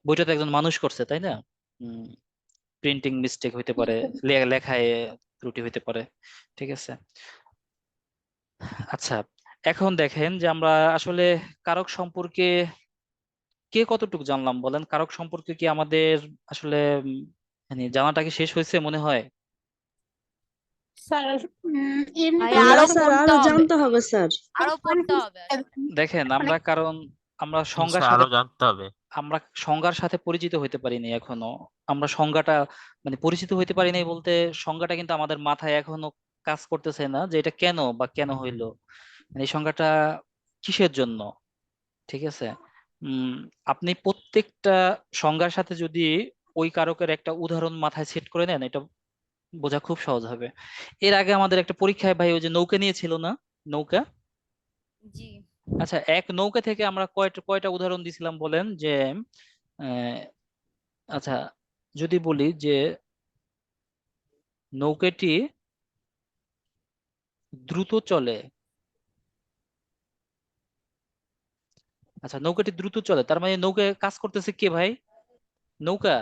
বইটা তো একজন মানুষ করছে, তাই না? প্রিন্টিং মিস্টেক হইতে পারে, লেখায় ত্রুটি হইতে পারে, ঠিক আছে। আচ্ছা, এখন দেখেন যে আমরা আসলে কারক সম্পর্কে কে কতটুকু জানলাম বলেন? কারক সম্পর্কে কি আমাদের আসলে মানে জানাটা কি শেষ হয়েছে মনে হয়? স্যার ভাই এমনিতে না আরো স্যার, পড়তে আরো হবে, জানতে হবে স্যার। আরো পড়তে হবে। দেখেন আমরা কারণ আমরা সংজ্ঞার স্যার সাথে আরো জানতে হবে। আমরা সংজ্ঞার সাথে পরিচিত হইতে পারিনি এখনো। আমরা সংজ্ঞাটা মানে পরিচিত হইতে পারি নাই বলতে সংজ্ঞাটা কিন্তু আমাদের মাথায় এখনো কাজ করতেছে না যে এটা কেন বা কেন হইলো, মানে এই সংজ্ঞাটা কিসের জন্য। ঠিক আছে। উম আপনি প্রত্যেকটা সংজ্ঞার সাথে যদি ওই কারকের একটা উদাহরণ মাথায় সেট করে নেন, এটা বোঝা খুব সহজ হবে। এর আগে আমাদের একটা পরীক্ষায় ভাই ওই যে নৌকা নিয়েছিল না, নৌকা। জি, আচ্ছা, এক নৌকা থেকে আমরা কয়টা কয়টা উদাহরণ দিছিলাম বলেন যে আহ, আচ্ছা যদি বলি যে নৌকাটি দ্রুত চলে। আচ্ছা, নৌকাটি দ্রুত চলে তার মানে নৌকা কাজ করতেছে কে ভাই? নৌকা।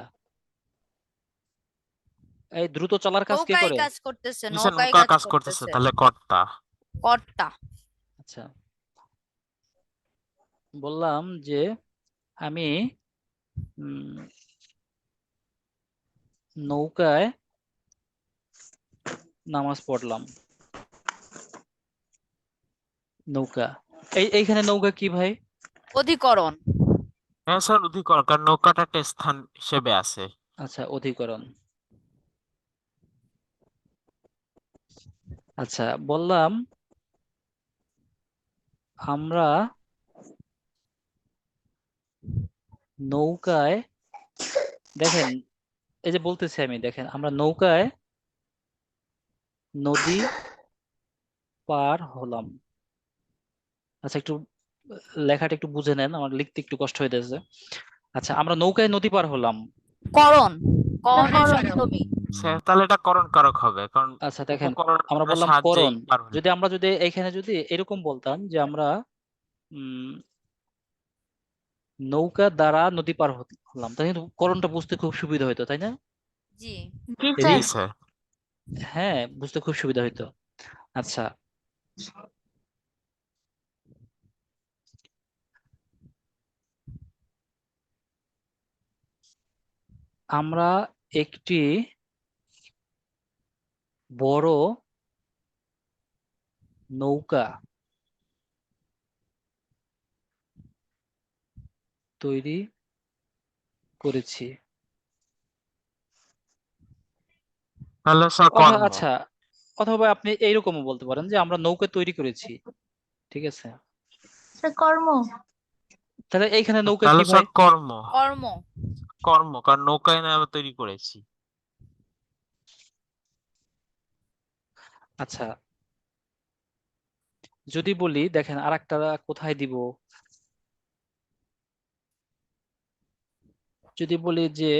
এই দ্রুত চলার কাজ কে নৌকায় করে? কাজ করতেছে, নিচে নৌকায় নৌকা কাজ কাজ করতেছে, করতেছে, তাহলে কর্তা। কর্তা। আচ্ছা, বললাম যে আমি উম, নৌকায় নামাজ পড়লাম। নৌকা, এইখানে নৌকা কি ভাই? অধিকরণ। হ্যাঁ স্যার, অধিকরণ, কারণ নৌকাটা একটা স্থান হিসেবে আছে। আচ্ছা, অধিকরণ। আচ্ছা, বললাম আমরা নৌকায়, দেখেন এই যে বলতেছি আমি, দেখেন আমরা নৌকায় নদী পার হলাম। আচ্ছা, একটু লেখাটা একটু বুঝে নেন, আমার লিখতে একটু কষ্ট হইতেছে। আচ্ছা, আমরা নৌকায় নদী পার হলাম। করণ, করণের করণ। সপ্তমী। স্যার তাহলে এটা করণ কারক হবে, কারণ আচ্ছা দেখেন, উপকরণের আমরা বললাম সাহায্যেই করণ। পার হলো। যদি এইখানে যদি এরকম বলতাম যে আমরা উম নৌকা দ্বারা নদী পার হলাম, তাহলে কিন্তু করণটা বুঝতে খুব সুবিধা হতো, তাই না? জি, জি এই জি স্যার। স্যার। হ্যাঁ, বুঝতে খুব সুবিধা হতো। আচ্ছা, আমরা একটি বড় নৌকা তৈরি করেছি। তাহলে স্যার কর্ম। আচ্ছা, অথবা আপনি এইরকমও বলতে পারেন যে আমরা নৌকা তৈরি করেছি। ঠিক আছে, স্যার কর্ম। তাহলে এইখানে নৌকা কি তাহলে ভাই? স্যার কর্ম। কর্ম। কর্ম, কারণ নৌকায় না আমরা তৈরি করেছি। আচ্ছা, যদি বলি দেখেন আরেকটা কোথায় দিব, যদি বলি যে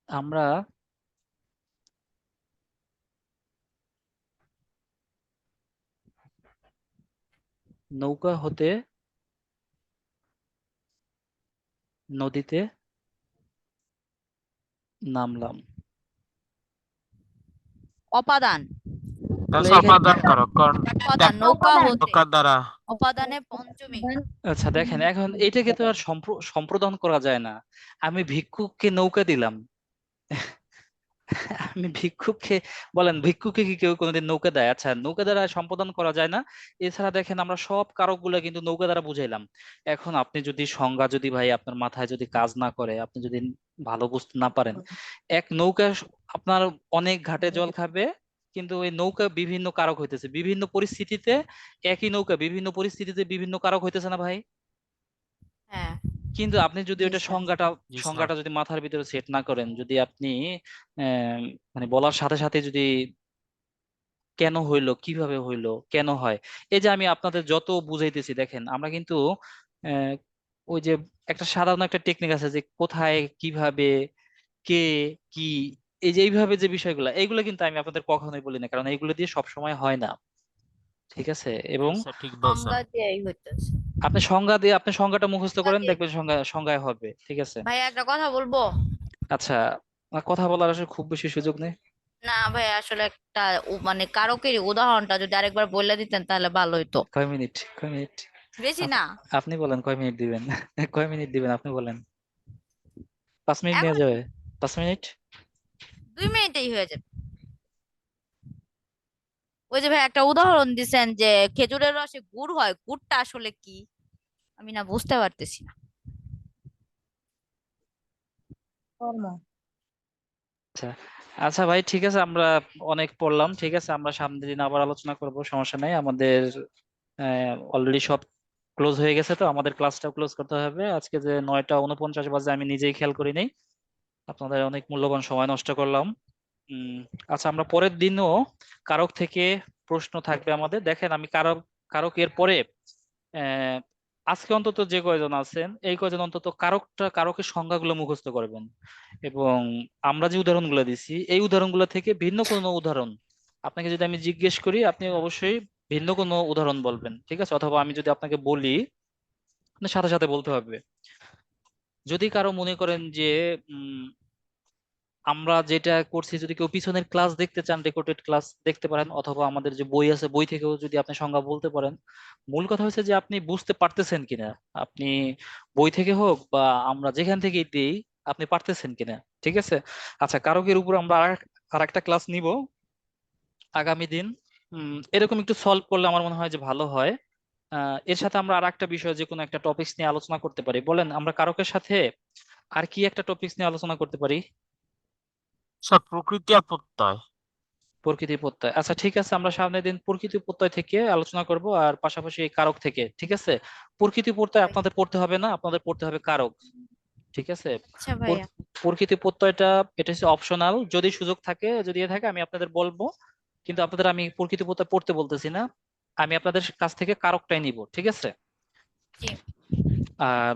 আমরা নৌকা হতে নদীতে নামলাম। অপাদান, তাহলে তাহলে এখানে অপাদান কারক, কারণ অপাদান, নৌকা অপাদান। হতে, নৌকার দ্বারা। অপাদানে পঞ্চমী। আচ্ছা দেখেন, এখন এটাকে তো আর সম্প্রদান করা যায় না। আমি ভিক্ষুককে নৌকা দিলাম, আমি ভিক্ষুককে, বলেন ভিক্ষুককে কি কেউ কোনোদিন নৌকা দেয়? আচ্ছা, নৌকা দ্বারা সম্পাদন করা যায় না। এছাড়া দেখেন আমরা সব কারক গুলা কিন্তু নৌকা দ্বারা বুঝাইলাম। এখন আপনি যদি সংজ্ঞা যদি ভাই আপনার মাথায় যদি কাজ না করে, আপনি যদি ভালো বুঝতে না পারেন, এক নৌকা আপনার অনেক ঘাটে জল খাবে, কিন্তু ওই নৌকা বিভিন্ন কারক হইতেছে বিভিন্ন পরিস্থিতিতে। একই নৌকা বিভিন্ন পরিস্থিতিতে বিভিন্ন কারক হইতেছে না ভাই? হ্যাঁ, কিন্তু আপনি যদি জি ওইটা স্যার। সংজ্ঞাটা জি স্যার। সংজ্ঞাটা যদি মাথার ভিতরে সেট না করেন, যদি আপনি মানে বলার সাথে সাথে যদি কেন হইলো, কিভাবে হইলো, কেন হয়, এই যে আমি আপনাদের যত বুঝাইতেছি, দেখেন আমরা কিন্তু আহ, ওই যে একটা সাধারণ একটা টেকনিক আছে যে কোথায়, কিভাবে, কে, কি, এই যে এইভাবে যে বিষয়গুলো, এইগুলো কিন্তু আমি আপনাদের কখনোই বলি না, কারণ এইগুলো দিয়ে সব সময় হয় না। ঠিক আছে, এবং স্যার ঠিক বলছেন। সংজ্ঞা দিয়েই হইতেছে। আপনি সংজ্ঞাটা মুখস্থ সংজ্ঞা করেন, দিয়ে। দেখবেন সংজ্ঞায় হবে। ঠিক আছে। ভাই একটা কথা বলবো? আচ্ছা, কথা বলার আসলে খুব বেশি সুযোগ নেই। না ভাই আসলে একটা মানে কারকের উদাহরণটা যদি আরেকবার বলে দিতেন তাহলে ভালো হতো। কয় মিনিট বেশি আপ- না, আপনি বলেন কয় মিনিট দিবেন কয় মিনিট দিবেন আপনি বলেন 5 মিনিট এখন নেওয়া যাবে 5 মিনিট 2 মিনিটেই হয়ে যাবে। ওই যে ভাই একটা উদাহরণ দিছেন যে খেজুরের রসে গুড় হয়, গুড়টা আসলে কি আমি না বুঝতে পারতেছি না। কর্ম। আচ্ছা আচ্ছা ভাই ঠিক আছে আমরা অনেক পড়লাম ঠিক আছে আমরা সামনের দিন আবার আলোচনা করব সমস্যা নাই আমাদের অলরেডি সব ক্লোজ হয়ে গেছে তো আমাদের ক্লাসটাও ক্লোজ করতে হবে আজকে যে 9টা 49 বাজে আমি নিজেই খেয়াল করি নাই আপনাদের অনেক মূল্যবান সময় নষ্ট করলাম উম আচ্ছা আমরা পরের দিনও কারক থেকে প্রশ্ন থাকবে আমাদের দেখেন আমি কারকের পরে আহ আজকে অন্তত যে কয়জন আছেন এই কয়জন অন্তত কারকের সংজ্ঞাগুলো মুখস্থ করবেন এবং আমরা যে উদাহরণগুলো দিছি এই উদাহরণগুলো থেকে ভিন্ন কোনো উদাহরণ আপনাকে যদি আমি জিজ্ঞেস করি আপনি অবশ্যই ভিন্ন কোনো উদাহরণ বলবেন ঠিক আছে অথবা আমি যদি আপনাকে বলি আপনি সাথে সাথে বলতে হবে যদি কারো মনে করেন যে আমরা যেটা করছি যদি কেউ পিছনের ক্লাস দেখতে চান রেকর্ডেড ক্লাস দেখতে পারেন অথবা আমাদের যে বই আছে বই থেকেও যদি আপনি সংজ্ঞা বলতে পারেন মূল কথা হচ্ছে যে আপনি বুঝতে পারতেছেন কিনা আপনি বই থেকে হোক বা আমরা যেখান থেকেই দিই আপনি পারতেছেন কিনা ঠিক আছে আচ্ছা কারকের উপর আমরা আর একটা ক্লাস নিব আগামী দিন এরকম একটু সলভ করলে আমার মনে হয় যে ভালো হয় এর সাথে আমরা আর একটা বিষয় যে কোনো একটা টপিকস নিয়ে আলোচনা করতে পারি বলেন আমরা কারকের সাথে আর কি একটা টপিকস নিয়ে আলোচনা করতে পারি স্যার প্রকৃতি আর প্রত্যয়। প্রকৃতি প্রত্যয় আচ্ছা ঠিক আছে আমরা সামনের দিন প্রকৃতি প্রত্যয় থেকে আলোচনা করব আর পাশাপাশি এই কারক থেকে ঠিক আছে প্রকৃতি প্রত্যয় আপনাদের পড়তে হবে না আপনাদের পড়তে হবে কারক ঠিক আছে আচ্ছা ভাইয়া। প্রকৃতি প্রত্যয়টা এটা হচ্ছে অপশনাল যদি সুযোগ থাকে যদি এ থাকে আমি আপনাদের বলবো কিন্তু আপনাদের আমি প্রকৃতি প্রত্যয় পড়তে বলতেছি না আমি আপনাদের কাছ থেকে কারকটাই নিব ঠিক আছে জি। আর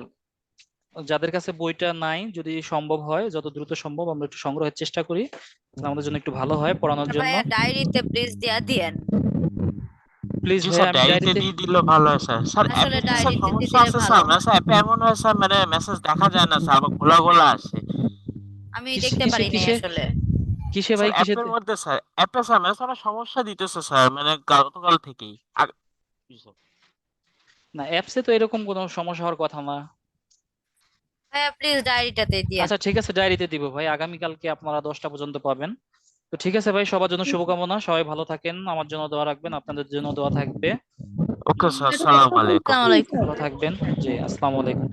যাদের কাছে বইটা নাই যদি সম্ভব হয় যত দ্রুত সম্ভব আমরা একটু সংগ্রহের চেষ্টা করি তাহলে আমাদের জন্য একটু ভালো হয় পড়ানোর আচ্ছা জন্য ভাইয়া ডায়েরিতে প্লিজ দিয়া দিয়েন। প্লিজ জি ভাই স্যার আমি ডায়েরিতে ডায়েরিতে দিয়ে দিলে ভালো হয় স্যার। স্যার আসলে অ্যাপে কি স্যার ডায়েরিতে দিয়ে সমস্যা দিলে আছে ভালো স্যার? না হয়। স্যার অ্যাপে এমন হয় স্যার মানে মেসেজ দেখা যায় না স্যার, আবার ঘোলা ঘোলা আসে। আমি কিসে দেখতে কিসে পারি নাই কিসে আসলে। কিসে ভাই স্যার অ্যাপের কিসেতে মধ্যে স্যার, অ্যাপে স্যার মানে স্যার সমস্যা দিতেছে স্যার, মানে গতকাল থেকেই জি স্যার। না অ্যাপসে তো এরকম কোনো সমস্যা হওয়ার কথা না ভাইয়া প্লিজ ডায়েরিটাতে দিয়েন। আচ্ছা ঠিক আছে ডায়েরিতে দিব ভাই আগামীকালকে আপনারা 10টা পর্যন্ত পাবেন তো ঠিক আছে ভাই সবার জন্য শুভকামনা সবাই ভালো থাকেন আমার জন্য দোয়া রাখবেন আপনাদের জন্য দোয়া থাকবে ওকে স্যার, উম, আসসালামু আলাইকুম। আসসালামু আলাইকুম। ভালো থাকবেন জি আসসালামু আলাইকুম